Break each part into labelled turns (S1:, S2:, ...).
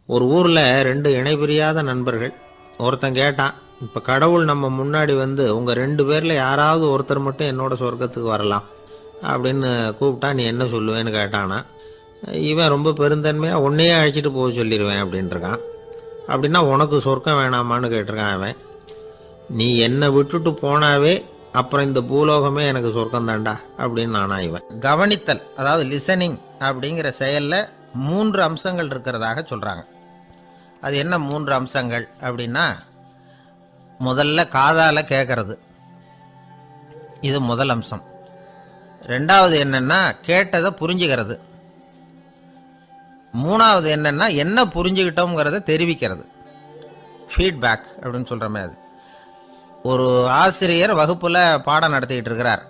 S1: ஒரு ஊரில் ரெண்டு இணைபிரியாத நண்பர்கள். ஒருத்தன் கேட்டான், இப்போ கடவுள் நம்ம முன்னாடி வந்து உங்கள் ரெண்டு பேரில் யாராவது ஒருத்தர் மட்டும் என்னோட சொர்க்கத்துக்கு வரலாம் அப்படின்னு கூப்பிட்டா நீ என்ன சொல்லுவேன்னு கேட்டானா. இவன் ரொம்ப பெருந்தன்மையாக உன்னையே அழைச்சிட்டு போக சொல்லிடுவேன் அப்படின்ட்டுருக்கான். அப்படின்னா உனக்கு சொர்க்கம் வேணாமான்னு கேட்டிருக்கான் அவன். நீ என்னை விட்டுட்டு போனாவே அப்புறம் இந்த பூலோகமே எனக்கு சொர்க்கம் தாண்டா அப்படின்னு நானா இவன். கவனித்தல், அதாவது லிசனிங் அப்படிங்கிற செயலில் 3 அம்சங்கள் இருக்கிறதாக சொல்கிறாங்க. அது என்ன 3 அம்சங்கள் அப்படின்னா, முதல்ல காதால் கேட்கறது, இது முதல் அம்சம். ரெண்டாவது என்னன்னா கேட்டதை புரிஞ்சுக்கிறது. மூணாவது என்னன்னா என்ன புரிஞ்சுக்கிட்டோங்கிறத தெரிவிக்கிறது, ஃபீட்பேக் அப்படின்னு சொல்கிற மாதிரி. ஒரு ஆசிரியர் வகுப்பில் பாடம் நடத்திக்கிட்டு இருக்கிறார்.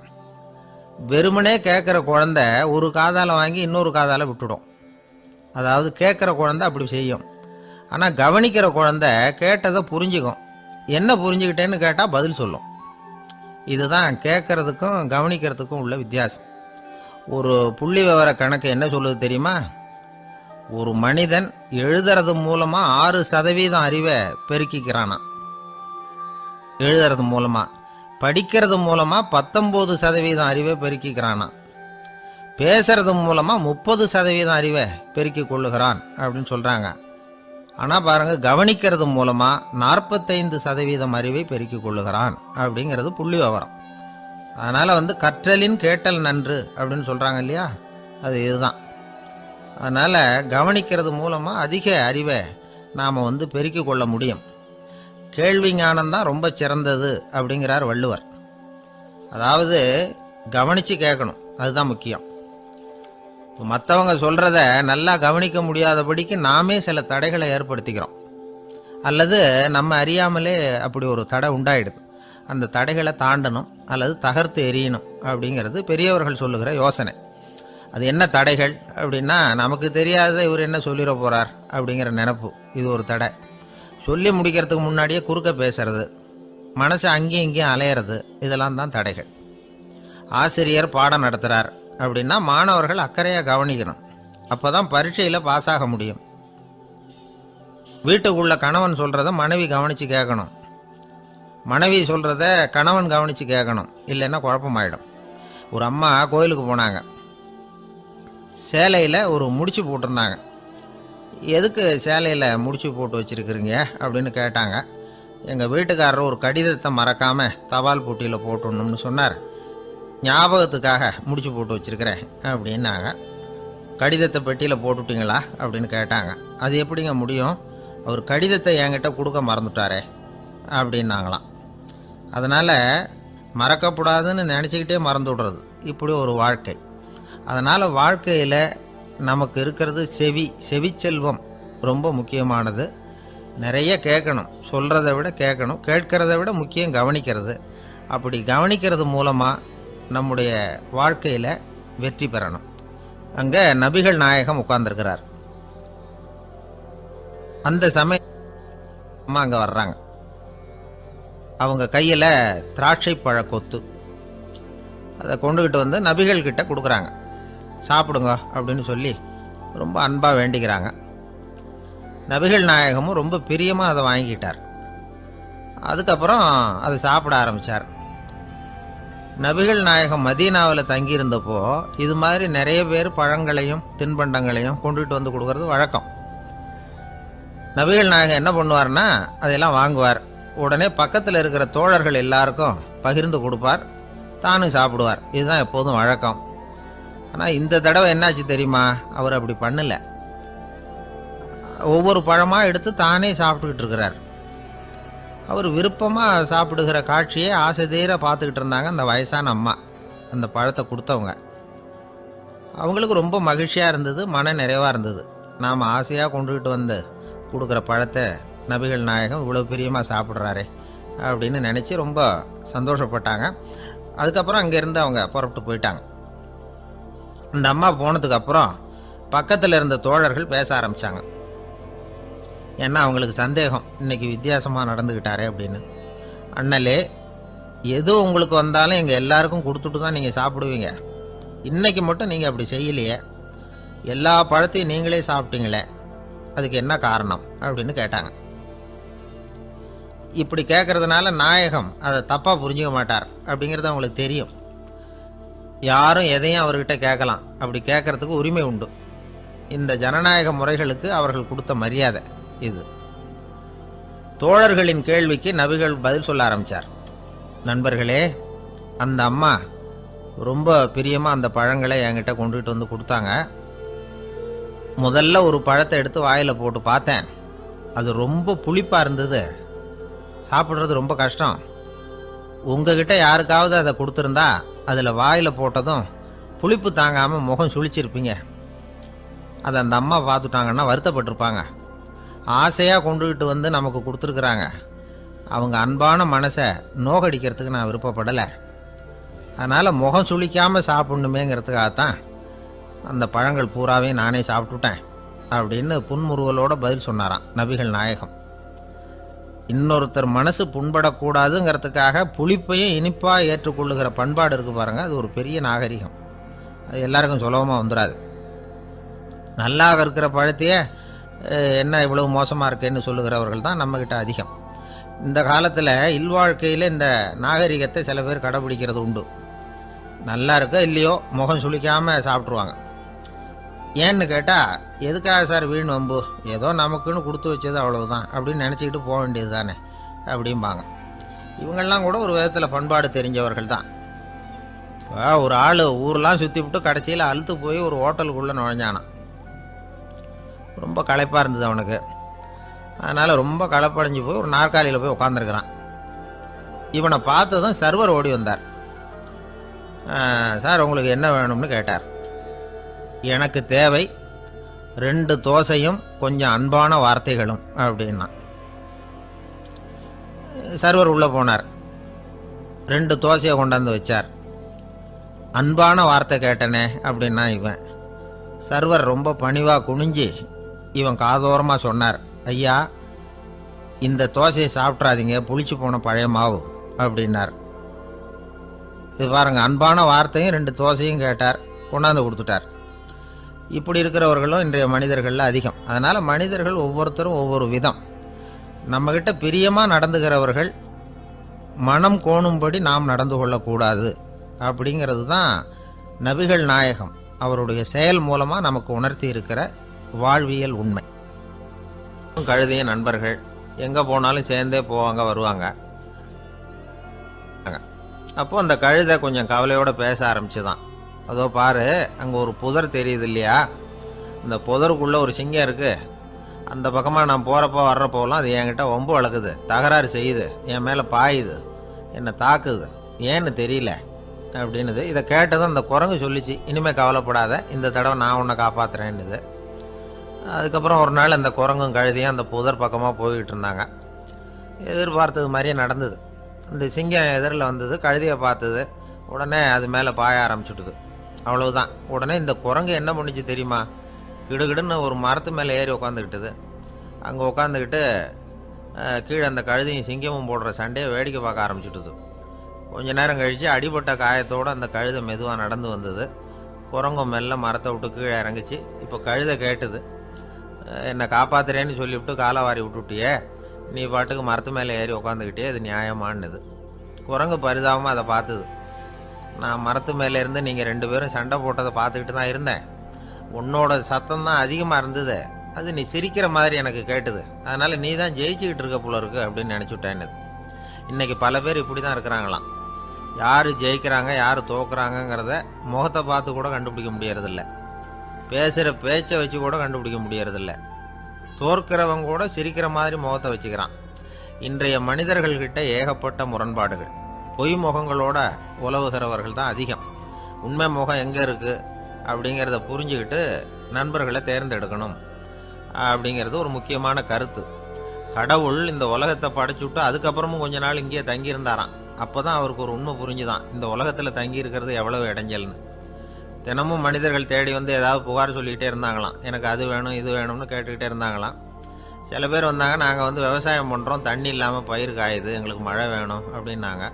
S1: வெறுமனே கேட்குற குழந்தை ஒரு காதால் வாங்கி இன்னொரு காதால் விட்டுடும். அதாவது கேட்குற குழந்தை அப்படி செய்யும். ஆனால் கவனிக்கிற குழந்தை கேட்டதை புரிஞ்சுக்கும். என்ன புரிஞ்சுக்கிட்டேன்னு கேட்டால் பதில் சொல்லும். இதுதான் கேட்கறதுக்கும் கவனிக்கிறதுக்கும் உள்ள வித்தியாசம். ஒரு புள்ளி விவர கணக்கு என்ன சொல்லுது தெரியுமா? ஒரு மனிதன் எழுதுறது மூலமாக 6% அறிவை பெருக்கிக்கிறானா. எழுதுறது மூலமாக. படிக்கிறது மூலமாக 19% அறிவை பெருக்கிக்கிறானா. பேசுறது மூலமாக 30% அறிவை பெருக்கி கொள்ளுகிறான் அப்படின்னு சொல்கிறாங்க. ஆனால் பாருங்கள், கவனிக்கிறது மூலமாக 45% அறிவை பெருக்கி கொள்ளுகிறான் அப்படிங்கிறது புள்ளி விவரம். அதனால் கற்றலின் கேட்டல் நன்று அப்படின்னு சொல்கிறாங்க இல்லையா, அது இதுதான். அதனால் கவனிக்கிறது மூலமாக அதிக அறிவை நாம் பெருக்கி கொள்ள முடியும். கேள்வி ஞானம்தான் ரொம்ப சிறந்தது அப்படிங்கிறார் வள்ளுவர். அதாவது கவனித்து கேட்கணும், அதுதான் முக்கியம். மற்றவங்க சொல்கிறத நல்லா கவனிக்க முடியாதபடிக்கு நாமே சில தடைகளை ஏற்படுத்திக்கிறோம். அல்லது நம்ம அறியாமலே அப்படி ஒரு தடை உண்டாயிடுது. அந்த தடைகளை தாண்டணும் அல்லது தகர்த்து எறியணும் அப்படிங்கிறது பெரியவர்கள் சொல்லுகிற யோசனை. அது என்ன தடைகள் அப்படின்னா, நமக்கு தெரியாத இவர் என்ன சொல்லிட போகிறார் அப்படிங்கிற நினப்பு, இது ஒரு தடை. சொல்லி முடிக்கிறதுக்கு முன்னாடியே குறுக்க பேசுறது, மனசு அங்கேயும் இங்கேயும் அலையிறது, இதெல்லாம் தான் தடைகள். ஆசிரியர் பாடம் நடத்துகிறார் அப்படின்னா மாணவர்கள் அக்கறையாக கவனிக்கணும். அப்போ தான் பரீட்சையில் பாஸ் ஆக முடியும். வீட்டுக்குள்ள கணவன் சொல்கிறத மனைவி கவனித்து கேட்கணும். மனைவி சொல்கிறத கணவன் கவனித்து கேட்கணும், இல்லைன்னா குழப்பமாயிடும். ஒரு அம்மா கோயிலுக்கு போனாங்க. சேலையில் ஒரு முடிச்சு போட்டிருந்தாங்க. எதுக்கு சேலையில் முடிச்சு போட்டு வச்சுருக்குறீங்க அப்படின்னு கேட்டாங்க. எங்கள் வீட்டுக்காரர் ஒரு கடிதத்தை மறக்காமல் தபால் போட்டியில் போட்டுடணும்னு சொன்னார். ஞாபகத்துக்காக முடிச்சு போட்டு வச்சுருக்கிறேன் அப்படின்னாங்க. கடிதத்தை பெட்டியில் போட்டுட்டிங்களா அப்படின்னு கேட்டாங்க. அது எப்படிங்க முடியும், அவர் கடிதத்தை என்கிட்ட கொடுக்க மறந்துட்டாரே அப்படின்னாங்களாம். அதனால் மறக்கப்படாதுன்னு நினச்சிக்கிட்டே மறந்து விடுறது, இப்படி ஒரு வாழ்க்கை. அதனால் வாழ்க்கையில் நமக்கு இருக்கிறது செவிச்செல்வம் ரொம்ப முக்கியமானது. நிறைய கேட்கணும், சொல்கிறத விட கேட்கணும், கேட்கறத விட முக்கியம் கவனிக்கிறது. அப்படி கவனிக்கிறது மூலமாக நம்முடைய வாழ்க்கையில் வெற்றி பெறணும். அங்கே நபிகள் நாயகம் உட்கார்ந்துருக்கிறார். அந்த சமயம் அங்கே வர்றாங்க. அவங்க கையில் திராட்சை பழ கொத்து, அதை கொண்டுக்கிட்டு நபிகள் கிட்ட கொடுக்குறாங்க. சாப்பிடுங்க அப்படின்னு சொல்லி ரொம்ப அன்பாக வேண்டிக்கிறாங்க. நபிகள் நாயகமும் ரொம்ப பிரியமாக அதை வாங்கிக்கிட்டார். அதுக்கப்புறம் அதை சாப்பிட ஆரம்பித்தார். நபிகள் நாயகம் மதீனாவில் தங்கியிருந்தப்போ இது மாதிரி நிறைய பேர் பழங்களையும் தின்பண்டங்களையும் கொண்டுகிட்டு கொடுக்கறது வழக்கம். நபிகள் நாயகம் என்ன பண்ணுவார்னா, அதையெல்லாம் வாங்குவார். உடனே பக்கத்தில் இருக்கிற தோழர்கள் எல்லாருக்கும் பகிர்ந்து கொடுப்பார், தானும் சாப்பிடுவார். இதுதான் எப்போதும் வழக்கம். ஆனால் இந்த தடவை என்னாச்சு தெரியுமா, அவர் அப்படி பண்ணலை. ஒவ்வொரு பழமாக எடுத்து தானே சாப்பிட்டுக்கிட்டு இருக்கிறார். அவர் விருப்பமாக சாப்பிடுகிற காட்சியை ஆசை தீர பார்த்துக்கிட்டு இருந்தாங்க அந்த வயசான அம்மா, அந்த பழத்தை கொடுத்தவங்க. அவங்களுக்கு ரொம்ப மகிழ்ச்சியாக இருந்தது, மன நிறைவாக இருந்தது. நாம் ஆசையாக கொண்டுக்கிட்டு கொடுக்குற பழத்தை நபிகள் நாயகம் இவ்வளோ பிரியமாக சாப்பிட்றாரே அப்படின்னு நினச்சி ரொம்ப சந்தோஷப்பட்டாங்க. அதுக்கப்புறம் அங்கேருந்து அவங்க புறப்பட்டு போயிட்டாங்க. அந்த அம்மா போனதுக்கப்புறம் பக்கத்தில் இருந்த தோழர்கள் பேச ஆரம்பித்தாங்க. ஏன்னா அவங்களுக்கு சந்தேகம், இன்றைக்கி வித்தியாசமாக நடந்துக்கிட்டாரே அப்படின்னு. அண்ணலே, எது உங்களுக்கு வந்தாலும் எங்கள் எல்லாருக்கும் கொடுத்துட்டு தான் நீங்கள் சாப்பிடுவீங்க. இன்றைக்கி மட்டும் நீங்கள் அப்படி செய்யலையே, எல்லா பழத்தையும் நீங்களே சாப்பிட்டீங்களே அதுக்கு என்ன காரணம் அப்படின்னு கேட்டாங்க. இப்படி கேட்கறதுனால நாயகம் அதை தப்பாக புரிஞ்சுக்க மாட்டார் அப்படிங்கிறது அவங்களுக்கு தெரியும். யாரும் எதையும் அவர்கிட்ட கேட்கலாம், அப்படி கேட்கறதுக்கு உரிமை உண்டு. இந்த ஜனநாயக முறைகளுக்கு அவர்கள் கொடுத்த மரியாதை இது. தோழர்களின் கேள்விக்கு நபிகள் பதில் சொல்ல ஆரம்பித்தார். நண்பர்களே, அந்த அம்மா ரொம்ப பிரியமாக அந்த பழங்களை என்கிட்ட கொண்டுகிட்டு வந்து கொடுத்தாங்க. முதல்ல ஒரு பழத்தை எடுத்து வாயில் போட்டு பார்த்தேன். அது ரொம்ப புளிப்பாக இருந்தது, சாப்பிட்றது ரொம்ப கஷ்டம். உங்ககிட்ட யாருக்காவது அதை கொடுத்துருந்தா அதில் வாயில் போட்டதும் புளிப்பு தாங்காமல் முகம் சுழிச்சிருப்பீங்க. அதை அந்த அம்மா பார்த்துட்டாங்கன்னா வருத்தப்பட்டிருப்பாங்க. ஆசையாக கொண்டுகிட்டு வந்து நமக்கு கொடுத்துருக்குறாங்க. அவங்க அன்பான மனசை நோகடிக்கிறதுக்கு நான் விருப்பப்படலை. அதனால் முகம் சுளிக்காமல் சாப்பிட்ணுமேங்கிறதுக்காகத்தான் அந்த பழங்கள் பூராவே நானே சாப்பிட்டுட்டேன் அப்படின்னு புன்முறுவலோட பதில் சொன்னாராம் நபிகள் நாயகம். இன்னொருத்தர் மனசு புண்படக்கூடாதுங்கிறதுக்காக புளிப்பையும் இனிப்பாக ஏற்றுக்கொள்ளுகிற பண்பாடு இருக்கு பாருங்க, அது ஒரு பெரிய நாகரிகம். அது எல்லாருக்கும் சுலபமாக வந்துடாது. நல்லா இருக்கிற பழத்தையே என்ன இவ்வளவு மோசமாக இருக்கேன்னு சொல்லுகிறவர்கள் தான் நம்மக்கிட்ட அதிகம். இந்த காலத்தில் இல்வாழ்க்கையில் இந்த நாகரிகத்தை சில பேர் கடைபிடிக்கிறது உண்டு. நல்லா இருக்கோ இல்லையோ முகம் சுளிக்காமல் சாப்பிட்ருவாங்க. ஏன்னு கேட்டால், எதுக்காக சார் வீண் வம்பு, ஏதோ நமக்குன்னு கொடுத்து வச்சது அவ்வளவுதான் அப்படின்னு நினச்சிக்கிட்டு போக வேண்டியது தானே அப்படிம்பாங்க. இவங்கெல்லாம் கூட ஒரு விதத்தில் பண்பாடு தெரிஞ்சவர்கள் தான். இப்போ ஒரு ஆள் ஊரெலாம் சுற்றி விட்டு கடைசியில் அழுத்து போய் ஒரு ஹோட்டலுக்குள்ளே நுழைஞ்சானான். ரொம்ப களைப்பாக இருந்தது அவனுக்கு. அதனால் ரொம்ப களைப்படைஞ்சு போய் ஒரு நாற்காலியில் போய் உட்காந்துருக்கிறான். இவனை பார்த்ததும் சர்வர் ஓடி வந்தார். சார், உங்களுக்கு என்ன வேணும்னு கேட்டார். எனக்கு தேவை 2 தோசையும் கொஞ்சம் அன்பான வார்த்தைகளும் அப்படின்னா. சர்வர் உள்ளே போனார். 2 தோசையை கொண்டாந்து வச்சார். அன்பான வார்த்தை கேட்டனே அப்படின்னா இவன். சர்வர் ரொம்ப பணிவாக குனிஞ்சி இவன் காதோரமாக சொன்னார், ஐயா, இந்த தோசையை சாப்பிட்றாதீங்க, புளிச்சு போன பழைய மாவு அப்படின்னார். இது பாருங்க, அன்பான வார்த்தையும் 2 தோசையும் கேட்டார், கொண்டாந்து கொடுத்துட்டார். இப்படி இருக்கிறவர்களும் இன்றைய மனிதர்களில் அதிகம். அதனால் மனிதர்கள் ஒவ்வொருத்தரும் ஒவ்வொரு விதம். நம்மக்கிட்ட பிரியமாக நடந்துகிறவர்கள் மனம் கோணும்படி நாம் நடந்து கொள்ளக்கூடாது அப்படிங்கிறது தான் நபிகள் நாயகம் அவருடைய செயல் மூலமாக நமக்கு உணர்த்தி இருக்கிற வாழ்வியல் உண்மை. கழுதிய நண்பர்கள் எங்கே போனாலும் சேர்ந்தே போவாங்க வருவாங்க. அப்போது அந்த கழுதை கொஞ்சம் கவலையோடு பேச ஆரம்பிச்சுதான். அதோ பாரு, அங்கே ஒரு புதர் தெரியுது இல்லையா, இந்த புதருக்குள்ளே ஒரு சிங்கம் இருக்குது. அந்த பக்கமாக நான் போகிறப்போ வர்றப்போலாம் அது என்கிட்ட வம்பு வளர்க்குது, தகராறு செய்யுது, என் மேலே பாயுது, என்னை தாக்குது, ஏன்னு தெரியல அப்படின்னுது. இதை கேட்டதும் அந்த குரங்கு சொல்லிச்சு, இனிமேல் கவலைப்படாத, இந்த தடவை நான் உன்னை காப்பாற்றுறேன்னுது. அதுக்கப்புறம் ஒரு நாள் அந்த குரங்கும் கழுதியும் அந்த புதர் பக்கமாக போய்கிட்டு இருந்தாங்க. எதிர்பார்த்தது மாதிரியே நடந்தது. அந்த சிங்கம் எதிரில் வந்தது, கழுதியை பார்த்தது, உடனே அது மேலே பாய ஆரம்பிச்சுட்டுது. அவ்வளவுதான். உடனே இந்த குரங்கு என்ன பண்ணிச்சு தெரியுமா, கிடுகிடுன்னு ஒரு மரத்து மேலே ஏறி உட்காந்துக்கிட்டுது. அங்கே உட்காந்துக்கிட்டு கீழே அந்த கழுதையும் சிங்கமும் போடுற சண்டையை வேடிக்கை பார்க்க ஆரம்பிச்சுட்டுது. கொஞ்ச நேரம் கழித்து அடிபட்ட காயத்தோடு அந்த கழுதை மெதுவாக நடந்து வந்தது. குரங்கும் மெல்ல மரத்தை விட்டு கீழே இறங்குச்சு. இப்போ கழுதை கேட்டுது, என்னை காப்பாத்துறேன்னு சொல்லிவிட்டு காலவாரி விட்டுட்டியே, நீ பாட்டுக்கு மரத்து மேலே ஏறி உட்காந்துக்கிட்டே, அது நியாயமானது. குரங்கு பரிதாபமாக அதை பார்த்துது. நான் மரத்து மேலே இருந்து நீங்கள் 2 பேரும் சண்டை போட்டதை பார்த்துக்கிட்டு தான் இருந்தேன். உன்னோட சத்தம் தான் அதிகமாக இருந்தது, அது நீ சிரிக்கிற மாதிரி எனக்கு கேட்டுது. அதனால் நீ தான் ஜெயிச்சுக்கிட்டு இருக்க போல இருக்கு அப்படின்னு நினச்சுட்டேன்னு. இன்றைக்கி பல பேர் இப்படி தான் இருக்கிறாங்களாம். யார் ஜெயிக்கிறாங்க யார் தோக்குறாங்கங்கிறத முகத்தை பார்த்து கூட கண்டுபிடிக்க முடியறதில்ல. பேசுகிற பேச்சை வச்சு கூட கண்டுபிடிக்க முடியறதில்ல. தோற்கிறவங்க கூட சிரிக்கிற மாதிரி முகத்தை வச்சுக்கிறான். இன்றைய மனிதர்கள்கிட்ட ஏகப்பட்ட முரண்பாடுகள். பொய் முகங்களோட உலவுகிறவர்கள் தான் அதிகம். உண்மை முகம் எங்கே இருக்குது அப்படிங்கிறத புரிஞ்சுக்கிட்டு நண்பர்களை தேர்ந்தெடுக்கணும் அப்படிங்கிறது ஒரு முக்கியமான கருத்து. கடவுள் இந்த உலகத்தை படைச்சுட்டு அதுக்கப்புறமும் கொஞ்ச நாள் இங்கேயே தங்கியிருந்தாராம். அப்போ தான் அவருக்கு ஒரு உண்மை புரிஞ்சுதான், இந்த உலகத்தில் தங்கி இருக்கிறது எவ்வளவு இடைஞ்சல்னு. தினமும் மனிதர்கள் தேடி வந்து ஏதாவது புகார் சொல்லிக்கிட்டே இருந்தாங்களாம். எனக்கு அது வேணும் இது வேணும்னு கேட்டுக்கிட்டே இருந்தாங்களாம். சில பேர் வந்தாங்க, நாங்கள் வந்து விவசாயம் பண்ணுறோம், தண்ணி இல்லாமல் பயிர் காயுது, எங்களுக்கு மழை வேணும் அப்படின்னாங்க.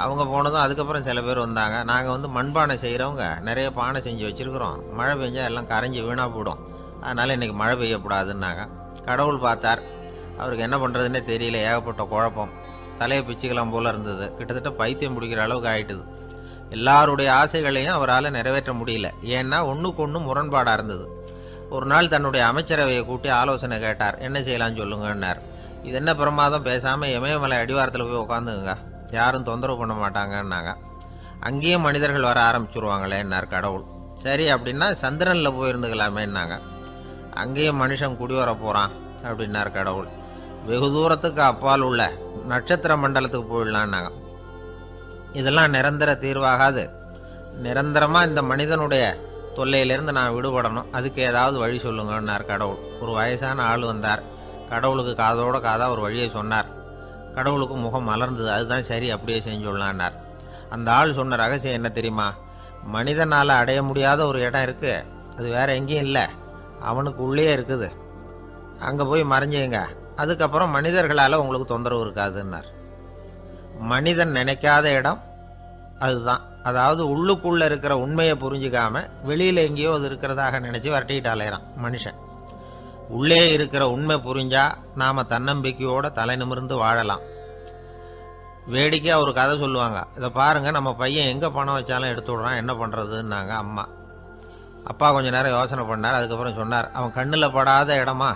S1: அவங்க போனதும் அதுக்கப்புறம் சில பேர் வந்தாங்க, நாங்கள் வந்து மண்பானை செய்கிறவங்க நிறைய பானை செஞ்சு வச்சுருக்குறோம், மழை பெஞ்சால் எல்லாம் கரைஞ்சி வீணாக போயிடும், அதனால் இன்றைக்கி மழை பெய்யக்கூடாதுன்னாங்க. கடவுள் பார்த்தார், அவருக்கு என்ன பண்ணுறதுன்னே தெரியல, ஏகப்பட்ட குழப்பம், தலையை பிச்சுக்கலாம் போல் இருந்தது, கிட்டத்தட்ட பைத்தியம் பிடிக்கிற அளவுக்கு ஆயிட்டுது. எல்லாருடைய ஆசைகளையும் அவரால் நிறைவேற்ற முடியல, ஏன்னா ஒன்றுக்கு ஒன்று முரண்பாடாக இருந்தது. ஒரு நாள் தன்னுடைய அமைச்சரவையை கூட்டி ஆலோசனை கேட்டார். என்ன செய்யலாம்னு சொல்லுங்கன்னார். இது என்ன பிரமாதம், பேசாமல் இமயமலை அடிவாரத்தில் போய் உட்காந்துங்க, யாரும் தொந்தரவு பண்ண மாட்டாங்கன்னாங்க. அங்கேயும் மனிதர்கள் வர ஆரம்பிச்சுருவாங்களேன்னார் கடவுள். சரி அப்படின்னா சந்திரனில் போயிருந்துக்கலாமேன்னாங்க. அங்கேயும் மனுஷன் குடி வர போகிறான் அப்படின்னார் கடவுள். வெகு தூரத்துக்கு அப்பால் உள்ள நட்சத்திர மண்டலத்துக்கு போயிடலான்னாங்க. இதெல்லாம் நிரந்தர தீர்வாகாது, நிரந்தரமாக இந்த மனிதனுடைய தொல்லையிலேருந்து நான் விடுபடணும், அதுக்கு ஏதாவது வழி சொல்லுங்கன்னார் கடவுள். ஒரு வயசான ஆள் வந்தார். கடவுளுக்கு காதோட காதாக ஒரு வழியை சொன்னார். கடவுளுக்கு முகம் மலர்ந்தது. அதுதான் சரி, அப்படியே செஞ்சுடலான்னார். அந்த ஆள் சொன்ன ரகசியம் என்ன தெரியுமா? மனிதனால் அடைய முடியாத ஒரு இடம் இருக்குது, அது வேற எங்கேயும் இல்லை, அவனுக்கு உள்ளே இருக்குது, அங்கே போய் மறைஞ்சுங்க, அதுக்கப்புறம் மனிதர்களால் உங்களுக்கு தொந்தரவு இருக்காதுன்னார். மனிதன் நினைக்காத இடம் அதுதான். அதாவது உள்ளுக்குள்ளே இருக்கிற உண்மையை புரிஞ்சிக்காம வெளியில் எங்கேயோ அது இருக்கிறதாக நினச்சி வரட்டிக்கிட்டு அலையிறான் மனுஷன். உள்ளே இருக்கிற உண்மை புரிஞ்சா நாம் தன்னம்பிக்கையோடு தலை நிமிர்ந்து வாழலாம். வேடிக்கையாக ஒரு கதை சொல்லுவாங்க. இதை பாருங்கள், நம்ம பையன் எங்கே பணம் வச்சாலும் எடுத்து விட்றான், என்ன பண்ணுறதுன்னாங்க அம்மா. அப்பா கொஞ்சம் நேரம் யோசனை பண்ணார். அதுக்கப்புறம் சொன்னார், அவன் கண்ணில் படாத இடமா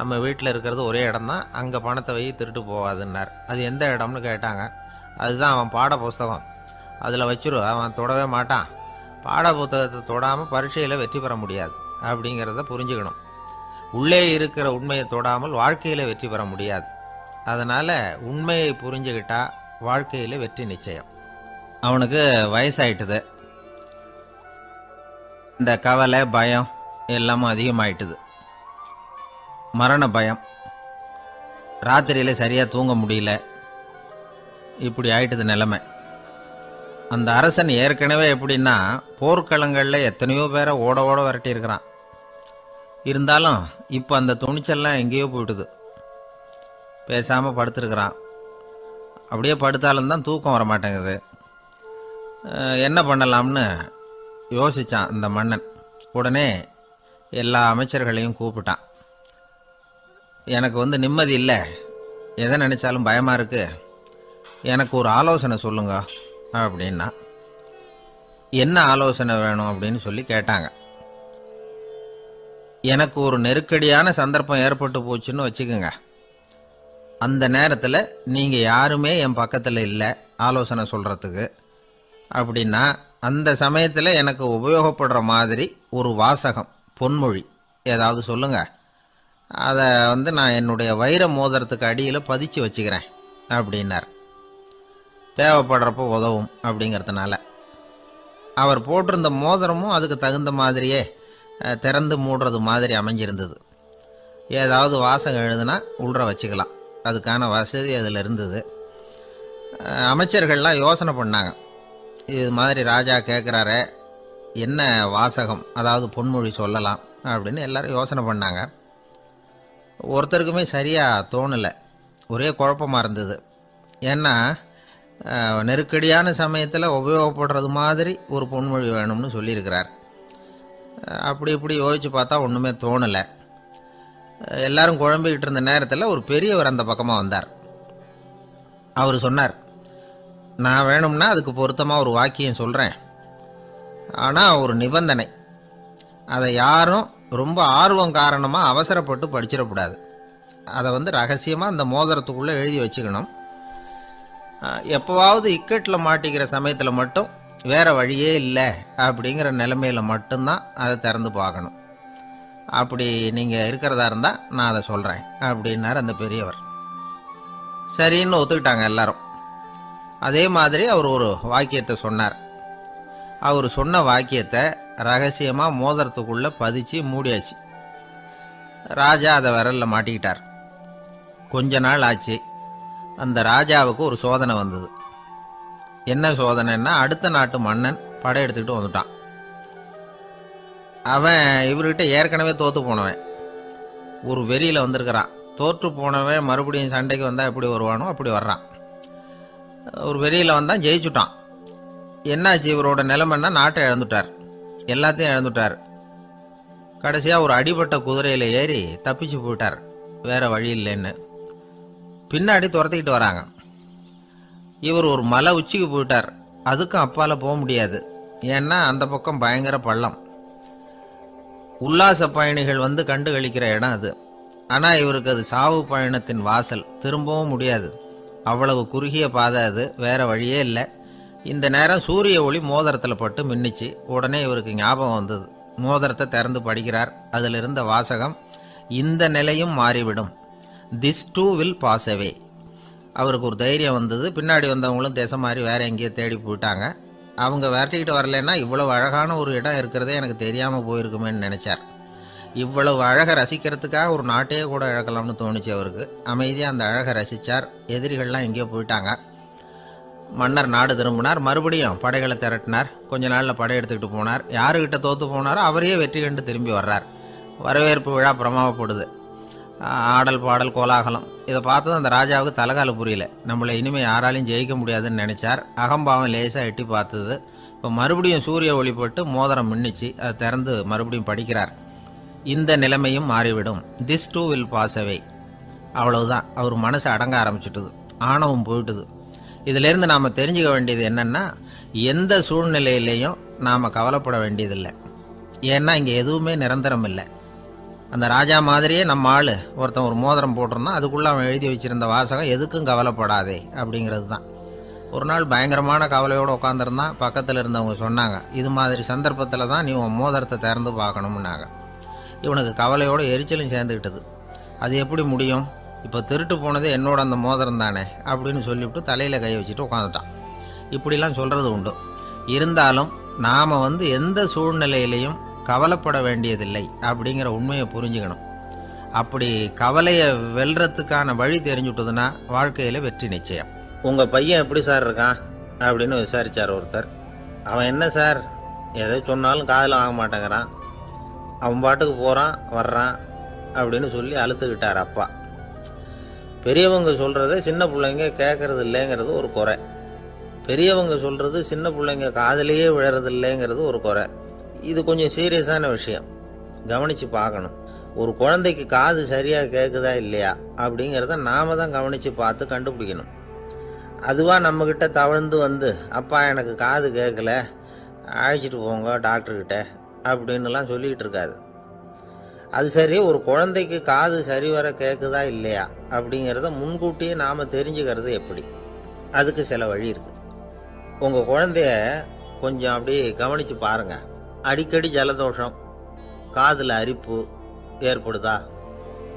S1: நம்ம வீட்டில் இருக்கிறது ஒரே இடம்தான், அங்கே பணத்தை வை திருட்டு போகாதுன்னார். அது எந்த இடம்னு கேட்டாங்க. அதுதான் அவன் பாட புஸ்தகம், அதில் வச்சிரு, அவன் தொடவே மாட்டான். பாட புத்தகத்தை தொடாமல் பரீட்சையில் வெற்றி பெற முடியாது அப்படிங்கிறத புரிஞ்சுக்கணும். உள்ளே இருக்கிற உண்மையை தொடாமல் வாழ்க்கையில் வெற்றி பெற முடியாது. அதனால் உண்மையை புரிஞ்சுக்கிட்டா வாழ்க்கையில் வெற்றி நிச்சயம். அவனுக்கு வயசாயிட்டுது, இந்த கவலை பயம் எல்லாமும் அதிகமாயிட்டுது. மரண பயம், ராத்திரியில் சரியாக தூங்க முடியல, இப்படி ஆயிட்டுது நிலைமை. அந்த அரசன் ஏற்கனவே எப்படின்னா போர்க்களங்களில் எத்தனையோ பேரை ஓட ஓட விரட்டி இருக்கிறான். இருந்தாலும் இப்போ அந்த துணிச்சல்லாம் எங்கேயோ போயிட்டுது. பேசாமல் படுத்துருக்கிறான். அப்படியே படுத்தாலும் தான் தூக்கம் வர மாட்டேங்குது. என்ன பண்ணலாம்னு யோசித்தான் இந்த மன்னன். உடனே எல்லா அமைச்சர்களையும் கூப்பிட்டான். எனக்கு நிம்மதி இல்லை, எதை நினச்சாலும் பயமாக இருக்குது, எனக்கு ஒரு ஆலோசனை சொல்லுங்க அப்படின்னா. என்ன ஆலோசனை வேணும் அப்படின்னு சொல்லி கேட்டாங்க. எனக்கு ஒரு நெருக்கடியான சந்தர்ப்பம் ஏற்பட்டு போச்சுன்னு வச்சுக்கோங்க. அந்த நேரத்தில் நீங்கள் யாருமே என் பக்கத்தில் இல்லை ஆலோசனை சொல்கிறதுக்கு அப்படின்னா, அந்த சமயத்தில் எனக்கு உபயோகப்படுற மாதிரி ஒரு வாசகம், பொன்மொழி ஏதாவது சொல்லுங்கள். அதை நான் என்னுடைய வைர மோதிரத்துக்கு அடியில் பதிச்சு வச்சுக்கிறேன் அப்படின்னார். தேவைப்படுறப்போ உதவும் அப்படிங்கிறதுனால. அவர் போட்டிருந்த மோதிரமும் அதுக்கு தகுந்த மாதிரியே திறந்து மூடுறது மாதிரி அமைஞ்சிருந்தது. ஏதாவது வாசகம் எழுதுனா உள்ற வச்சுக்கலாம், அதுக்கான வசதி அதில் இருந்தது. அமைச்சர்கள்லாம் யோசனை பண்ணாங்க. இது மாதிரி ராஜா கேட்குறாரு, என்ன வாசகம், அதாவது பொன்மொழி சொல்லலாம் அப்படின்னு எல்லாரும் யோசனை பண்ணாங்க. ஒருத்தருக்குமே சரியாக தோணலை, ஒரே குழப்பமாக இருந்தது. ஏன்னா நெருக்கடியான சமயத்தில் உபயோகப்படுறது மாதிரி ஒரு பொன்மொழி வேணும்னு சொல்லியிருக்கிறார். அப்படி இப்படி யோசித்து பார்த்தா ஒன்றுமே தோணலை. எல்லாரும் குழம்பிக்கிட்டு இருந்த நேரத்தில் ஒரு பெரியவர் அந்த பக்கமாக வந்தார். அவர் சொன்னார், நான் வேணும்னா அதுக்கு பொருத்தமாக ஒரு வாக்கியம் சொல்கிறேன், ஆனால் ஒரு நிபந்தனை. அதை யாரும் ரொம்ப ஆர்வம் காரணமாக அவசரப்பட்டு படிச்சிடக்கூடாது. அதை ரகசியமாக அந்த மோதிரத்துக்குள்ளே எழுதி வச்சுக்கணும். எப்போவாவது இக்கட்டில் மாட்டிக்கிற சமயத்தில் மட்டும் வேறு வழியே இல்லை அப்படிங்கிற நிலைமையில் மட்டும்தான் அதை திறந்து பார்க்கணும். அப்படி நீங்கள் இருக்கிறதா இருந்தால் நான் அதை சொல்கிறேன் அப்படின்னார் அந்த பெரியவர். சரின்னு ஒத்துக்கிட்டாங்க எல்லாரும். அதே மாதிரி அவர் ஒரு வாக்கியத்தை சொன்னார். அவர் சொன்ன வாக்கியத்தை ரகசியமாக மோதிரத்துக்குள்ளே பதிச்சு மூடியாச்சு. ராஜா அதை விரலில் மாட்டிக்கிட்டார். கொஞ்ச நாள் ஆச்சு. அந்த ராஜாவுக்கு ஒரு சோதனை வந்தது. என்ன சோதனைன்னா, அடுத்த நாட்டு மன்னன் படையெடுத்துக்கிட்டு வந்துட்டான். அவன் இவர்கிட்ட ஏற்கனவே தோற்று போனவன், ஒரு வெறியில் வந்திருக்கிறான். தோற்று போனவன் மறுபடியும் சண்டைக்கு வந்தால் எப்படி வருவானோ அப்படி வர்றான். ஒரு வெறியில் வந்தான், ஜெயிச்சுட்டான். என்னாச்சு இவரோட நிலைமைன்னா, நாட்டை இழந்துட்டார், எல்லாத்தையும் இழந்துட்டார். கடைசியாக ஒரு அடிபட்ட குதிரையில் ஏறி தப்பிச்சு போயிட்டார், வேற வழி இல்லைன்னு. பின்னாடி துரத்திக்கிட்டு வராங்க. இவர் ஒரு மலை உச்சிக்கு போயிட்டார். அதுக்கும் அப்பால் போக முடியாது, ஏன்னா அந்த பக்கம் பயங்கர பள்ளம். உல்லாச பயணிகள் வந்து கண்டு கழிக்கிற இடம் அது. ஆனால் இவருக்கு அது சாவு பயணத்தின் வாசல், திரும்பவும் முடியாது. அவ்வளவு குறுகிய பாதை அது, வேற வழியே இல்லை. இந்த நேரம் சூரிய ஒளி மோதிரத்தில் பட்டு மின்னிச்சு. உடனே இவருக்கு ஞாபகம் வந்தது. மோதிரத்தை திறந்து படிக்கிறார். அதில் இருந்த வாசகம், இந்த நிலையும் மாறிவிடும், this too will pass away. அவருக்கு ஒரு தைரியம் வந்தது. பின்னாடி வந்தவங்களும் திசை மாதிரி வேற எங்கேயோ தேடி போயிட்டாங்க. அவங்க விரட்டிக்கிட்டு வரலன்னா இவ்வளவு அழகான ஒரு இடம் இருக்கிறதே எனக்கு தெரியாமல் போயிருக்குமேன்னு நினைச்சார். இவ்வளவு அழகை ரசிக்கிறதுக்காக ஒரு நாட்டையே கூட இழக்கலாம்னு தோணுச்சு அவருக்கு. அமைதியாக அந்த அழகை ரசித்தார். எதிரிகள்லாம் எங்கேயோ போயிட்டாங்க. மன்னர் நாடு திரும்பினார். மறுபடியும் படைகளை திரட்டினார். கொஞ்ச நாளில் படை எடுத்துக்கிட்டு போனார். யாருக்கிட்ட தோற்று போனாரோ அவரையே வெற்றி கண்டு திரும்பி வர்றார். வரவேற்பு விழா பிரமாவப்படுது. ஆடல் பாடல் கோலாகலம். இதை பார்த்தது அந்த ராஜாவுக்கு தலைகால புரியல. நம்மளை இனிமேல் யாராலையும் ஜெயிக்க முடியாதுன்னு நினைச்சார். அகம்பாவம் லேசாக எட்டி பார்த்தது. இப்போ மறுபடியும் சூரிய ஒளிப்பட்டு மோதிரம் மின்னிச்சு. அதை திறந்து மறுபடியும் படிக்கிறார். இந்த நிலைமையும் மாறிவிடும், this too will pass away. அவ்வளவுதான். அவர் மனசு அடங்க ஆரம்பிச்சுட்டுது. ஆணவம் போயிட்டுது. இதிலேருந்து நாம் தெரிஞ்சுக்க வேண்டியது என்னென்னா, எந்த சூழ்நிலையிலையும் நாம் கவலைப்பட வேண்டியதில்லை. ஏன்னா இங்கே எதுவுமே நிரந்தரம் இல்லை. அந்த ராஜா மாதிரியே நம்ம ஆள் ஒருத்தன் ஒரு மோதிரம் போட்டிருந்தான். அதுக்குள்ளே அவன் எழுதி வச்சிருந்த வாசகம், எதுக்கும் கவலைப்படாதே அப்படிங்கிறது தான். ஒரு நாள் பயங்கரமான கவலையோடு உட்காந்துருந்தான். பக்கத்தில் இருந்தவங்க சொன்னாங்க, இது மாதிரி சந்தர்ப்பத்தில் தான் நீ உன் மோதிரத்தை திறந்து பார்க்கணும்னாங்க. இவனுக்கு கவலையோடு எரிச்சலும் சேர்ந்துக்கிட்டது. அது எப்படி முடியும், இப்போ திருட்டு போனது என்னோட அந்த மோதிரம் தானே அப்படின்னு சொல்லிவிட்டு தலையில் கை வச்சுட்டு உட்காந்துட்டான். இப்படிலாம் சொல்கிறது உண்டு. இருந்தாலும் நாம் எந்த சூழ்நிலையிலையும் கவலைப்பட வேண்டியதில்லை அப்படிங்கிற உண்மையை புரிஞ்சுக்கணும். அப்படி கவலையை வெல்றதுக்கான வழி தெரிஞ்சுட்டதுன்னா வாழ்க்கையில் வெற்றி நிச்சயம். உங்கள் பையன் எப்படி சார் இருக்கான் அப்படின்னு விசாரித்தார் ஒருத்தர். அவன் என்ன சார், எதை சொன்னாலும் காதில் வாங்க மாட்டேங்கிறான், அவன் பாட்டுக்கு போகிறான் வர்றான் அப்படின்னு சொல்லி அழுத்துக்கிட்டார் அப்பா. பெரியவங்க சொல்கிறத சின்ன பிள்ளைங்க கேட்கறது இல்லைங்கிறது ஒரு குறை. பெரியவங்க சொல்கிறது சின்ன பிள்ளைங்க காதலையே விழறது இல்லைங்கிறது ஒரு குறை. இது கொஞ்சம் சீரியஸான விஷயம், கவனித்து பார்க்கணும். ஒரு குழந்தைக்கு காது சரியாக கேட்குதா இல்லையா அப்படிங்கிறத நாம தான் கவனித்து பார்த்து கண்டுபிடிக்கணும். அதுவாக நம்மக்கிட்ட தவழ்ந்து அப்பா எனக்கு காது கேட்கல, அழைச்சிட்டு போங்க டாக்டர்கிட்ட அப்படின்னுலாம் சொல்லிகிட்டு இருக்காது. அது சரி, ஒரு குழந்தைக்கு காது சரிவர கேட்குதா இல்லையா அப்படிங்கிறத முன்கூட்டியே நாம் தெரிஞ்சுக்கிறது எப்படி? அதுக்கு சில வழி இருக்குது. உங்கள் குழந்தைய கொஞ்சம் அப்படியே கவனித்து பாருங்கள். அடிக்கடி ஜலதோஷம், காதில் அரிப்பு ஏற்படுதா,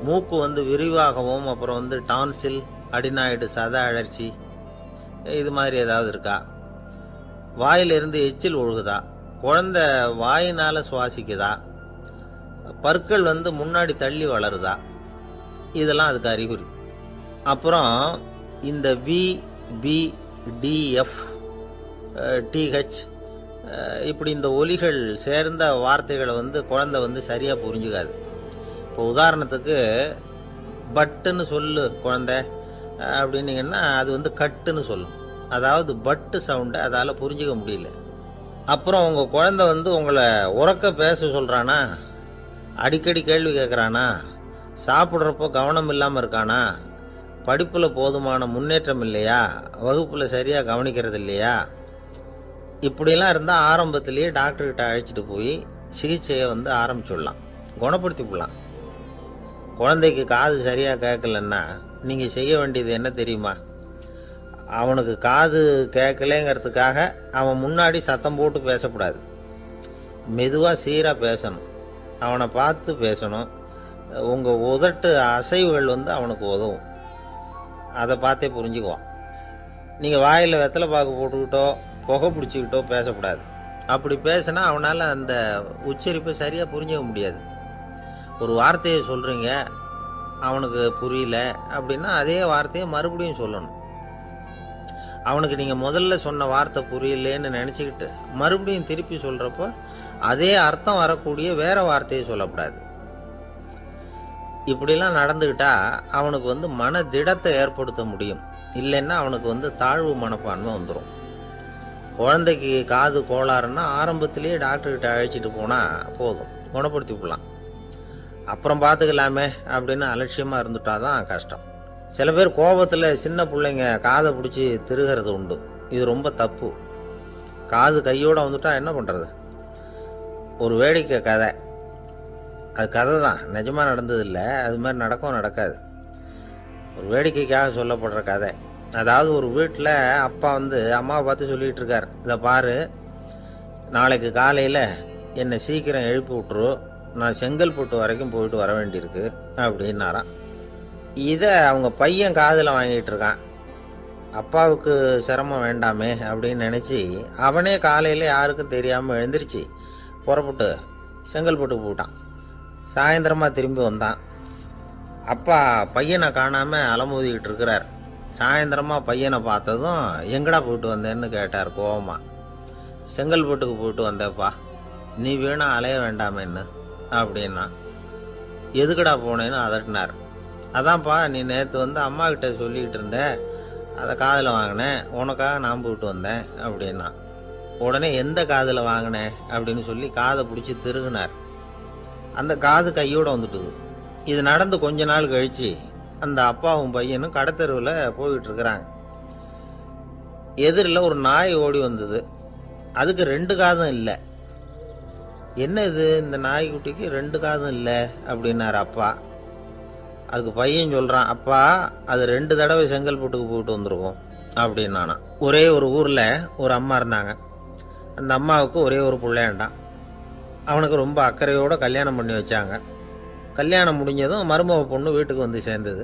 S1: மூக்கு விரிவாகவும், அப்புறம் டான்சில், அடினாய்டு, சத அழற்சி, இது மாதிரி ஏதாவது இருக்கா? வாயிலிருந்து எச்சில் ஒழுகுதா, குழந்தை வாயினால் சுவாசிக்குதா, பற்கள் முன்னாடி தள்ளி வளருதா, இதெல்லாம் அதுக்கு அறிகுறி. அப்புறம் இந்த VBDF TH இப்படி இந்த ஒலிகள் சேர்ந்த வார்த்தைகளை குழந்தை சரியாக புரிஞ்சுக்காது. இப்போ உதாரணத்துக்கு பட்டுன்னு சொல்லு குழந்தை அப்படின்னீங்கன்னா அது கட்டுன்னு சொல்லும். அதாவது பட்டு சவுண்டை அதால் புரிஞ்சிக்க முடியல. அப்புறம் உங்கள் குழந்தை உங்களை உறக்க பேச சொல்கிறானா, அடிக்கடி கேள்வி கேட்குறானா, சாப்பிட்றப்போ கவனம் இல்லாமல் இருக்கானா, படிப்பில் போதுமான முன்னேற்றம் இல்லையா, வகுப்பில் சரியாக கவனிக்கிறது இல்லையா, இப்படிலாம் இருந்தால் ஆரம்பத்திலேயே டாக்டர்கிட்ட அழைச்சிட்டு போய் சிகிச்சையை ஆரம்பிச்சுடலாம், குணப்படுத்தி விடலாம். குழந்தைக்கு காது சரியாக கேட்கலன்னா நீங்கள் செய்ய வேண்டியது என்ன தெரியுமா? அவனுக்கு காது கேட்கலேங்கிறதுக்காக அவன் முன்னாடி சத்தம் போட்டு பேசக்கூடாது. மெதுவாக சீராக பேசணும், அவனை பார்த்து பேசணும். உங்கள் உதட்டு அசைவுகள் அவனுக்கு உதவும். அதை பார்த்தே புரிஞ்சுக்குவான். நீங்கள் வாயில் வெத்தலை பாக்கு போட்டுக்கிட்டோ புகை பிடிச்சிக்கிட்டோ பேசக்கூடாது. அப்படி பேசினா அவனால் அந்த உச்சரிப்பை சரியாக புரிஞ்சிக்க முடியாது. ஒரு வார்த்தையை சொல்கிறீங்க, அவனுக்கு புரியல அப்படின்னா அதே வார்த்தையை மறுபடியும் சொல்லணும். அவனுக்கு நீங்கள் முதல்ல சொன்ன வார்த்தை புரியலேன்னு நினச்சிக்கிட்டு மறுபடியும் திருப்பி சொல்கிறப்போ அதே அர்த்தம் வரக்கூடிய வேற வார்த்தையை சொல்லக்கூடாது. இப்படிலாம் நடந்துக்கிட்டா அவனுக்கு மன திடத்தை ஏற்படுத்த முடியும். இல்லைன்னா அவனுக்கு தாழ்வு மனப்பான்மை வந்துடும். குழந்தைக்கு காது கோளாறுன்னா ஆரம்பத்திலேயே டாக்டர்கிட்ட அழைச்சிட்டு போனால் போதும், குணப்படுத்தி விடலாம். அப்புறம் பார்த்துக்கலாமே அப்படின்னு அலட்சியமாக இருந்துட்டாதான் கஷ்டம். சில பேர் கோபத்தில் சின்ன பிள்ளைங்க காதை பிடிச்சி திருகிறது உண்டு. இது ரொம்ப தப்பு. காது கையோடு வந்துட்டா என்ன பண்ணுறது? ஒரு வேடிக்கை கதை, அது கதை தான், நிஜமாக நடந்தது இல்லை. அது மாதிரி நடக்கவும் நடக்காது. ஒரு வேடிக்கைக்காக சொல்லப்படுற கதை. அதாவது ஒரு வீட்டில் அப்பா அம்மாவை பார்த்து சொல்லிகிட்டு இருக்கார், இதை பாரு, நாளைக்கு காலையில் என்னை சீக்கிரம் எழுப்பி விட்டுரு, நான் செங்கல்பட்டு வரைக்கும் போயிட்டு வர வேண்டியிருக்கு அப்படின்னாராம். இதை அவங்க பையன் காதில் வாங்கிட்டு இருக்கான். அப்பாவுக்கு சிரமம் வேண்டாமே அப்படின்னு நினச்சி அவனே காலையில் யாருக்கும் தெரியாமல் எழுந்திரிச்சு புறப்பட்டு செங்கல்பட்டுக்கு போட்டான். சாயந்தரமாக திரும்பி வந்தான். அப்பா பையனை காணாமல் அலமோதிக்கிட்டு இருக்கிறார். சாயந்தரமாக பையனை பார்த்ததும் எங்கடா போயிட்டு வந்தேன்னு கேட்டார் கோவமா. செங்கல்பட்டுக்கு போயிட்டு வந்தேப்பா, நீ வேணா அலைய வேண்டாமேன்னு அப்படின்னா. எதுக்கடா போனேன்னு அதட்டினார். அதான்ப்பா, நீ நேற்று அம்மா கிட்ட சொல்லிக்கிட்டு இருந்த, அதை காதில் வாங்கினேன், உனக்காக நான் போயிட்டு வந்தேன் அப்படின்னா. உடனே எந்த காதில் வாங்கினேன் அப்படின்னு சொல்லி காதை பிடிச்சி திருகினார். அந்த காது கையோடு வந்துட்டுது. இது நடந்து கொஞ்ச நாள் கழித்து அந்த அப்பாவும் பையனும் கடத்தெருவில் போய்கிட்டு இருக்கிறாங்க. எதிரில் ஒரு நாய் ஓடி வந்தது. அதுக்கு 2 காதும் இல்லை. என்ன இது, இந்த நாய்க்குட்டிக்கு 2 காதும் இல்லை அப்படின்னாரு அப்பா. அதுக்கு பையன் சொல்கிறான், அப்பா அது 2 தடவை செங்கல்பட்டுக்கு போயிட்டு வந்துருக்கும் அப்படின்னானா. ஒரே ஒரு ஊரில் ஒரு அம்மா இருந்தாங்க. அந்த அம்மாவுக்கு ஒரே ஒரு பிள்ளையாண்டான். அவனுக்கு ரொம்ப அக்கறையோடு கல்யாணம் பண்ணி வச்சாங்க. கல்யாணம் முடிஞ்சதும் மருமக பொண்ணு வீட்டுக்கு வந்து சேர்ந்தது.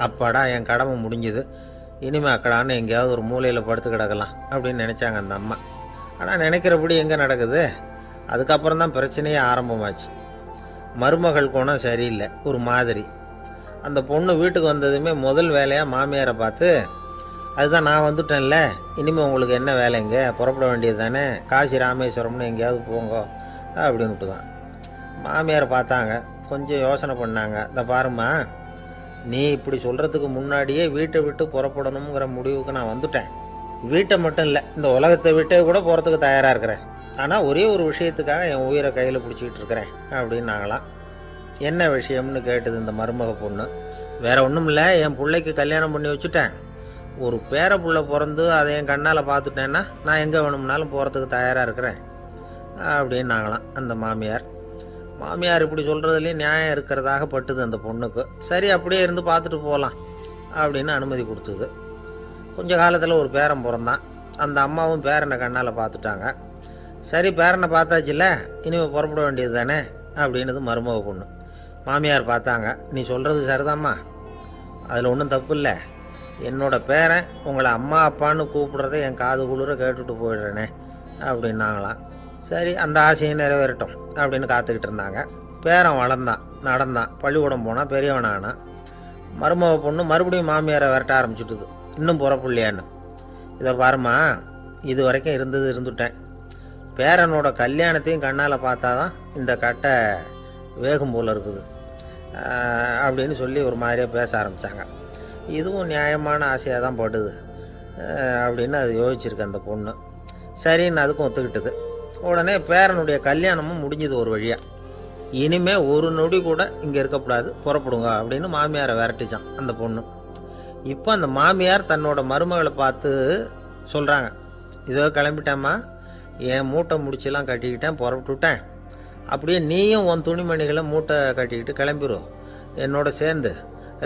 S1: அப்பாடா, என் கடமை முடிஞ்சது, இனிமே அக்கடான்னு எங்கேயாவது ஒரு மூலையில் படுத்து கிடக்கலாம் அப்படின்னு நினச்சாங்க அந்த அம்மா. ஆனால் நினைக்கிறபடி எங்கே நடக்குது? அதுக்கப்புறம் தான் பிரச்சனையே ஆரம்பமாச்சு. மருமகள் குணம் சரியில்லை, ஒரு மாதிரி. அந்த பொண்ணு வீட்டுக்கு வந்ததுமே முதல் வேலையாக மாமியாரை பார்த்து, அதுதான் நான் வந்துட்டேன்ல, இனிமேல் உங்களுக்கு என்ன வேலைங்க, புறப்பட வேண்டியது தானே, காசி ராமேஸ்வரம்னு எங்கேயாவது போங்க அப்படின்ட்டு தான். மாமியாரை பார்த்தாங்க, கொஞ்சம் யோசனை பண்ணாங்க. இந்த பாருமா, நீ இப்படி சொல்கிறதுக்கு முன்னாடியே வீட்டை விட்டு புறப்படணுங்கிற முடிவுக்கு நான் வந்துட்டேன். வீட்டை மட்டும் இல்லை, இந்த உலகத்தை விட்டே கூட போகிறதுக்கு தயாராக இருக்கிறேன். ஆனால் ஒரே ஒரு விஷயத்துக்காக என் உயிரை கையில் பிடிச்சிக்கிட்டு இருக்கிறேன் அப்படின்னாங்களாம். என்ன விஷயம்னு கேட்டது இந்த மருமக பொண்ணு. வேற ஒன்றும் இல்லை, என் பிள்ளைக்கு கல்யாணம் பண்ணி வச்சுட்டேன். ஒரு பேர புள்ள பிறந்து அதை என் கண்ணால் பார்த்துட்டேன்னா நான் எங்கே வேணும்னாலும் போகிறதுக்கு தயாராக இருக்கிறேன் அப்படின்னாங்களாம் அந்த மாமியார். மாமியார் இப்படி சொல்கிறதுலேயும் நியாயம் இருக்கிறதாக பட்டுது அந்த பொண்ணுக்கு. சரி, அப்படியே இருந்து பார்த்துட்டு போகலாம் அப்படின்னு அனுமதி கொடுத்தது. கொஞ்ச காலத்தில் ஒரு பேரன் பிறந்தான். அந்த அம்மாவும் பேரனை கண்ணால் பார்த்துட்டாங்க. சரி, பேரனை பார்த்தாச்சுல்ல, இனிமேல் புறப்பட வேண்டியது தானே அப்படின்னது மருமக பொண்ணு. மாமியார் பார்த்தாங்க, நீ சொல்கிறது சரிதாம்மா, அதில் ஒன்றும் தப்பு இல்லை. என்னோட பேரன் உங்களை அம்மா அப்பான்னு கூப்பிடுறதை என் காது குளிர கேட்டுட்டு போயிடுறேனே அப்படின்னாங்களாம். சரி, அந்த ஆசையை நிறைவேறட்டும் அப்படின்னு காத்துக்கிட்டு இருந்தாங்க. பேரன் வளர்ந்தான், நடந்தான், பள்ளிக்கூடம் போனால், பெரியவனானா. மருமக பொண்ணு மறுபடியும் மாமியாரை விரட்ட ஆரம்பிச்சுட்டுது, இன்னும் புறப்புள்ளையான்னு. இதை பாருமா, இது வரைக்கும் இருந்துட்டேன். பேரனோட கல்யாணத்தையும் கண்ணால் பார்த்தா தான் இந்த கட்டை வேகும் போல் இருக்குது அப்படின்னு சொல்லி ஒரு மாதிரியாக பேச ஆரம்பித்தாங்க. இதுவும் நியாயமான ஆசையாக தான் படுது அப்படின்னு அது யோசிச்சிருக்கு அந்த பொண்ணு. சரின்னு அதுக்கும் ஒத்துக்கிட்டது. உடனே பேரனுடைய கல்யாணமும் முடிஞ்சது ஒரு வழியாக. இனிமேல் ஒரு நொடி கூட இங்கே இருக்கக்கூடாது, புறப்படுங்க அப்படின்னு மாமியாரை விரட்டிச்சான் அந்த பொண்ணு. இப்போ அந்த மாமியார் தன்னோட மருமகளை பார்த்து சொல்கிறாங்க, இதோ கிளம்பிட்டேம்மா, என் மூட்டை முடிச்செல்லாம் கட்டிக்கிட்டேன், புறப்பட்டுவிட்டேன். அப்படியே நீயும் உன் துணிமணிகளை மூட்டை கட்டிக்கிட்டு கிளம்பிடும், என்னோட சேர்ந்து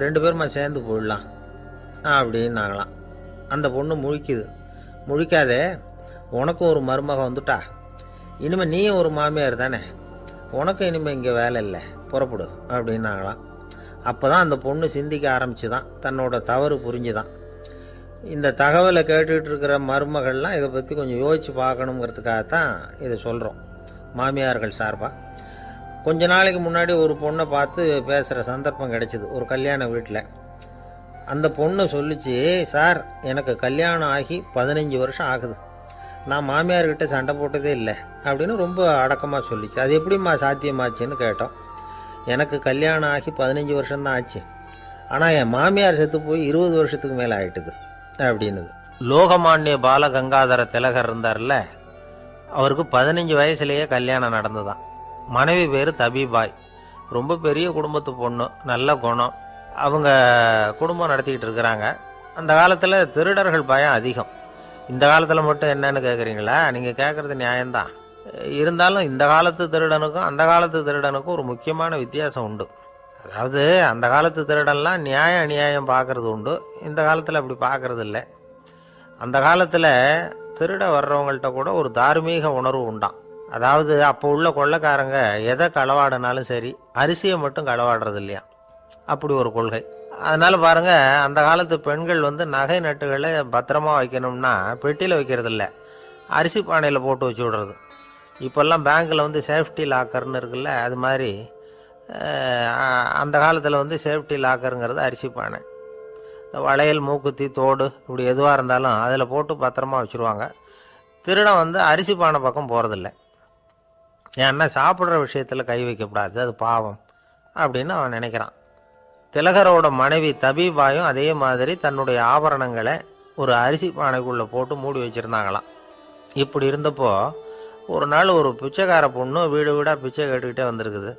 S1: 2 பேருமா சேர்ந்து போயிடலாம் அப்படின்னாங்களாம். அந்த பொண்ணு முழிக்குது. முழிக்காதே, உனக்கும் ஒரு மருமக வந்துட்டா, இனிமேல் நீயும் ஒரு மாமியார் தானே, உனக்கும் இனிமேல் இங்கே வேலை இல்லை, புறப்படு அப்படின்னாங்களாம். அப்போ தான் அந்த பொண்ணு சிந்திக்க ஆரம்பிச்சுதான், தன்னோட தவறு புரிஞ்சுதான். இந்த தகவலை கேட்டுக்கிட்டு இருக்கிற மருமகள்லாம் இதை பற்றி கொஞ்சம் யோசித்து பார்க்கணுங்கிறதுக்காகத்தான் இதை சொல்கிறோம் மாமியார்கள் சார்பாக. கொஞ்ச நாளைக்கு முன்னாடி ஒரு பொண்ணை பார்த்து பேசுகிற சந்தர்ப்பம் கிடைச்சிது ஒரு கல்யாண வீட்டில். அந்த பொண்ணு சொல்லிச்சு, சார் எனக்கு கல்யாணம் ஆகி 15 வருஷம் ஆகுது, நான் மாமியார்கிட்ட சண்டை போட்டதே இல்லை அப்படின்னு ரொம்ப அடக்கமாக சொல்லிச்சு. அது எப்படிம்மா சாத்தியமாச்சுன்னு கேட்டோம். எனக்கு கல்யாணம் ஆகி 15 வருஷம்தான் ஆச்சு, ஆனால் என் மாமியார் செத்து போய் 20 வருஷத்துக்கு மேலே ஆகிட்டுது அப்படின்னுது. லோகமானிய பாலகங்காதர திலகர் இருந்தார்ல, அவருக்கு 15 வயசுலேயே கல்யாணம் நடந்துதான். மனைவி பேர் தபிபாய். ரொம்ப பெரிய குடும்பத்து பொண்ணு, நல்ல குணம். அவங்க குடும்பம் நடத்திக்கிட்டு இருக்கிறாங்க. அந்த காலத்தில் திருடர்கள் பயம் அதிகம். இந்த காலத்தில் மட்டும் என்னன்னு கேட்குறீங்களா? நீங்கள் கேட்குறது நியாயம்தான். இருந்தாலும் இந்த காலத்து திருடனுக்கும் அந்த காலத்து திருடனுக்கும் ஒரு முக்கியமான வித்தியாசம் உண்டு. அதாவது அந்த காலத்து திருடன்லாம் நியாயம் அநியாயம் பார்க்கறது உண்டு, இந்த காலத்தில் அப்படி பார்க்கறது இல்லை. அந்த காலத்தில் திருட வர்றவங்கள்ட்ட கூட ஒரு தார்மீக உணர்வு உண்டாம். அதாவது அப்போ உள்ள கொள்ளைக்காரங்க எதை களவாடினாலும் சரி, அரிசியை மட்டும் களவாடுறது இல்லையா, அப்படி ஒரு கொள்கை. அதனால பாருங்க, அந்த காலத்து பெண்கள் நகை நட்டுகளை பத்திரமா வைக்கணும்னா பெட்டியில் வைக்கிறது இல்லை, அரிசி பானையில் போட்டு வச்சு விடுறது. இப்போல்லாம் பேங்க்கில் சேஃப்டி லாக்கர்னு இருக்குல்ல, அது மாதிரி அந்த காலத்தில் சேஃப்டி லாக்கருங்கிறது அரிசி பானை. இந்த வளையல், மூக்குத்தி, தோடு இப்படி எதுவாக இருந்தாலும் அதில் போட்டு பத்திரமா வச்சுருவாங்க. திருடன் அரிசி பானை பக்கம் போகிறதில்ல. ஏன்னா சாப்பிட்ற விஷயத்தில் கை வைக்கக்கூடாது, அது பாவம் அப்படின்னு அவன் நினைக்கிறான். திலகரோட மனைவி தபீபாயும் அதே மாதிரி தன்னுடைய ஆபரணங்களை ஒரு அரிசி பானைக்குள்ளே போட்டு மூடி வச்சுருந்தாங்களாம். இப்படி இருந்தப்போ ஒரு நாள் ஒரு பிச்சைக்கார பொண்ணு வீடு வீடாக பிச்சை கேட்டுக்கிட்டே வந்திருக்குது.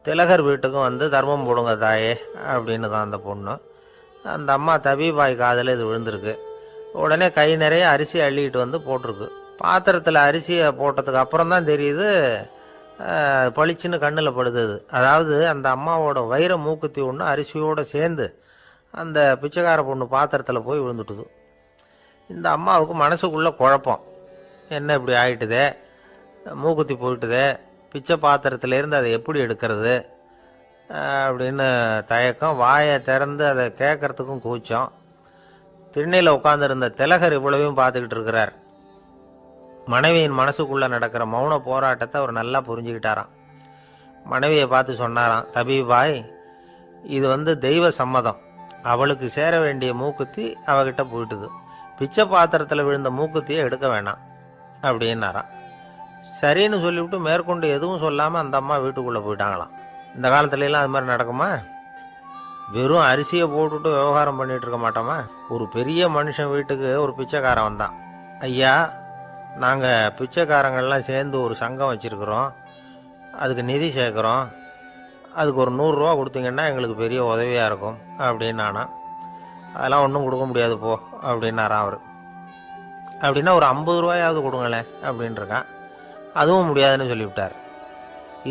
S1: திலகர் வீட்டுக்கும் தர்மம் போடுங்க தாயே அப்படின்னு தான் அந்த பொண்ணு. அந்த அம்மா தபீபாய் காதில் இது விழுந்திருக்கு. உடனே கை நிறைய அரிசி அள்ளிக்கிட்டு போட்டிருக்கு. பாத்திரத்தில் அரிசியை போட்டதுக்கு அப்புறம் தான் தெரியுது, பளிச்சுன்னு கண்ணில் படுது. அதாவது அந்த அம்மாவோட வைர மூக்குத்தி ஒன்று அரிசியோடு சேர்ந்து அந்த பிச்சைக்கார பொண்ணு பாத்திரத்தில் போய் விழுந்துட்டுது. இந்த அம்மாவுக்கு மனசுக்குள்ளே குழப்பம், என்ன இப்படி ஆகிட்டுதே, மூக்குத்தி போயிட்டுதே, பிச்சை பாத்திரத்துலேருந்து அதை எப்படி எடுக்கிறது அப்படின்னு தயக்கம். வாயை திறந்து அதை கேட்கறதுக்கும் கூச்சம். திண்ணையில் உட்காந்துருந்த திலகர் இவ்வளவையும் பார்த்துக்கிட்டு இருக்கிறார். மனைவியின் மனசுக்குள்ளே நடக்கிற மௌன போராட்டத்தை அவர் நல்லா புரிஞ்சுக்கிட்டாராம். மனைவியை பார்த்து சொன்னாராம், தபீபாய், இது தெய்வ சம்மதம். அவளுக்கு சேர வேண்டிய மூக்குத்தி அவகிட்ட போயிட்டுது. பிச்சை பாத்திரத்தில் விழுந்த மூக்குத்தியை எடுக்க வேணாம் அப்படின்னாராம். சரின்னு சொல்லிவிட்டு மேற்கொண்டு எதுவும் சொல்லாமல் அந்த அம்மா வீட்டுக்குள்ளே போயிட்டாங்களாம். இந்த காலத்துலலாம் அது மாதிரி நடக்குமா? வெறும் அரிசியை போட்டுட்டு விவகாரம் பண்ணிகிட்டு இருக்க மாட்டோமா? ஒரு பெரிய மனுஷன் வீட்டுக்கு ஒரு பிச்சைக்காரன் வந்தான். ஐயா, நாங்கள் பிச்சைக்காரங்கள்லாம் சேர்ந்து ஒரு சங்கம் வச்சுருக்குறோம், அதுக்கு நிதி சேர்க்குறோம், அதுக்கு ஒரு 100 ரூபா கொடுத்தீங்கன்னா எங்களுக்கு பெரிய உதவியாக இருக்கும் அப்படின்னானா. அதெல்லாம் ஒன்றும் கொடுக்க முடியாது போ அப்படின்னாரான் அவர். அப்படின்னா ஒரு 50 ரூபாயாவது கொடுங்களேன் அப்படின்ட்டுருக்கான். அதுவும் முடியாதுன்னு சொல்லிவிட்டார்.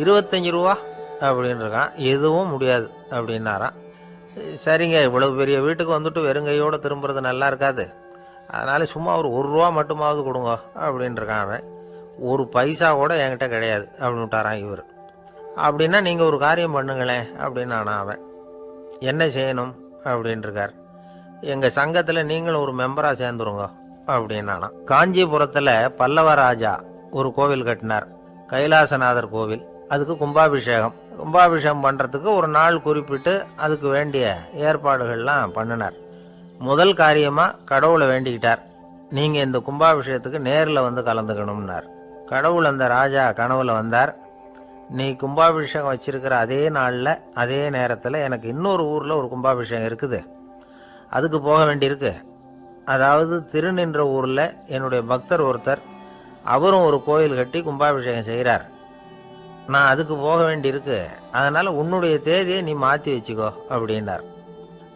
S1: 25 ரூபா அப்படின்ட்டுருக்கான். எதுவும் முடியாது அப்படின்னாரான். சரிங்க, இவ்வளவு பெரிய வீட்டுக்கு வெறுங்கையோடு திரும்புறது நல்லா இருக்காது, அதனால சும்மா ஒரு 1 ரூபா மட்டுமாவது கொடுங்க அப்படின்ட்டுருக்கான் அவன். 1 பைசா கூட என்கிட்ட கிடையாது அப்படின்னு விட்டாரான் இவர். அப்படின்னா நீங்கள் ஒரு காரியம் பண்ணுங்களேன் அப்படின்னானா அவன். என்ன செய்யணும் அப்படின்ட்டுருக்கார். எங்கள் சங்கத்தில் நீங்களும் ஒரு மெம்பராக சேர்ந்துருங்க அப்படின்னானா. காஞ்சிபுரத்தில் பல்லவ ராஜா ஒரு கோவில் கட்டினார், கைலாசநாதர் கோவில். அதுக்கு கும்பாபிஷேகம் பண்ணுறதுக்கு ஒரு நாள் குறிப்பிட்டு அதுக்கு வேண்டிய ஏற்பாடுகள்லாம் பண்ணினார். முதல் காரியமாக கடவுளை வேண்டிக்கிட்டார், நீங்கள் இந்த கும்பாபிஷேகத்துக்கு நேரில் கலந்துக்கணும்னார். கடவுள் அந்த ராஜா கனவுல வந்தார். நீ கும்பாபிஷேகம் வச்சிருக்கிற அதே நாளில் அதே நேரத்தில் எனக்கு இன்னொரு ஊரில் ஒரு கும்பாபிஷேகம் இருக்குது, அதுக்கு போக வேண்டியிருக்கு. அதாவது திருநின்ற ஊரில் என்னுடைய பக்தர் ஒருத்தர், அவரும் ஒரு கோயில் கட்டி கும்பாபிஷேகம் செய்கிறார், நான் அதுக்கு போக வேண்டியிருக்கு, அதனால் உன்னுடைய தேதியை நீ மாற்றி வச்சுக்கோ அப்படின்னார்.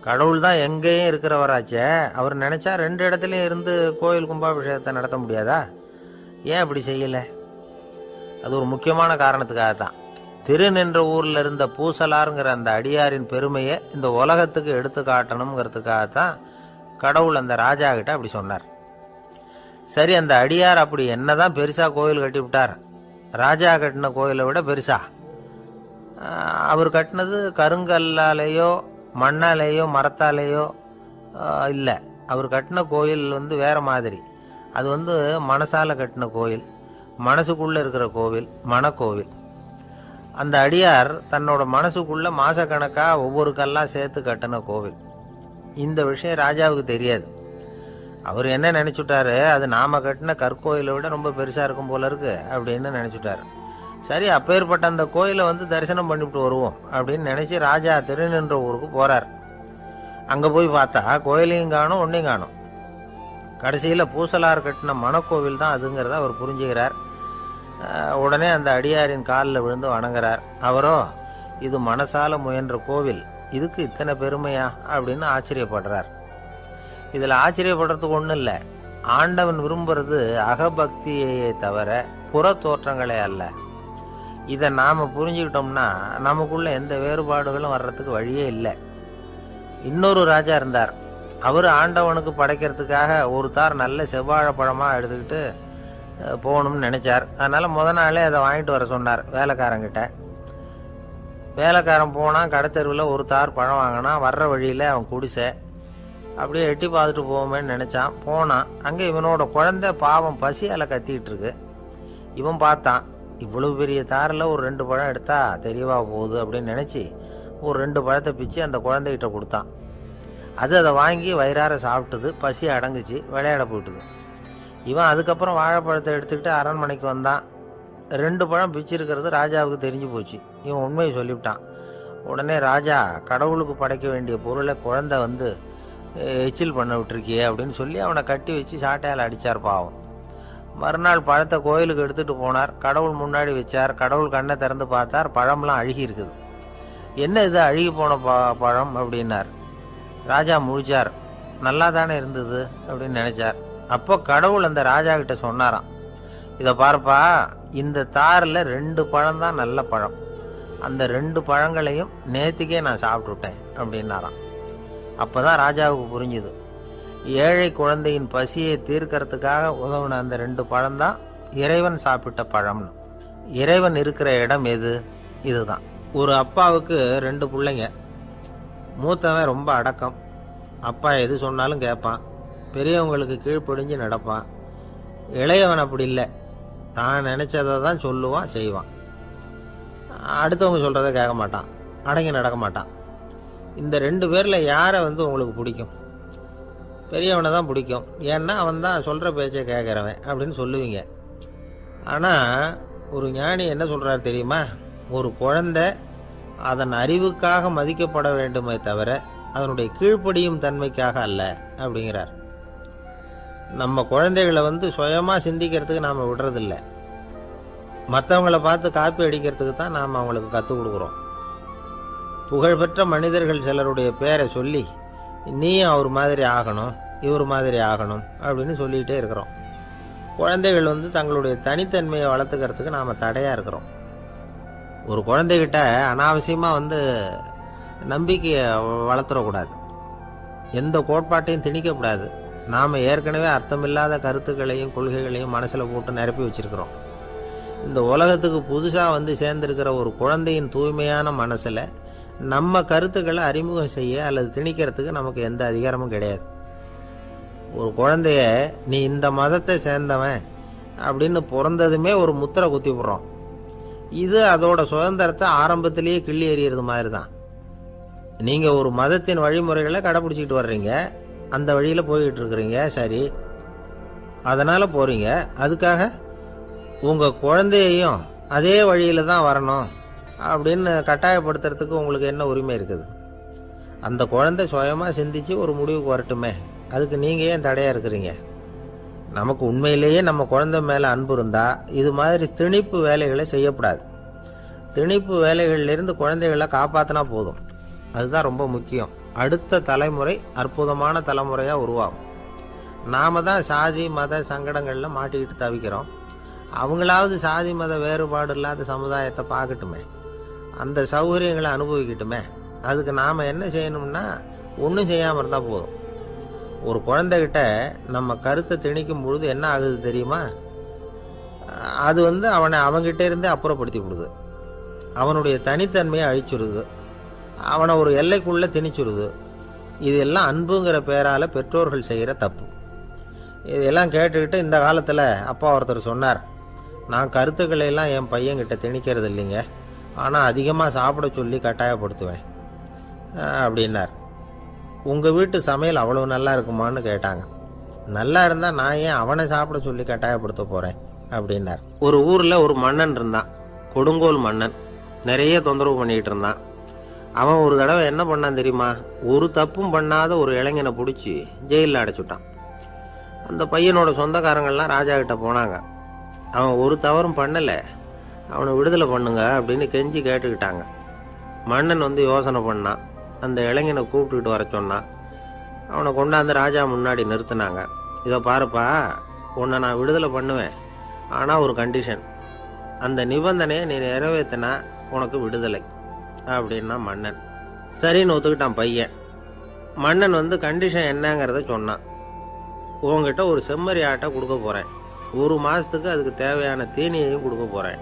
S1: கடவுள் தான் எங்கேயும் இருக்கிறவராச்சே, அவர் நினச்சா 2 இடத்துலையும் இருந்து கோயில் கும்பாபிஷேகத்தை நடத்த முடியாதா? ஏன் அப்படி செய்யலை? அது ஒரு முக்கியமான காரணத்துக்காகத்தான். திருநின்ற ஊரில் இருந்த பூசலாருங்கிற அந்த அடியாரின் பெருமையை இந்த உலகத்துக்கு எடுத்து காட்டணுங்கிறதுக்காகத்தான் கடவுள் அந்த ராஜா கிட்ட அப்படி சொன்னார். சரி, அந்த அடியார் அப்படி என்னதான் பெருசாக கோயில் கட்டி விட்டார்? ராஜா கட்டின கோயிலை விட பெருசா? அவர் கட்டினது கருங்கல்லாலேயோ மண்ணாலேயோ மரத்தாலேயோ இல்லை. அவர் கட்டின கோயில் வேற மாதிரி. அது மனசால கட்டின கோயில், மனசுக்குள்ளே இருக்கிற கோவில், மனக்கோவில். அந்த அடியார் தன்னோட மனசுக்குள்ளே மாசக்கணக்காக ஒவ்வொரு கல்லாக சேர்த்து கட்டின கோவில். இந்த விஷயம் ராஜாவுக்கு தெரியாது. அவர் என்ன நினச்சுட்டாரு, அது நாம் கட்டின கற்கோயிலை விட ரொம்ப பெருசாக இருக்கும் போல இருக்கு அப்படின்னு நினச்சிட்டார். சரி, அப்பேற்பட்ட அந்த கோயிலை தரிசனம் பண்ணிவிட்டு வருவோம் அப்படின்னு நினச்சி ராஜா திருநின்ற ஊருக்கு போகிறார். அங்கே போய் பார்த்தா கோயிலையும் காணும், ஒன்றையும் காணும். கடைசியில் பூசலார் கட்டின மனக்கோவில் தான் அதுங்கிறத அவர் புரிஞ்சுக்கிறார். உடனே அந்த அடியாரின் காலில் விழுந்து வணங்குறார். அவரோ, இது மனசால முயன்ற கோவில், இதுக்கு இத்தனை பெருமையா அப்படின்னு ஆச்சரியப்படுறார். இதில் ஆச்சரியப்படுறதுக்கு ஒன்றும் இல்லை. ஆண்டவன் விரும்புறது அகபக்தியை தவிர புற தோற்றங்களே அல்ல. இதை நாம் புரிஞ்சுக்கிட்டோம்னா நமக்குள்ள எந்த வேறுபாடுகளும் வர்றதுக்கு வழியே இல்லை. இன்னொரு ராஜா இருந்தார். அவர் ஆண்டவனுக்கு படைக்கிறதுக்காக ஒரு தார் நல்ல செவ்வாழை பழமாக எடுத்துக்கிட்டு போகணும்னு நினச்சார். அதனால் முத நாளே அதை வாங்கிட்டு வர சொன்னார் வேலைக்காரங்கிட்ட. வேலைக்காரன் போனால் கடைத்தெருவில் ஒரு தார் பழம் வாங்கினான். வர்ற வழியில் அவன் குடிசை. அப்படியே எட்டி பார்த்துட்டு போவோமேன்னு நினச்சான். போனான். அங்கே இவனோட குழந்தை பாவம் பசியால் கத்திக்கிட்டு இருக்கு. இவன் பார்த்தான், இவ்வளவு பெரிய தாரில் ஒரு 2 பழம் எடுத்தா தெரியவா போகுது அப்படின்னு நினச்சி ஒரு 2 பழத்தை பிச்சு அந்த குழந்தைகிட்ட கொடுத்தான். அது அதை வாங்கி வயிறார சாப்பிட்டுது. பசி அடங்குச்சு. விளையாட போயிட்டுது. இவன் அதுக்கப்புறம் வாழைப்பழத்தை எடுத்துக்கிட்டு அரண்மனைக்கு வந்தான். 2 பழம் பிச்சிருக்கிறது ராஜாவுக்கு தெரிஞ்சு போச்சு. இவன் உண்மையை சொல்லிவிட்டான். உடனே ராஜா, கடவுளுக்கு படைக்க வேண்டிய பொருளை குழந்தை வந்து எச்சில் பண்ண விட்டுருக்கியே அப்படின்னு சொல்லி அவனை கட்டி வச்சு சாட்டையால் அடித்தார். பாவம். மறுநாள் பழத்தை கோயிலுக்கு எடுத்துகிட்டு போனார். கடவுள் முன்னாடி வச்சார். கடவுள் கண்ணை திறந்து பார்த்தார். பழம்லாம் அழுகி இருக்குது. என்ன இது அழுகி போன பழம் அப்படின்னார். ராஜா முழிச்சார். நல்லா தானே இருந்தது அப்படின்னு நினச்சார். அப்போ கடவுள் அந்த ராஜா கிட்ட சொன்னாராம், இதை பார்ப்பா, இந்த தாரில் 2 பழம் தான் நல்ல பழம். அந்த 2 பழங்களையும் நேற்றுக்கே நான் சாப்பிட்டுட்டேன் அப்படின்னாராம். அப்போ தான் ராஜாவுக்கு புரிஞ்சுது, ஏழை குழந்தையின் பசியை தீர்க்கறதுக்காக உதவுன அந்த 2 பழம்தான் இறைவன் சாப்பிட்ட பழம்னு. இறைவன் இருக்கிற இடம் எது? இதுதான். ஒரு அப்பாவுக்கு 2 பிள்ளைங்க. மூத்தவன் ரொம்ப அடக்கம். அப்பா எது சொன்னாலும் கேட்பான். பெரியவங்களுக்கு கீழ்ப்படிஞ்சு நடப்பான். இளையவன் அப்படி இல்லை. தான் நினச்சதை தான் சொல்லுவான், செய்வான். அடுத்தவங்க சொல்கிறத கேட்க மாட்டான். அடங்கி நடக்க மாட்டான். இந்த 2 பேரில் யாரை வந்து உங்களுக்கு பிடிக்கும்? பெரியவனை தான் பிடிக்கும். ஏன்னா அவன் தான் சொல்கிற பேச்சை கேட்குறவன் அப்படின்னு சொல்லுவீங்க. ஆனால் ஒரு ஞானி என்ன சொல்கிறார் தெரியுமா? ஒரு குழந்தை அதன் அறிவுக்காக மதிக்கப்பட வேண்டுமே தவிர அதனுடைய கீழ்ப்படியும் தன்மைக்காக அல்ல அப்படிங்கிறார். நம்ம குழந்தைகளை வந்து சுயமாக சிந்திக்கிறதுக்கு நாம் விடுறதில்லை. மற்றவங்கள பார்த்து காப்பி அடிக்கிறதுக்கு தான் நாம் அவங்களுக்கு கற்றுக் கொடுக்குறோம். புகழ்பெற்ற மனிதர்கள் சிலருடைய பேரை சொல்லி நீயும் அவர் மாதிரி ஆகணும், இவர் மாதிரி ஆகணும் அப்படின்னு சொல்லிகிட்டே இருக்கிறோம். குழந்தைகள் வந்து தங்களுடைய தனித்தன்மையை வளர்த்துக்கிறதுக்கு நாம் தடையாக இருக்கிறோம். ஒரு குழந்தைகிட்ட அனாவசியமாக வந்து நம்பிக்கையை வளர்த்துடக்கூடாது. எந்த கோட்பாட்டையும் திணிக்கக்கூடாது. நாம் ஏற்கனவே அர்த்தமில்லாத கருத்துக்களையும் கொள்கைகளையும் மனசில் போட்டு நிரப்பி வச்சுருக்கிறோம். இந்த உலகத்துக்கு புதுசாக வந்து சேர்ந்திருக்கிற ஒரு குழந்தையின் தூய்மையான மனசில் நம்ம கருத்துக்களை அறிமுகம் செய்ய அல்லது திணிக்கிறதுக்கு நமக்கு எந்த அதிகாரமும் கிடையாது. ஒரு குழந்தைய நீ இந்த மதத்தை சேர்ந்தவன் அப்படின்னு பிறந்ததுமே ஒரு முத்திரை குத்தி விடுறோம். இது அதோட சுதந்திரத்தை ஆரம்பத்திலேயே கிள்ளி எறிகிறது மாதிரி தான். நீங்கள் ஒரு மதத்தின் வழிமுறைகளை கடைப்பிடிச்சிக்கிட்டு வர்றீங்க, அந்த வழியில் போய்கிட்டு இருக்கிறீங்க, சரி, அதனால் போகிறீங்க. அதுக்காக உங்கள் குழந்தையையும் அதே வழியில் தான் வரணும் அப்படின்னு கட்டாயப்படுத்துறதுக்கு உங்களுக்கு என்ன உரிமை இருக்குது? அந்த குழந்தை சுயமாக சிந்திச்சு ஒரு முடிவுக்கு வரட்டுமே. அதுக்கு நீங்கள் ஏன் தடையாக இருக்கிறீங்க? நமக்கு உண்மையிலேயே நம்ம குழந்தை மேலே அன்பு இருந்தால் இது மாதிரி திணிப்பு வேலைகளை செய்யக்கூடாது. திணிப்பு வேலைகளிலிருந்து குழந்தைகளை காப்பாற்றினா போதும். அதுதான் ரொம்ப முக்கியம். அடுத்த தலைமுறை அற்புதமான தலைமுறையாக உருவாகும். நாம் தான் சாதி மத சங்கடங்களில் மாட்டிக்கிட்டு தவிக்கிறோம். அவங்களாவது சாதி மத வேறுபாடு இல்லாத சமுதாயத்தை பார்க்கட்டுமே, அந்த சௌகரியங்களை அனுபவிக்கட்டுமே. அதுக்கு நாம் என்ன செய்யணும்னா ஒன்றும் செய்யாமல் இருந்தால் போதும். ஒரு குழந்தைகிட்ட நம்ம கருத்தை திணிக்கும் பொழுது என்ன ஆகுது தெரியுமா? அது வந்து அவனை அவங்ககிட்ட இருந்தே அப்புறப்படுத்தி விடுது. அவனுடைய தனித்தன்மையை அழிச்சுடுது. அவனை ஒரு எல்லைக்குள்ளே திணிச்சுடுது. இதெல்லாம் அன்புங்கிற பேரால் பெற்றோர்கள் செய்கிற தப்பு. இதெல்லாம் கேட்டுக்கிட்டு இந்த காலத்தில் அப்பா ஒருத்தர் சொன்னார், நான் கருத்துக்களை எல்லாம் என் பையன்கிட்ட திணிக்கிறது இல்லைங்க, ஆனால் அதிகமாக சாப்பிட சொல்லி கட்டாயப்படுத்துவேன் அப்படின்னார். உங்கள் வீட்டு சமையல் அவ்வளோ நல்லா இருக்குமான்னு கேட்டாங்க. நல்லா இருந்தால் நான் ஏன் அவனை சாப்பிட சொல்லி கட்டாயப்படுத்த போகிறேன் அப்படின்னார். ஒரு ஊரில் ஒரு மன்னன் இருந்தான், கொடுங்கோல் மன்னன். நிறைய தொந்தரவு பண்ணிக்கிட்டு இருந்தான். அவன் ஒரு தடவை என்ன பண்ணான் தெரியுமா? ஒரு தப்பும் பண்ணாத ஒரு இளைஞனை பிடிச்சி ஜெயிலில் அடைச்சுட்டான். அந்த பையனோட சொந்தக்காரங்கள்லாம் ராஜா கிட்ட போனாங்க. அவன் ஒரு தவறும் பண்ணலை, அவனை விடுதலை பண்ணுங்க அப்படின்னு கெஞ்சி கேட்டுக்கிட்டாங்க. மன்னன் வந்து யோசனை பண்ணான். அந்த இளைஞனை கூப்பிட்டுக்கிட்டு வர சொன்னான். அவனை கொண்டாந்து ராஜா முன்னாடி நிறுத்தினாங்க. இதை பாருப்பா, உன்னை நான் விடுதலை பண்ணுவேன், ஆனால் ஒரு கண்டிஷன். அந்த நிபந்தனையை நீ நிறைவேற்றினா உனக்கு விடுதலை அப்படின்னா மன்னன். சரின்னு ஒத்துக்கிட்டான் பையன். மன்னன் வந்து கண்டிஷன் என்னங்கிறத சொன்னான். உங்ககிட்ட ஒரு செம்மறி ஆட்டை கொடுக்க போகிறேன். 1 மாதத்துக்கு அதுக்கு தேவையான தீனியையும் கொடுக்க போகிறேன்.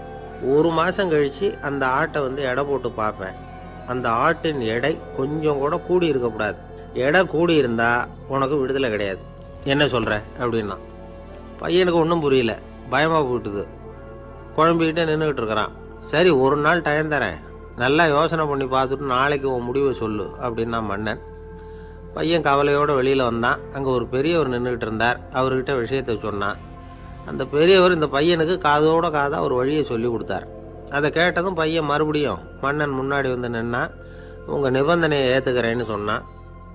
S1: 1 மாதம் கழித்து அந்த ஆட்டை வந்து எடை போட்டு பார்ப்பேன். அந்த ஆட்டின் எடை கொஞ்சம் கூட கூடி இருக்கக்கூடாது. எடை கூடி இருந்தால் உனக்கு விடுதலை கிடையாது. என்ன சொல்கிற அப்படின்னா. பையனுக்கு ஒன்றும் புரியல, பயமாக போயிட்டுது. குழம்பிக்கிட்டே நின்றுக்கிட்டு இருக்கிறான். சரி, ஒரு நாள் டைம் தரேன், நல்லா யோசனை பண்ணி பார்த்துட்டு நாளைக்கு உன் முடிவை சொல்லு அப்படின்னா மன்னன். பையன் கவலையோடு வெளியில் வந்தான். அங்கே ஒரு பெரியவர் நின்றுக்கிட்டு இருந்தார். அவர்கிட்ட விஷயத்தை சொன்னான். அந்த பெரியவர் இந்த பையனுக்கு காதோட காதாக ஒரு வழியை சொல்லி கொடுத்தார். அதை கேட்டதும் பையன் மறுபடியும் மன்னன் முன்னாடி வந்து நின்னா. உங்கள் நிபந்தனையை ஏற்றுக்கிறேன்னு சொன்னான்.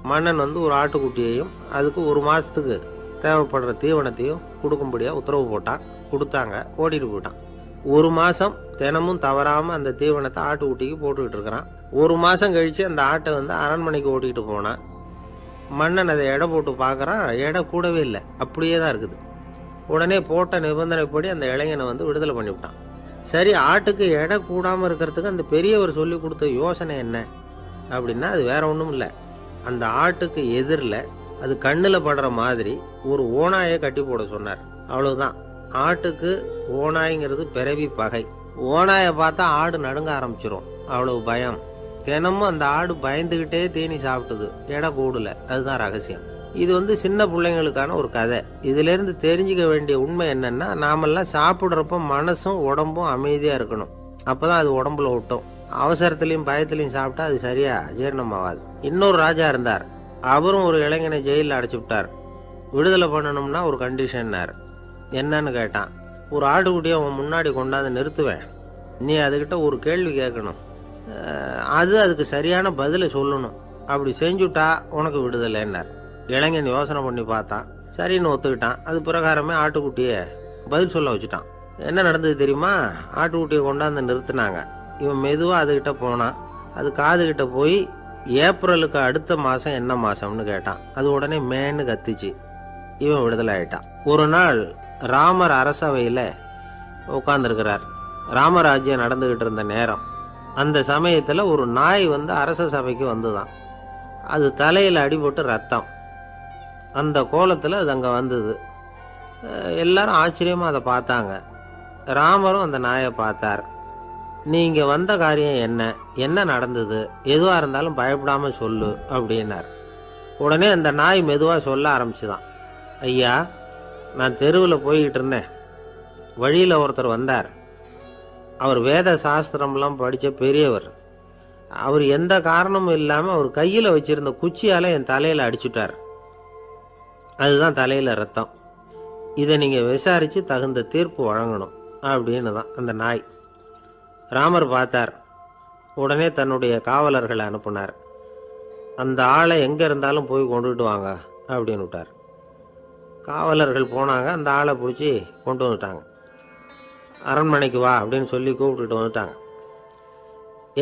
S1: மன்னன் வந்து ஒரு ஆட்டுக்குட்டியையும் அதுக்கு 1 மாதத்துக்கு தேவைப்படுற தீவனத்தையும் கொடுக்கும்படியாக உத்தரவு போட்டான். கொடுத்தாங்க. ஓடிட்டு போயிட்டான். 1 மாதம் தினமும் தவறாமல் அந்த தீவனத்தை ஆட்டுக்குட்டிக்கு போட்டுக்கிட்டு இருக்கிறான். 1 மாதம் கழித்து அந்த ஆட்டை வந்து அரண்மனைக்கு ஓட்டிகிட்டு போனான். மன்னன் அதை எடை போட்டு பார்க்குறான். எடை கூடவே இல்லை, அப்படியே தான் இருக்குது. உடனே போட்ட நிபந்தனைப்படி அந்த இளைஞனை வந்து விடுதலை பண்ணிவிட்டான். சரி, ஆட்டுக்கு எடை கூடாமல் இருக்கிறதுக்கு அந்த பெரியவர் சொல்லி கொடுத்த யோசனை என்ன அப்படின்னா, அது வேற ஒன்றும் இல்லை. அந்த ஆட்டுக்கு எதிரில் அது கண்ணில் படுற மாதிரி ஒரு ஓநாயை கட்டி போட சொன்னார். அவ்வளவுதான். ஆட்டுக்கு ஓநாய்ங்கிறது பிறவி பகை. ஓநாயை பார்த்தா ஆடு நடுங்க ஆரம்பிச்சிடும், அவ்வளவு பயம். தினமும் அந்த ஆடு பயந்துக்கிட்டே தீனி சாப்பிட்டுது, எடை கூடல. அதுதான் ரகசியம். இது வந்து சின்ன பிள்ளைங்களுக்கான ஒரு கதை. இதிலேருந்து தெரிஞ்சுக்க வேண்டிய உண்மை என்னன்னா, நாமெல்லாம் சாப்பிட்றப்ப மனசும் உடம்பும் அமைதியாக இருக்கணும். அப்போதான் அது உடம்புல விட்டும். அவசரத்துலையும் பயத்துலையும் சாப்பிட்டா அது சரியா ஜீரணமாகாது. இன்னொரு ராஜா இருந்தார். அவரும் ஒரு இளைஞனை ஜெயிலில் அடைச்சி விட்டார். விடுதலை பண்ணணும்னா ஒரு கண்டிஷன்னார். என்னன்னு கேட்டான். ஒரு ஆட்டுக்குட்டியை அவன் முன்னாடி கொண்டாந்து நிறுத்துவேன், நீ அதுக்கிட்ட ஒரு கேள்வி கேட்கணும், அதுக்கு சரியான பதிலை சொல்லணும். அப்படி செஞ்சுட்டா உனக்கு விடுதலைன்னார். இளைஞன் யோசனை பண்ணி பார்த்தான். சரின்னு ஒத்துக்கிட்டான். அது பிரகாரமே ஆட்டுக்குட்டியை பதில் சொல்ல வச்சுட்டான். என்ன நடந்தது தெரியுமா? ஆட்டுக்குட்டியை கொண்டாந்து நிறுத்தினாங்க. இவன் மெதுவாக அதுக்கிட்ட போனான். அது காதுகிட்ட போய் ஏப்ரலுக்கு அடுத்த மாதம் என்ன மாதம்னு கேட்டான். அது உடனே மேன்னு கத்திச்சு. இவன் விடுதலை ஆயிட்டான். ஒரு நாள் ராமர் அரசவையில் உட்கார்ந்துருக்கிறார். ராமராஜ்யம் நடந்துக்கிட்டு இருந்த நேரம். அந்த சமயத்தில் ஒரு நாய் வந்து அரச சபைக்கு வந்துதான். அது தலையில் அடிபட்டு ரத்தம். அந்த கோலத்தில் அது அங்கே வந்தது. எல்லாரும் ஆச்சரியமாக அதை பார்த்தாங்க. ராமரும் அந்த நாயை பார்த்தார். நீங்கள் வந்த காரியம் என்ன, என்ன நடந்தது, எதுவாக இருந்தாலும் பயப்படாமல் சொல்லு அப்படின்னார். உடனே அந்த நாய் மெதுவாக சொல்ல ஆரம்பிச்சுதான். ஐயா, நான் தெருவில் போய்கிட்டு இருந்தேன். வழியில் ஒருத்தர் வந்தார். அவர் வேத சாஸ்திரம்லாம் படித்த பெரியவர். அவர் எந்த காரணமும் இல்லாமல் அவர் கையில் வச்சிருந்த குச்சியால் என் தலையில் அடிச்சுட்டார். அதுதான் தலையில் ரத்தம். இதை நீங்கள் விசாரித்து தகுந்த தீர்ப்பு வழங்கணும் அப்படின்னு தான் அந்த நாய். ராமர் பார்த்தார். உடனே தன்னுடைய காவலர்களை அனுப்புனார். அந்த ஆளை எங்கே இருந்தாலும் போய் கொண்டுகிட்டு வாங்க அப்படின்னு விட்டார். காவலர்கள் போனாங்க. அந்த ஆளை பிடிச்சி கொண்டு வந்துட்டாங்க. அரண்மனைக்கு வா அப்படின்னு சொல்லி கூப்பிட்டுட்டு வந்துட்டாங்க.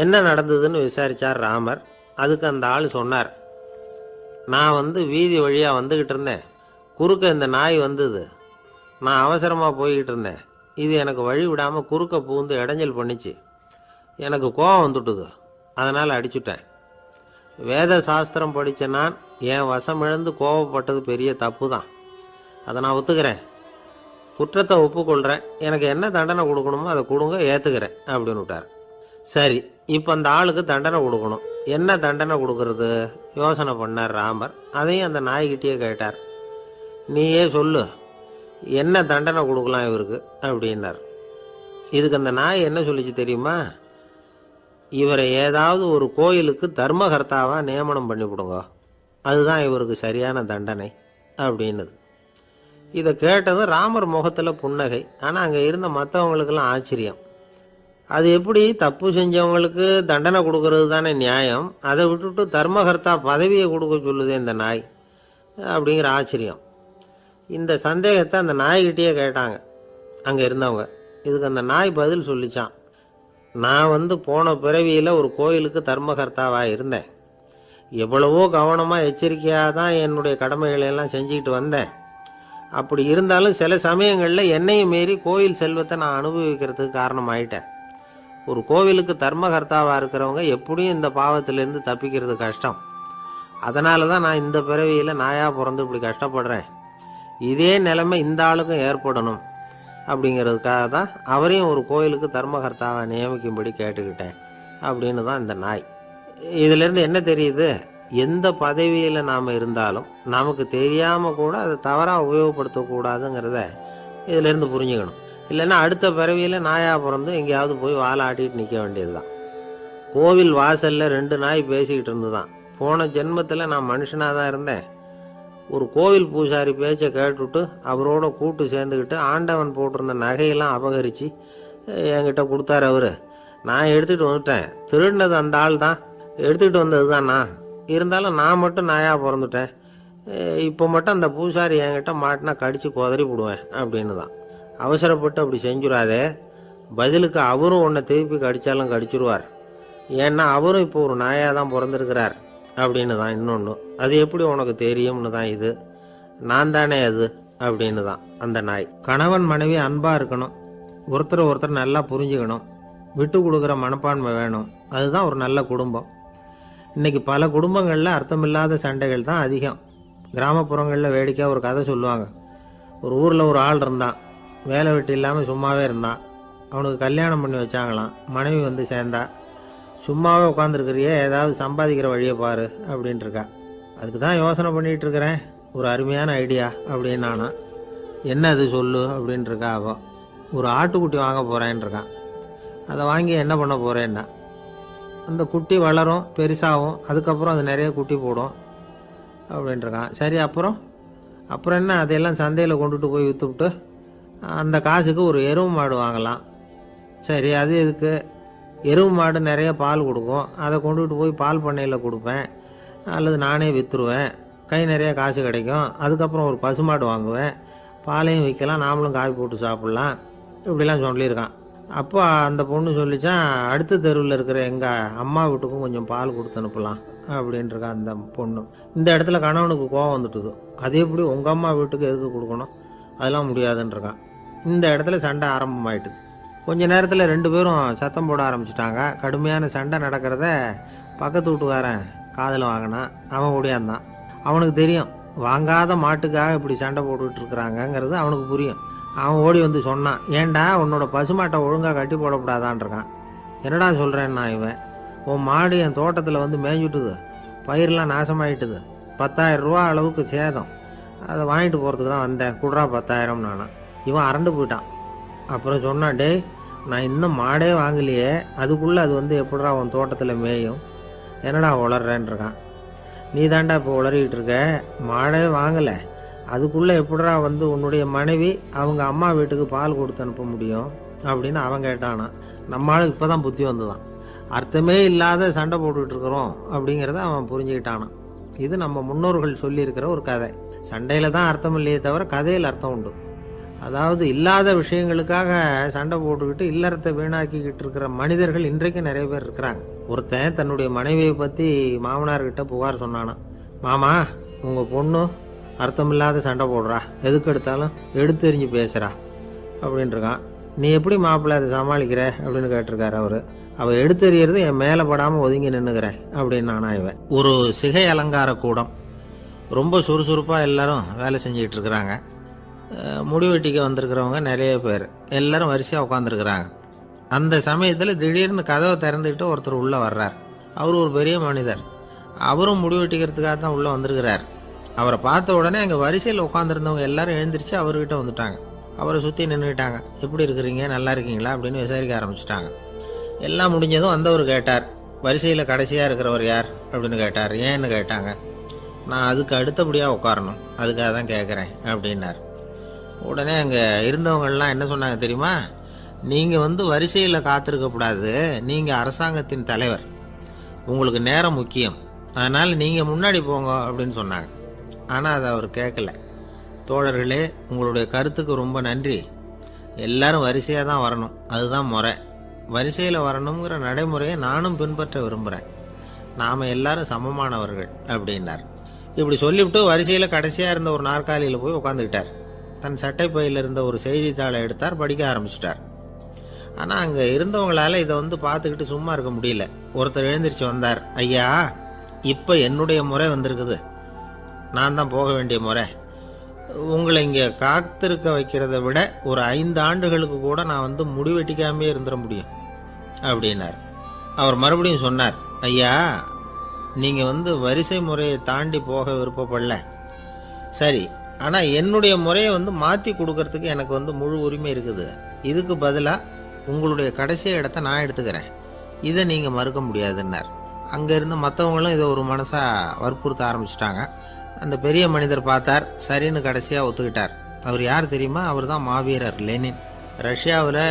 S1: என்ன நடந்ததுன்னு விசாரித்தார் ராமர். அதுக்கு அந்த ஆள் சொன்னார். நான் வந்து வீதி வழியாக வந்துக்கிட்டு இருந்தேன். குறுக்க இந்த நாய் வந்தது. நான் அவசரமாக போய்கிட்டு இருந்தேன். இது எனக்கு வழி விடாமல் குறுக்க பூந்து இடைஞ்சல் பண்ணிச்சு. எனக்கு கோபம் வந்துட்டுது. அதனால் அடிச்சுட்டேன். வேத சாஸ்திரம் படித்த நான் என் வசம் இழந்து கோபப்பட்டது பெரிய தப்பு தான். அதை நான் ஒத்துக்கிறேன். குற்றத்தை ஒப்புக்கொள்கிறேன். எனக்கு என்ன தண்டனை கொடுக்கணுமோ அதை கொடுங்க, ஏற்றுக்கிறேன் அப்படின்னு விட்டார். சரி, இப்போ அந்த ஆளுக்கு தண்டனை கொடுக்கணும். என்ன தண்டனை கொடுக்கறது யோசனை பண்ணார் ராமர். அதையும் அந்த நாய்கிட்டே கேட்டார். நீயே சொல்லு, என்ன தண்டனை கொடுக்கலாம் இவருக்கு அப்படின்னார். இதுக்கு அந்த நாய் என்ன சொல்லிச்சு தெரியுமா? இவரை ஏதாவது ஒரு கோயிலுக்கு தர்மகர்த்தாவாக நியமனம் பண்ணிவிடுங்க, அதுதான் இவருக்கு சரியான தண்டனை அப்படின்னுது. இதை கேட்டதும் ராமர் முகத்தில் புன்னகை. ஆனால் அங்கே இருந்த மற்றவங்களுக்கெல்லாம் ஆச்சரியம். அது எப்படி தப்பு செஞ்சவங்களுக்கு தண்டனை கொடுக்கறது தானே நியாயம், அதை விட்டுட்டு தர்மகர்த்தா பதவியை கொடுக்க சொல்லுது இந்த நாய் அப்படிங்கிற ஆச்சரியம். இந்த சந்தேகத்தை அந்த நாய்கிட்டே கேட்டாங்க அங்கே இருந்தவங்க. இதுக்கு அந்த நாய் பதில் சொல்லிச்சான். நான் போன பிறவியில் ஒரு கோயிலுக்கு தர்மகர்த்தாவாக இருந்தேன். எவ்வளவோ கவனமாக எச்சரிக்கையாக தான் என்னுடைய கடமைகளை எல்லாம் செஞ்சுக்கிட்டு வந்தேன். அப்படி இருந்தாலும் சில சமயங்களில் என்னையும் மீறி கோயில் செல்வத்தை நான் அனுபவிக்கிறதுக்கு காரணமாயிட்டேன். ஒரு கோவிலுக்கு தர்மகர்த்தாவாக இருக்கிறவங்க எப்படியும் இந்த பாவத்திலேருந்து தப்பிக்கிறது கஷ்டம். அதனால தான் நான் இந்த பிறவியில் நாயாக பிறந்து இப்படி கஷ்டப்படுறேன். இதே நிலைமை இந்த ஆளுக்கும் ஏற்படணும் அப்படிங்கிறதுக்காக தான் அவரையும் ஒரு கோயிலுக்கு தர்மகர்த்தாவை நியமிக்கும்படி கேட்டுக்கிட்டேன் அப்படின்னு தான் இந்த நாய். இதிலேருந்து என்ன தெரியுது? எந்த பதவியில் நாம் இருந்தாலும் நமக்கு தெரியாமல் கூட அதை தவறாக உபயோகப்படுத்தக்கூடாதுங்கிறத இதிலேருந்து புரிஞ்சுக்கணும். இல்லைன்னா அடுத்த பிறவியில் நாயாக பிறந்து எங்கேயாவது போய் வாழை ஆட்டிகிட்டு நிற்க வேண்டியது தான். கோவில் வாசலில் 2 நாய் பேசிக்கிட்டு இருந்து தான், போன ஜென்மத்தில் நான் மனுஷனாக தான் இருந்தேன். ஒரு கோவில் பூசாரி பேச்சை கேட்டுவிட்டு அவரோட கூட்டு சேர்ந்துக்கிட்டு ஆண்டவன் போட்டிருந்த நகையெல்லாம் அபகரித்து என்கிட்ட கொடுத்தாரு அவர். நான் எடுத்துகிட்டு வந்துட்டேன். திருடினது அந்த ஆள் தான், எடுத்துக்கிட்டு வந்தது தான் நான். இருந்தாலும் நான் மட்டும் நாயாக பிறந்துட்டேன். இப்போ மட்டும் அந்த பூசாரி என்கிட்ட மாட்டினா கடித்து குதறி விடுவேன் அப்படின்னு தான். அவசரப்பட்டு அப்படி செஞ்சுடாதே. பதிலுக்கு அவரும் உன்னை திருப்பி கடித்தாலும் கடிச்சிருவார். ஏன்னா அவரும் இப்போ ஒரு நாயாக தான் பிறந்திருக்கிறார் அப்படின்னு தான் இன்னொன்று. அது எப்படி உனக்கு தெரியும்னு தான் இது. நான் தானே அது அப்படின்னு தான் அந்த நாய். கணவன் மனைவி அன்பாக இருக்கணும், ஒருத்தர் நல்லா புரிஞ்சுக்கணும், விட்டு கொடுக்குற மனப்பான்மை வேணும். அதுதான் ஒரு நல்ல குடும்பம். இன்றைக்கி பல குடும்பங்களில் அர்த்தமில்லாத சண்டைகள் தான் அதிகம். கிராமப்புறங்களில் வேடிக்கையாக ஒரு கதை சொல்லுவாங்க. ஒரு ஊரில் ஒரு ஆள் இருந்தான், வேலை வெட்டி இல்லாமல் சும்மாவே இருந்தான். அவனுக்கு கல்யாணம் பண்ணி வச்சாங்களாம். மனைவி சேர்ந்தா. சும்மாவே உட்காந்துருக்கிறியே, ஏதாவது சம்பாதிக்கிற வழியை பாரு அப்படின்ட்டுருக்கா. அதுக்கு தான் யோசனை பண்ணிகிட்டு இருக்கிறேன், ஒரு அருமையான ஐடியா அப்படின்னு நானா. என்ன அது சொல்லு அப்படின்ட்டுருக்கா. அவள் ஒரு ஆட்டுக்குட்டி வாங்க போகிறேன்ருக்கான். அதை வாங்கி என்ன பண்ண போகிறேன்னா, அந்த குட்டி வளரும், பெருசாகும், அதுக்கப்புறம் அது நிறைய குட்டி போடும் அப்படின்ட்டுருக்கான். சரி, அப்புறம் என்ன, அதையெல்லாம் சந்தையில் கொண்டுட்டு போய் விற்றுவிட்டு அந்த காசுக்கு ஒரு எருவு மாடு வாங்கலாம். சரி, அது எதுக்கு? எருவு மாடு நிறைய பால் கொடுக்கும், அதை கொண்டுகிட்டு போய் பால் பண்ணையில் கொடுப்பேன், அல்லது நானே விற்றுருவேன், கை நிறைய காசு கிடைக்கும். அதுக்கப்புறம் ஒரு பசுமாடு வாங்குவேன், பாலையும் விற்கலாம், நாமளும் காய் போட்டு சாப்பிட்லாம் இப்படிலாம் சொல்லியிருக்கான். அப்போ அந்த பொண்ணு சொல்லிச்சான், அடுத்த தெருவில் இருக்கிற எங்கள் அம்மா வீட்டுக்கும் கொஞ்சம் பால் கொடுத்து அனுப்பலாம் அப்படின்ட்டுருக்கான் அந்த பொண்ணு. இந்த இடத்துல கணவனுக்கு கோவம் வந்துட்டுது. அது எப்படி உங்கள் அம்மா வீட்டுக்கு எதுக்கு கொடுக்கணும், அதெல்லாம் முடியாதுன்றிருக்கான். இந்த இடத்துல சண்டை ஆரம்பமாயிட்டுது. கொஞ்ச நேரத்தில் 2 பேரும் சத்தம் போட ஆரம்பிச்சிட்டாங்க. கடுமையான சண்டை நடக்கிறத பக்கத்து வீட்டுக்காரன் காதில் வாங்கினான். அவன் ஓடியாந்தான். அவனுக்கு தெரியும், வாங்காத மாட்டுக்காக இப்படி சண்டை போட்டுக்கிட்டு இருக்கிறாங்கங்கிறது அவனுக்கு புரியும். அவன் ஓடி சொன்னான், ஏண்டா உன்னோட பசுமாட்டை ஒழுங்காக கட்டி போடக்கூடாதான்ருக்கான். என்னடா சொல்கிறேன்னா, இவன் உன் மாடு என் தோட்டத்தில் மேய்ஞ்சுட்டுது, பயிரெலாம் நாசமாயிட்டுது, 10,000 ரூபா அளவுக்கு சேதம், அதை வாங்கிட்டு போகிறதுக்கு தான் வந்தேன், குடுறா 10,000 நானா. இவன் அரண்டு போயிட்டான். அப்புறம் சொன்னான், டேய் நான் இன்னும் மாடே வாங்கலையே, அதுக்குள்ளே அது எப்படிடா உன் தோட்டத்தில் மேயும், என்னடா உளர்றேன்ருக்கான். நீ தாண்டா இப்போ உளறிக்கிட்டு இருக்க, மாடே வாங்கலை, அதுக்குள்ளே எப்படிடா உன்னுடைய மனைவி அவங்க அம்மா வீட்டுக்கு பால் கொடுத்து அனுப்ப முடியும் அப்படின்னு அவன் கேட்டானா. நம்மளுக்கு இப்போ தான் புத்தி வந்துதான், அர்த்தமே இல்லாத சண்டை போட்டுக்கிட்டு இருக்கிறோம் அப்படிங்கிறத அவன் புரிஞ்சுக்கிட்டானான். இது நம்ம முன்னோர்கள் சொல்லியிருக்கிற ஒரு கதை. சண்டையில் தான் அர்த்தம் இல்லையே தவிர கதையில் அர்த்தம் உண்டு. அதாவது இல்லாத விஷயங்களுக்காக சண்டை போட்டுக்கிட்டு இல்லறத்தை வீணாக்கிக்கிட்டு இருக்கிற மனிதர்கள் இன்றைக்கு நிறைய பேர் இருக்கிறாங்க. ஒருத்தன் தன்னுடைய மனைவியை பற்றி மாமனார்கிட்ட புகார் சொன்னானா, மாமா உங்கள் பொண்ணு அர்த்தமில்லாத சண்டை போடுறா, எதுக்கு எடுத்தாலும் எடுத்தெறிஞ்சு பேசுகிறா அப்படின்ட்டுருக்கான். நீ எப்படி மாப்பிள்ளை அதை சமாளிக்கிற அப்படின்னு கேட்டிருக்காரு அவர். அவள் எடுத்தெறியறது என் மேலே படாமல் ஒதுங்கி நின்றுக்கிறேன் அப்படின்னு நானா. இவன் ஒரு சிகை அலங்கார கூடம், ரொம்ப சுறுசுறுப்பாக எல்லாரும் வேலை செஞ்சுக்கிட்டு இருக்கிறாங்க. முடிவெட்டிக்க வந்திருக்கிறவங்க நிறைய பேர், எல்லாரும் வரிசையாக உட்காந்துருக்குறாங்க. அந்த சமயத்தில் திடீர்னு கதவை திறந்துக்கிட்டு ஒருத்தர் உள்ளே வர்றார். அவர் ஒரு பெரிய மனிதர். அவரும் முடிவெட்டிக்கிறதுக்காக தான் உள்ளே வந்திருக்கிறார். அவரை பார்த்த உடனே அங்கே வரிசையில் உட்காந்துருந்தவங்க எல்லாரும் எழுந்திரிச்சு அவர்கிட்ட வந்துட்டாங்க. அவரை சுற்றி நின்றுக்கிட்டாங்க. எப்படி இருக்கிறீங்க, நல்லா இருக்கீங்களா அப்படின்னு விசாரிக்க ஆரம்பிச்சிட்டாங்க. எல்லாம் முடிஞ்சதும் வந்தவர் கேட்டார், வரிசையில் கடைசியாக இருக்கிறவர் யார் அப்படின்னு கேட்டார். ஏன்னு கேட்டாங்க. நான் அதுக்கு அடுத்தபடியாக உட்காரணும், அதுக்காக தான் கேட்குறேன் அப்படின்னார். உடனே அங்கே இருந்தவங்கள்லாம் என்ன சொன்னாங்க தெரியுமா, நீங்கள் வரிசையில் காத்திருக்கக்கூடாது, நீங்கள் அரசாங்கத்தின் தலைவர், உங்களுக்கு நேரம் முக்கியம், அதனால் நீங்கள் முன்னாடி போங்க அப்படின்னு சொன்னாங்க. ஆனால் அதை அவர் கேட்கல. தோழர்களே, உங்களுடைய கருத்துக்கு ரொம்ப நன்றி, எல்லாரும் வரிசையாக தான் வரணும், அதுதான் முறை, வரிசையில் வரணுங்கிற நடைமுறையை நானும் பின்பற்ற விரும்புகிறேன். நாம் எல்லாரும் சமமானவர்கள் அப்படின்னார். இப்படி சொல்லிவிட்டு வரிசையில் கடைசியாக இருந்த ஒரு நாற்காலியில் போய் உட்காந்துக்கிட்டார். தன் சட்டை பையில் இருந்த ஒரு செய்தித்தாளை எடுத்தார், படிக்க ஆரம்பிச்சிட்டார். ஆனால் அங்கே இருந்தவங்களால இதை பார்த்துக்கிட்டு சும்மா இருக்க முடியல. ஒருத்தர் எழுந்திரிச்சு வந்தார். ஐயா, இப்போ என்னுடைய முறை வந்திருக்குது, நான் தான் போக வேண்டிய முறை. உங்களை இங்கே காத்திருக்க வைக்கிறத விட ஒரு 5 ஆண்டுகளுக்கு கூட நான் முடிவெட்டிக்காமே இருந்துட முடியும் அப்படின்னார். அவர் மறுபடியும் சொன்னார், ஐயா, நீங்கள் வரிசை முறையை தாண்டி போக விருப்பப்படல, சரி, ஆனால் என்னுடைய முறையை மாற்றி கொடுக்கறதுக்கு எனக்கு முழு உரிமை இருக்குது. இதுக்கு பதிலாக உங்களுடைய கடைசி இடத்த நான் எடுத்துக்கிறேன், இதை நீங்கள் மறுக்க முடியாதுன்னார். அங்கே இருந்த மற்றவங்களும் இதை ஒரு மனசாக வற்புறுத்த ஆரம்பிச்சிட்டாங்க. அந்த பெரிய மனிதர் பார்த்தார், சரின்னு கடைசியாக ஒத்துக்கிட்டார். அவர் யார் தெரியுமா? அவர் தான் மாவீரர் லெனின். ரஷ்யாவில்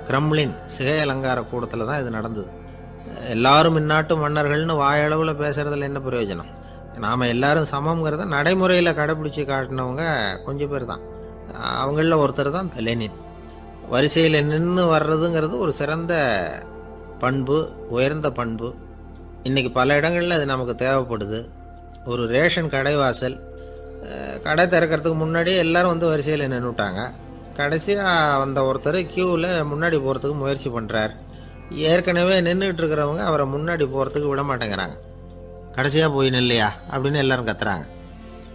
S1: கிரெம்ளின் சிகை அலங்கார கூடத்தில் தான் இது நடந்தது. எல்லாரும் இந்நாட்டு மன்னர்கள்னு வாயளவில் பேசுகிறதுல என்ன பிரயோஜனம்? நாம் எல்லாரும் சமங்கிறத நடைமுறையில் கடைப்பிடிச்சி காட்டினவங்க கொஞ்சம் பேர் தான். அவங்களில் ஒருத்தர் தான் லெனின். வரிசையில் நின்று வர்றதுங்கிறது ஒரு சிறந்த பண்பு, உயர்ந்த பண்பு. இன்றைக்கி பல இடங்களில் அது நமக்கு தேவைப்படுது. ஒரு ரேஷன் கடைவாசல், கடை திறக்கிறதுக்கு முன்னாடியே எல்லோரும் வரிசையில் நின்றுட்டாங்க. கடைசியாக வந்த ஒருத்தர் க்யூவில் முன்னாடி போகிறதுக்கு முயற்சி பண்ணுறார். ஏற்கனவே நின்றுட்டு இருக்கிறவங்க அவரை முன்னாடி போகிறதுக்கு விட மாட்டேங்கிறாங்க. கடைசியாக போய் நில்லையா அப்படின்னு எல்லோரும் கத்துறாங்க.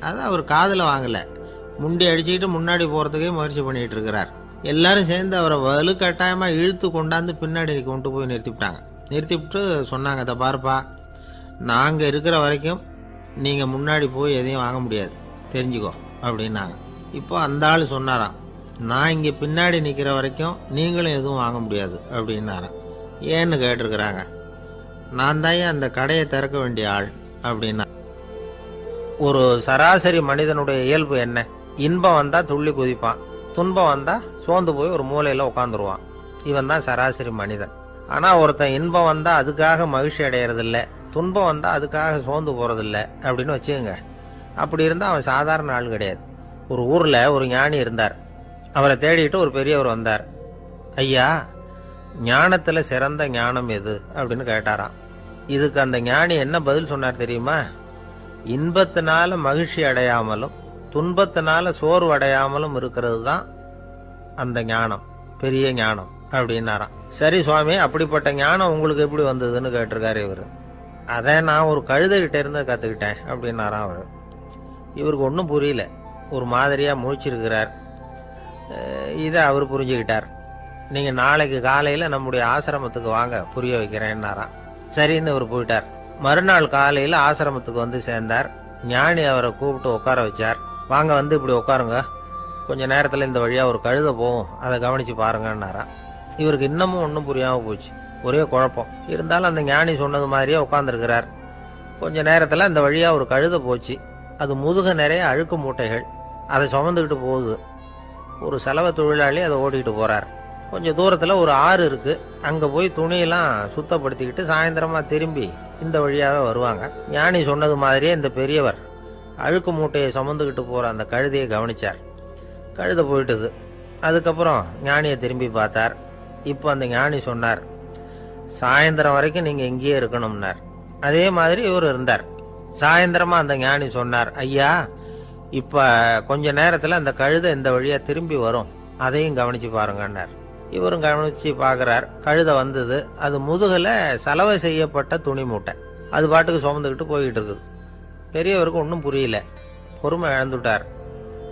S1: அது அவர் காதில் வாங்கலை. முண்டி அடிச்சுக்கிட்டு முன்னாடி போகிறதுக்கே முயற்சி பண்ணிகிட்டு இருக்கிறார். எல்லாரும் சேர்ந்து அவரை வலுக்கட்டாயமாக இழுத்து கொண்டாந்து பின்னாடி கொண்டு போய் நிறுத்திவிட்டாங்க. நிறுத்திவிட்டு சொன்னாங்க, அதை பாருப்பா, நாங்கள் இருக்கிற வரைக்கும் நீங்கள் முன்னாடி போய் எதையும் வாங்க முடியாது, தெரிஞ்சுக்கோ அப்படின்னாங்க. இப்போ அந்த ஆள் சொன்னாராம், நான் இங்கே பின்னாடி நிற்கிற வரைக்கும் நீங்களும் எதுவும் வாங்க முடியாது அப்படின்னாராம். ஏன்னு கேட்டிருக்கிறாங்க. நான் தான் அந்த கடையை திறக்க வேண்டிய ஆள் அப்படின்னா. ஒரு சராசரி மனிதனுடைய இயல்பு என்ன? இன்பம் வந்தால் துள்ளி குதிப்பான், துன்பம் வந்தால் சோர்ந்து போய் ஒரு மூலையில் உட்காந்துருவான். இவன் தான் சராசரி மனிதன். ஆனால் ஒருத்தன் இன்பம் வந்தால் அதுக்காக மகிழ்ச்சி அடையிறதில்ல, துன்பம் வந்தால் அதுக்காக சோர்ந்து போகிறதில்ல அப்படின்னு வச்சுக்கோங்க. அப்படி இருந்தால் அவன் சாதாரண ஆள் கிடையாது. ஒரு ஊரில் ஒரு ஞானி இருந்தார். அவரை தேடிட்டு ஒரு பெரியவர் வந்தார். ஐயா, ஞானத்தில் சிறந்த ஞானம் எது அப்படின்னு கேட்டாராம். இதுக்கு அந்த ஞானி என்ன பதில் சொன்னார் தெரியுமா? இன்பத்தினால மகிழ்ச்சி அடையாமலும் துன்பத்தினால சோர்வு அடையாமலும் இருக்கிறது தான் அந்த ஞானம், பெரிய ஞானம் அப்படின்னாராம். சரி சுவாமி, அப்படிப்பட்ட ஞானம் உங்களுக்கு எப்படி வந்ததுன்னு கேட்டிருக்காரு இவர். அதை நான் ஒரு கழுதைகிட்ட இருந்து கற்றுக்கிட்டேன் அப்படின்னாராம் அவர். இவருக்கு ஒன்றும் புரியல, ஒரு மாதிரியாக முழிச்சிருக்கிறார். இதை அவர் புரிஞ்சுக்கிட்டார். நீங்கள் நாளைக்கு காலையில் நம்முடைய ஆசிரமத்துக்கு வாங்க, புரிய வைக்கிறேன்னாராம். சரின்னு அவர் போயிட்டார். மறுநாள் காலையில் ஆசிரமத்துக்கு சேர்ந்தார். ஞானி அவரை கூப்பிட்டு உட்கார வச்சார். வாங்க, இப்படி உட்காருங்க, கொஞ்சம் நேரத்தில் இந்த வழியாக ஒரு கழுதை போகும், அதை கவனித்து பாருங்கன்னாராம். இவருக்கு இன்னமும் ஒன்றும் புரியாமல் போச்சு, ஒரே குழப்பம். இருந்தாலும் அந்த ஞானி சொன்னது மாதிரியே உட்காந்துருக்கிறார். கொஞ்சம் நேரத்தில் அந்த வழியாக ஒரு கழுதை போச்சு. அது முதுக நிறைய அழுக்கு மூட்டைகள், அதை சுமந்துக்கிட்டு போகுது. ஒரு செலவு தொழிலாளி அதை ஓடிக்கிட்டு போகிறார். கொஞ்சம் தூரத்தில் ஒரு ஆறு இருக்குது. அங்கே போய் துணியெல்லாம் சுத்தப்படுத்திக்கிட்டு சாயந்தரமாக திரும்பி இந்த வழியாகவே வருவாங்க. ஞானி சொன்னது மாதிரியே இந்த பெரியவர் அழுக்கு மூட்டையை சுமந்துக்கிட்டு போகிற அந்த கழுதையை கவனித்தார். கழுதை போயிட்டுது. அதுக்கப்புறம் ஞானியை திரும்பி பார்த்தார். இப்போ அந்த ஞானி சொன்னார், சாயந்தரம் வரைக்கும் நீங்கள் இங்கேயே இருக்கணும்னார். அதே மாதிரி இவர் இருந்தார். சாயந்தரமாக அந்த ஞானி சொன்னார், ஐயா, இப்போ கொஞ்ச நேரத்தில் அந்த கழுதை இந்த வழியாக திரும்பி வரும், அதையும் கவனித்து பாருங்கன்னார். இவரும் கவனித்து பார்க்குறார். கழுதை வந்தது. அது முதுகில் சலவை செய்யப்பட்ட துணி மூட்டை, அது பாட்டுக்கு சுமந்துக்கிட்டு போய்கிட்டு இருக்குது. பெரியவருக்கு ஒன்றும் புரியல, பொறுமை இழந்துட்டார்.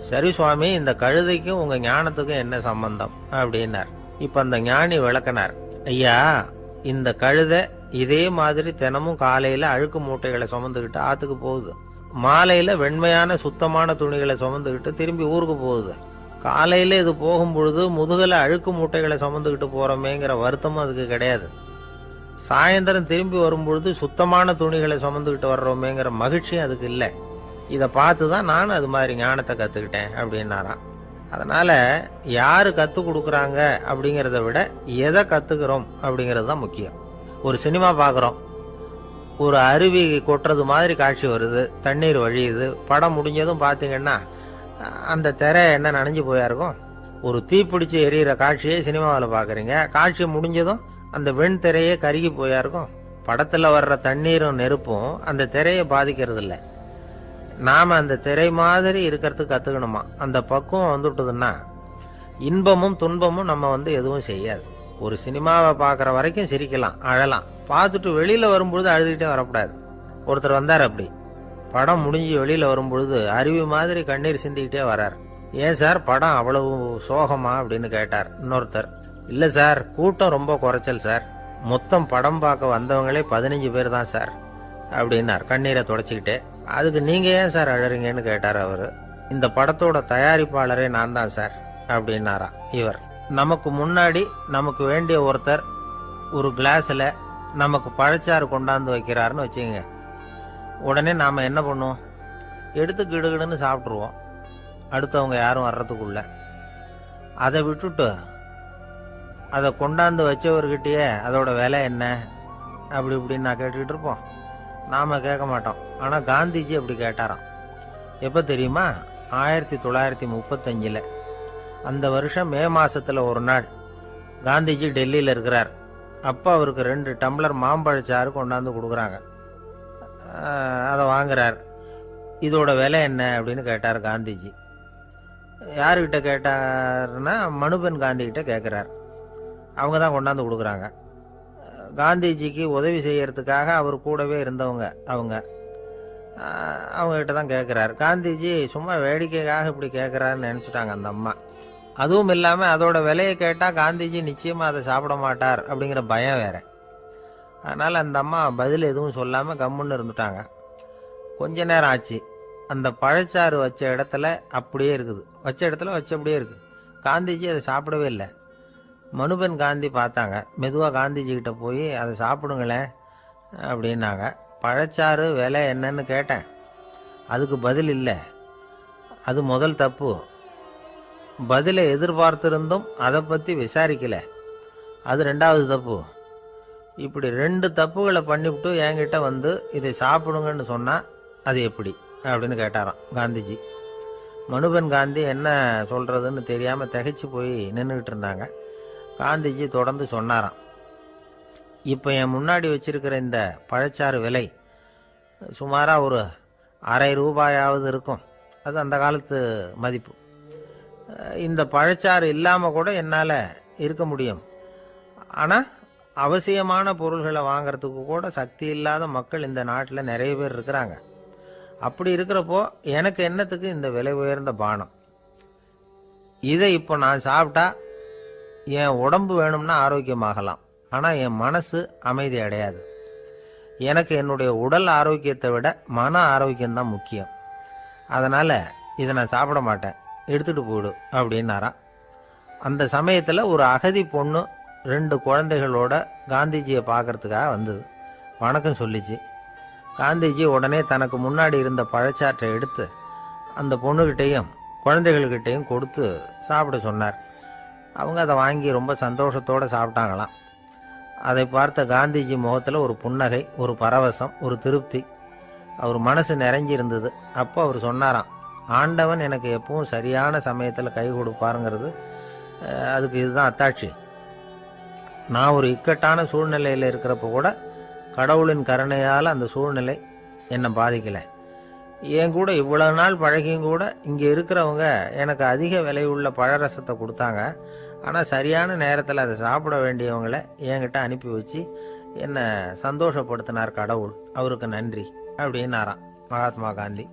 S1: சரி சுவாமி, இந்த கழுதைக்கும் உங்கள் ஞானத்துக்கும் என்ன சம்பந்தம் அப்படின்னார். இப்போ அந்த ஞானி விளக்கினார். ஐயா, இந்த கழுதை இதே மாதிரி தினமும் காலையில் அழுக்கு மூட்டைகளை சுமந்துக்கிட்டு ஆற்றுக்கு போகுது, மாலையில் வெண்மையான சுத்தமான துணிகளை சுமந்துக்கிட்டு திரும்பி ஊருக்கு போகுது. காலையில் இது போகும்பொழுது முதுகில் அழுக்கு மூட்டைகளை சுமந்துக்கிட்டு போகிறோமேங்கிற வருத்தமும் அதுக்கு கிடையாது. சாயந்தரம் திரும்பி வரும்பொழுது சுத்தமான துணிகளை சுமந்துக்கிட்டு வர்றோமேங்கிற மகிழ்ச்சியும் அதுக்கு இல்லை. இதை பார்த்து தான் நானும் அது மாதிரி ஞானத்தை கற்றுக்கிட்டேன் அப்படின்னாராம். அதனால் யார் கற்றுக் கொடுக்குறாங்க அப்படிங்கிறத விட எதை கற்றுக்கிறோம் அப்படிங்கிறது தான் முக்கியம். ஒரு சினிமா பார்க்குறோம், ஒரு அருவி கொட்டுறது மாதிரி காட்சி வருது, தண்ணீர் வழியுது. படம் முடிஞ்சதும் பார்த்தீங்கன்னா அந்த திரை என்ன நனைஞ்சு போயா இருக்கும். ஒரு தீப்பிடிச்சு எரியிற காட்சியை சினிமாவில் பார்க்குறீங்க, காட்சி முடிஞ்சதும் அந்த வெண் திரையே கருகி போயா இருக்கும். படத்தில் வர்ற தண்ணீரும் நெருப்பும் அந்த திரையை பாதிக்கிறது இல்லை. நாம் அந்த திரை மாதிரி இருக்கிறதுக்கு கற்றுக்கணுமா. அந்த பக்குவம் வந்துவிட்டதுன்னா இன்பமும் துன்பமும் நம்ம எதுவும் செய்யாது. ஒரு சினிமாவை பார்க்குற வரைக்கும் சிரிக்கலாம், அழலாம். பார்த்துட்டு வெளியில் வரும்பொழுது அழுதுகிட்டே வரக்கூடாது. ஒருத்தர் வந்தார், அப்படி படம் முடிஞ்சு வெளியில் வரும்பொழுது அருவி மாதிரி கண்ணீர் சிந்திக்கிட்டே வரார். ஏன் சார் படம் அவ்வளவு சோகமா அப்படின்னு கேட்டார். இன்னொருத்தர், இல்லை சார் கூட்டம் ரொம்ப குறைச்சல் சார், மொத்தம் படம் பார்க்க வந்தவங்களே 15 பேர் தான் சார் அப்படின்னார் கண்ணீரை தொடச்சிக்கிட்டே. அதுக்கு நீங்கள் ஏன் சார் அழறீங்கன்னு கேட்டார் அவர். இந்த படத்தோட தயாரிப்பாளரே நான் தான் சார் அப்படின்னாரா இவர். நமக்கு முன்னாடி நமக்கு வேண்டிய ஒருத்தர் ஒரு கிளாஸில் நமக்கு பழச்சாறு கொண்டாந்து வைக்கிறாருன்னு வச்சுக்கோங்க. உடனே நாம் என்ன பண்ணுவோம்? எடுத்து கிடுகிடுன்னு சாப்பிட்ருவோம், அடுத்தவங்க யாரும் வர்றதுக்குள்ள. அதை விட்டுட்டு அதை கொண்டாந்து வச்சவர்கிட்டயே அதோட விலை என்ன அப்படி இப்படின்னு நான் கேட்டுக்கிட்டு இருப்போம். நாம் கேட்க மாட்டோம். ஆனால் காந்திஜி அப்படி கேட்டாராம். எப்போ தெரியுமா? 1935. அந்த வருஷம் மே மாதத்தில் ஒரு நாள் காந்திஜி டெல்லியில் இருக்கிறார். அப்போ அவருக்கு 2 டம்ளர் மாம்பழச்சாறு கொண்டாந்து கொடுக்குறாங்க. அதை வாங்குறார். இதோட விலை என்ன அப்படின்னு கேட்டார் காந்திஜி. யாருக்கிட்ட கேட்டாருன்னா மனுபென் காந்திகிட்ட கேட்குறார். அவங்க தான் கொண்டாந்து கொடுக்குறாங்க. காந்திஜிக்கு உதவி செய்யறதுக்காக அவர் கூடவே இருந்தவங்க அவங்ககிட்ட தான் கேட்குறாரு. காந்திஜி சும்மா வேடிக்கைக்காக இப்படி கேட்குறாருன்னு நினச்சிட்டாங்க அந்த அம்மா. அதுவும் இல்லாமல் அதோட விலையை கேட்டால் காந்திஜி நிச்சயமாக அதை சாப்பிட மாட்டார் அப்படிங்கிற பயம் வேற. அதனால் அந்த அம்மா பதில் எதுவும் சொல்லாமல் கம்முன்னு இருந்துட்டாங்க. கொஞ்ச நேரம் ஆச்சு. அந்த பழச்சாறு வச்ச இடத்துல அப்படியே இருக்குது, வச்ச இடத்துல வச்சபடியே இருக்குது. காந்திஜி அதை சாப்பிடவே இல்லை. மனுபென் காந்தி பார்த்தாங்க. மெதுவாக காந்திஜி கிட்ட போய் அதை சாப்பிடுங்களேன் அப்படின்னாங்க. பழச்சாறு விலை என்னன்னு கேட்டேன், அதுக்கு பதில் இல்லை. அது முதல் தப்பு. பதிலை எதிர்பார்த்திருந்தும் அதை பற்றி விசாரிக்கலை, அது 2வது தப்பு. இப்படி 2 தப்புகளை பண்ணிவிட்டு என்கிட்ட இதை சாப்பிடுங்கன்னு சொன்னால் அது எப்படி அப்படின்னு கேட்டாராம் காந்திஜி. மனுபென் காந்தி என்ன சொல்கிறதுன்னு தெரியாமல் திகைச்சு போய் நின்றுக்கிட்டு இருந்தாங்க. காந்திஜி தொடர்ந்து சொன்னாராம், இப்போ என் முன்னாடி வச்சிருக்கிற இந்த பழச்சாறு விலை சுமாராக ஒரு அரை ரூபாயாவது இருக்கும். அது அந்த காலத்து மதிப்பு. இந்த பழச்சாறு இல்லாமல் கூட என்னால் இருக்க முடியும். ஆனால் அவசியமான பொருள்களை வாங்கிறதுக்கு கூட சக்தி இல்லாத மக்கள் இந்த நாட்டில் நிறைய பேர் இருக்கிறாங்க. அப்படி இருக்கிறப்போ எனக்கு என்னத்துக்கு இந்த விலை உயர்ந்த பானம்? இதை இப்போ நான் சாப்பிட்டா என் உடம்பு வேணும்னா ஆரோக்கியமாகலாம், ஆனால் என் மனசு அமைதி அடையாது. எனக்கு என்னுடைய உடல் ஆரோக்கியத்தை விட மன ஆரோக்கியம்தான் முக்கியம். அதனால் இதை நான் சாப்பிட மாட்டேன், எடுத்துகிட்டு போயிடு அப்படின்னாராம். அந்த சமயத்தில் ஒரு அகதி பொண்ணு 2 குழந்தைகளோட காந்திஜியை பார்க்கறதுக்காக வந்தது. வணக்கம் சொல்லிச்சு. காந்திஜி உடனே தனக்கு முன்னாடி இருந்த பழச்சாற்றை எடுத்து அந்த பொண்ணுகிட்டையும் குழந்தைகள்கிட்டையும் கொடுத்து சாப்பிட சொன்னார். அவங்க அதை வாங்கி ரொம்ப சந்தோஷத்தோடு சாப்பிட்டாங்களாம். அதை பார்த்த காந்திஜி முகத்தில் ஒரு புன்னகை, ஒரு பரவசம், ஒரு திருப்தி. அவர் மனசு நிறைஞ்சி இருந்தது. அப்போ அவர் சொன்னாராம், ஆண்டவன் எனக்கு எப்பவும் சரியான சமயத்தில் கை கொடுப்பாருங்கிறது அதுக்கு இதுதான் அத்தாட்சி. நான் ஒரு இக்கட்டான சூழ்நிலையில் இருக்கிறப்ப கூட கடவுளின் கருணையால் அந்த சூழ்நிலை என்னை பாதிக்கலை. என் கூட இவ்வளவு நாள் பழகியும் கூட இங்கே இருக்கிறவங்க எனக்கு அதிக விலையுள்ள பழரசத்தை கொடுத்தாங்க. ஆனால் சரியான நேரத்தில் அதை சாப்பிட வேண்டியவங்களை என்கிட்ட அனுப்பி வச்சு என்னை சந்தோஷப்படுத்தினார் கடவுள், அவருக்கு நன்றி அப்படின்னாராம் மகாத்மா காந்தி.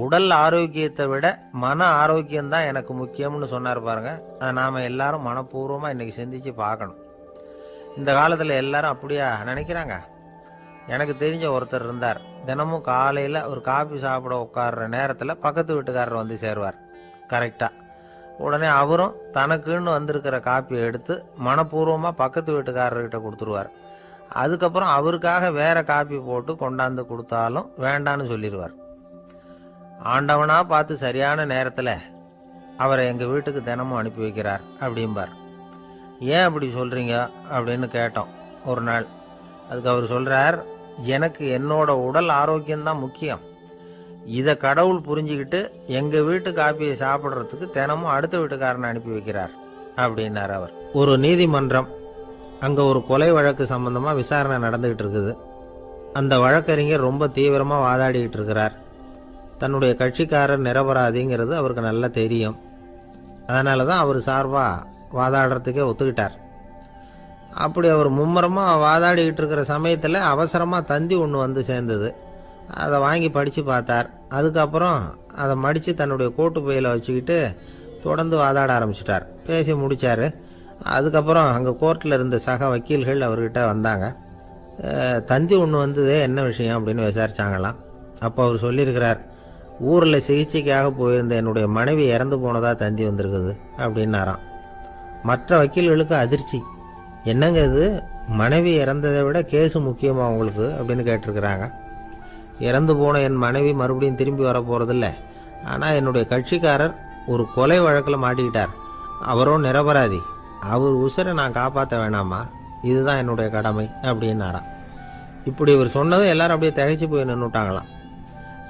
S1: உடல் ஆரோக்கியத்தை விட மன ஆரோக்கியம்தான் எனக்கு முக்கியம்னு சொன்னார் பாருங்க. அதை நாம் எல்லாரும் மனப்பூர்வமாக இன்றைக்கி சிந்திச்சு பார்க்கணும். இந்த காலத்தில் எல்லாரும் அப்படியா நினைக்கிறாங்க? எனக்கு தெரிஞ்ச ஒருத்தர் இருந்தார். தினமும் காலையில் ஒரு காபி சாப்பிட உட்கார்ற நேரத்தில் பக்கத்து வீட்டுக்காரர் வந்து சேருவார் கரெக்டாக. உடனே அவரும் தனக்குன்னு வந்திருக்கிற காப்பியை எடுத்து மனப்பூர்வமாக பக்கத்து வீட்டுக்காரர்கிட்ட கொடுத்துருவார். அதுக்கப்புறம் அவருக்காக வேற காப்பி போட்டு கொண்டாந்து கொடுத்தாலும் வேண்டான்னு சொல்லிடுவார். ஆண்டவனாக பார்த்து சரியான நேரத்தில் அவரை எங்கள் வீட்டுக்கு தினமும் அனுப்பி வைக்கிறார் அப்படிம்பார். ஏன் அப்படி சொல்கிறீங்க அப்படின்னு கேட்டோம் ஒரு நாள். அதுக்கு அவர் சொல்கிறார், எனக்கு என்னோட உடல் ஆரோக்கியம்தான் முக்கியம். இதை கடவுள் புரிஞ்சுக்கிட்டு எங்கள் வீட்டு காப்பியை சாப்பிட்றதுக்கு தினமும் அடுத்த வீட்டுக்காரனை அனுப்பி வைக்கிறார் அப்படின்னார் அவர். ஒரு நீதிமன்றம் அங்கே ஒரு கொலை வழக்கு சம்பந்தமாக விசாரணை நடந்துகிட்டு இருக்குது. அந்த வழக்கறிஞர் ரொம்ப தீவிரமாக வாதாடிக்கிட்டு இருக்கிறார். தன்னுடைய கட்சிக்காரர் நிரபராதிங்கிறது அவருக்கு நல்லா தெரியும். அதனால தான் அவர் சார்பாக வாதாடுறதுக்கே ஒத்துக்கிட்டார். அப்படி அவர் மும்முரமாக வாதாடிக்கிட்டு இருக்கிற சமயத்தில் அவசரமாக தந்தி ஒன்று வந்து சேர்ந்தது. அதை வாங்கி படித்து பார்த்தார். அதுக்கப்புறம் அதை மடித்து தன்னுடைய கோட்டு பையில் வச்சுக்கிட்டு தொடர்ந்து வாதாட ஆரம்பிச்சிட்டார். பேசி முடித்தார். அதுக்கப்புறம் அங்கே கோர்ட்டில் இருந்த சக வக்கீல்கள் அவர்கிட்ட வந்தாங்க. தந்தி ஒன்று வந்ததே, என்ன விஷயம் அப்படின்னு விசாரிச்சாங்களாம். அப்போ அவர் சொல்லியிருக்கிறார், ஊரில் சிகிச்சைக்காக போயிருந்த என்னுடைய மனைவி இறந்து போனதாக தந்தி வந்திருக்குது அப்படின்னாராம். மற்ற வக்கீல்களுக்கு அதிர்ச்சி. என்னங்க இது, மனைவி இறந்ததை விட கேஸு முக்கியமா உங்களுக்கு அப்படின்னு கேட்டிருக்கிறாங்க. இறந்து போன என் மனைவி மறுபடியும் திரும்பி வர போகிறதில்ல. ஆனால் என்னுடைய கட்சிக்காரர் ஒரு கொலை வழக்கில் மாட்டிக்கிட்டார். அவரும் நிரபராதி. அவர் உசுரை நான் காப்பாற்ற வேணாமா? இதுதான் என்னுடைய கடமை அப்படின்னாராம். இப்படி இவர் சொன்னதும் எல்லாரும் அப்படியே திகைச்சு போய் நின்றுட்டாங்களாம்.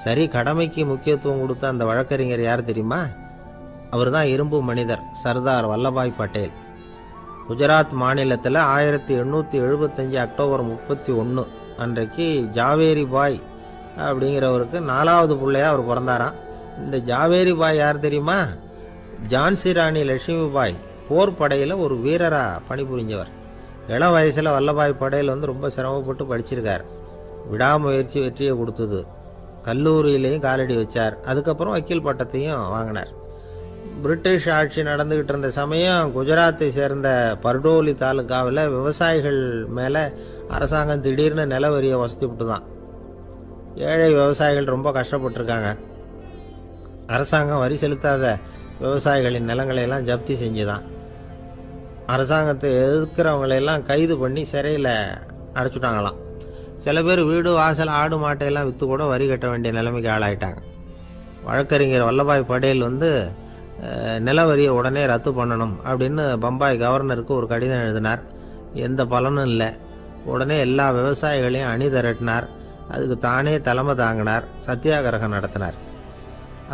S1: சரி, கடமைக்கு முக்கியத்துவம் கொடுத்த அந்த வழக்கறிஞர் யார் தெரியுமா? அவர் தான் இரும்பு மனிதர் சர்தார் வல்லபாய் பட்டேல். குஜராத் மாநிலத்தில் 1875 அக்டோபர் 31 அன்றைக்கு ஜாவேரி பாய் அப்படிங்கிறவருக்கு 4வது பிள்ளையா அவர் பிறந்தாராம். இந்த ஜாவேரி பாய் யார் தெரியுமா? ஜான்சி ராணி லட்சுமி பாய் போர் படையில் ஒரு வீரராக பணிபுரிஞ்சவர். இளம் வயசில் வல்லபாய் படேல் ரொம்ப சிரமப்பட்டு படிச்சிருக்கார். விடாமுயற்சி வெற்றியை கொடுத்தது. கல்லூரியிலையும் காலடி வச்சார். அதுக்கப்புறம் வக்கீல் பட்டத்தையும் வாங்கினார். பிரிட்டிஷ் ஆட்சி நடந்துக்கிட்டு இருந்த சமயம் குஜராத்தை சேர்ந்த பர்டோலி தாலுக்காவில் விவசாயிகள் மேலே அரசாங்கம் திடீர்னு நில வரியை வசதி விட்டு தான். ஏழை விவசாயிகள் ரொம்ப கஷ்டப்பட்டுருக்காங்க. அரசாங்கம் வரி செலுத்தாத விவசாயிகளின் நிலங்களை எல்லாம் ஜப்தி செஞ்சுதான். அரசாங்கத்தை எதிர்க்கிறவங்களையெல்லாம் கைது பண்ணி சிறையில் அடைச்சுட்டாங்களாம். சில பேர் வீடு வாசல் ஆடு மாட்டையெல்லாம் விற்று கூட வரி கட்ட வேண்டிய நிலைமைக்கு ஆளாயிட்டாங்க. வழக்கறிஞர் வல்லபாய் படேல் நில வரியை உடனே ரத்து பண்ணணும் அப்படின்னு பம்பாய் கவர்னருக்கு ஒரு கடிதம் எழுதினார். எந்த பலனும் இல்லை. உடனே எல்லா விவசாயிகளையும் அணி திரட்டினார். அதுக்கு தானே தலைமை தாங்கினார். சத்தியாகிரகம் நடத்தினார்.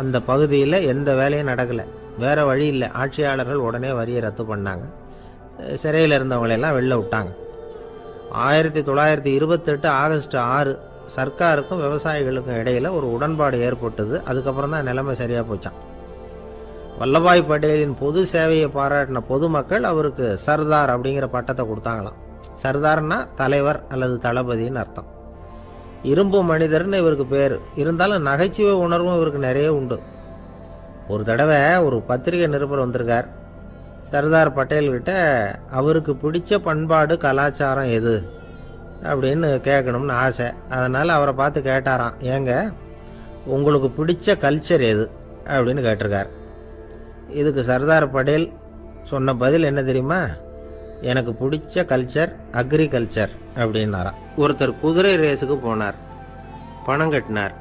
S1: அந்த பகுதியில் எந்த வேலையும் நடக்கலை. வேறு வழி இல்லை. ஆட்சியாளர்கள் உடனே வரியை ரத்து பண்ணாங்க. சிறையில் இருந்தவங்களெல்லாம் வெளில விட்டாங்க. 1928 ஆகஸ்ட் 6 சர்க்காருக்கும் விவசாயிகளுக்கும் இடையில் ஒரு உடன்பாடு ஏற்பட்டது. அதுக்கப்புறம் தான் நிலைமை சரியாக போச்சான். வல்லபாய் படேலின் பொது சேவையை பாராட்டின பொதுமக்கள் அவருக்கு சர்தார் அப்படிங்கிற பட்டத்தை கொடுத்தாங்களாம். சர்தார்னா தலைவர் அல்லது தளபதின்னு அர்த்தம். இரும்பு மனிதர்னு இவருக்கு பேர். இருந்தாலும் நகைச்சுவை உணர்வும் இவருக்கு நிறைய உண்டு. ஒரு தடவை ஒரு பத்திரிகை நிருபர் வந்திருக்கார். சர்தார் பட்டேல்கிட்ட அவருக்கு பிடிச்ச பண்பாடு கலாச்சாரம் எது அப்படின்னு கேட்கணும்னு ஆசை. அதனால் அவரை பார்த்து கேட்டாராம், ஏங்க உங்களுக்கு பிடிச்ச கல்ச்சர் எது அப்படின்னு கேட்டிருக்கார். இதுக்கு சர்தார் பட்டேல் சொன்ன பதில் என்ன தெரியுமா? எனக்கு பிடிச்ச கல்ச்சர் அக்ரிகல்ச்சர் அப்படின்னாராம். ஒருத்தர் குதிரை ரேஸுக்கு போனார். பணம் கட்டினார்,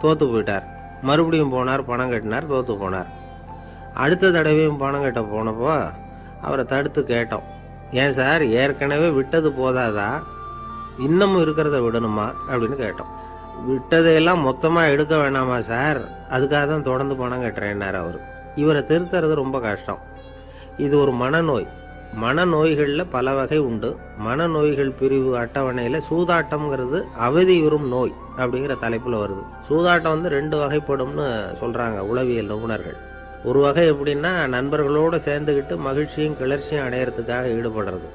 S1: தோற்று போயிட்டார். மறுபடியும் போனார், பணம் கட்டினார், தோற்று போனார். அடுத்த தடவையும் பணம் கட்ட போனப்போ அவரை தடுத்து கேட்டோம், ஏன் சார் ஏற்கனவே விட்டது போதாதா, இன்னமும் இருக்கிறத விடணுமா அப்படின்னு கேட்டோம். விட்டதையெல்லாம் மொத்தமாக எடுக்க வேணாமா சார், அதுக்காக தான் தொடர்ந்து பணம் கட்டுறேன்னார் அவர். இவரை திருத்துறது ரொம்ப கஷ்டம். இது ஒரு மனநோய். மனநோய்களில் பல வகை உண்டு. மனநோய்கள் பிரிவு அட்டவணையில் சூதாட்டம்ங்கிறது அவதியுறும் நோய் அப்படிங்கிற தலைப்பில் வருது. சூதாட்டம் 2 வகைப்படும்னு சொல்கிறாங்க உளவியல் நிபுணர்கள். ஒரு வகை எப்படின்னா, நண்பர்களோடு சேர்ந்துக்கிட்டு மகிழ்ச்சியும் கிளர்ச்சியும் அடையிறதுக்காக ஈடுபடுறது.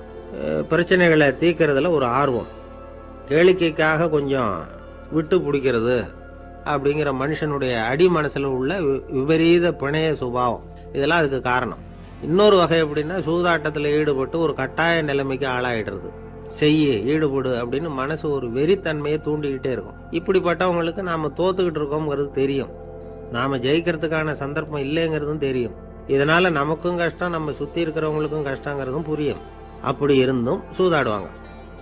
S1: பிரச்சனைகளை தீர்க்கறதுல ஒரு ஆர்வம். கேளிக்கைக்காக கொஞ்சம் விட்டு பிடிக்கிறது அப்படிங்கிற மனுஷனுடைய அடி மனசில் உள்ள விபரீத பிணைய சுபாவம், இதெல்லாம் அதுக்கு காரணம். இன்னொரு வகை எப்படின்னா, சூதாட்டத்தில் ஈடுபட்டு ஒரு கட்டாய நிலைமைக்கு ஆளாயிடுறது. ஈடுபடு அப்படின்னு மனசு ஒரு வெறித்தன்மையை தூண்டிக்கிட்டே இருக்கும். இப்படிப்பட்டவங்களுக்கு நாம் தோத்துக்கிட்டு இருக்கோங்கிறது தெரியும். நாம் ஜெயிக்கிறதுக்கான சந்தர்ப்பம் இல்லைங்கிறதும் தெரியும். இதனால் நமக்கும் கஷ்டம், நம்ம சுற்றி இருக்கிறவங்களுக்கும் கஷ்டங்கிறதும் புரியும். அப்படி இருந்தும் சூதாடுவாங்க.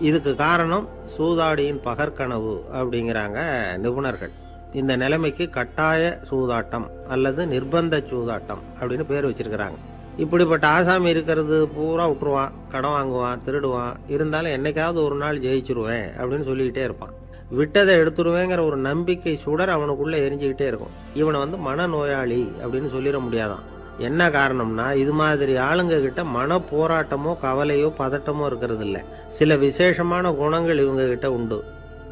S1: இதுக்கு காரணம் சூதாடியின் பகற்கனவு அப்படிங்கிறாங்க நிபுணர்கள். இந்த நிலைமைக்கு கட்டாய சூதாட்டம் அல்லது நிர்பந்த சூதாட்டம் அப்படின்னு பேர் வச்சிருக்கிறாங்க. இப்படிப்பட்ட ஆசாமி இருக்கிறது பூரா விட்டுருவான், கடன் வாங்குவான், திருடுவான். இருந்தாலும் என்னைக்காவது ஒரு நாள் ஜெயிச்சிருவேன் அப்படின்னு சொல்லிக்கிட்டே இருப்பான். விட்டதை எடுத்துருவேங்கிற ஒரு நம்பிக்கை சுடர் அவனுக்குள்ளே எரிஞ்சுக்கிட்டே இருக்கும். இவனை மனநோயாளி அப்படின்னு சொல்லிட முடியாதான். என்ன காரணம்னா, இது மாதிரி ஆளுங்க கிட்ட மன போராட்டமோ கவலையோ பதட்டமோ இருக்கிறது இல்ல. சில விசேஷமான குணங்கள் இவங்க கிட்ட உண்டு.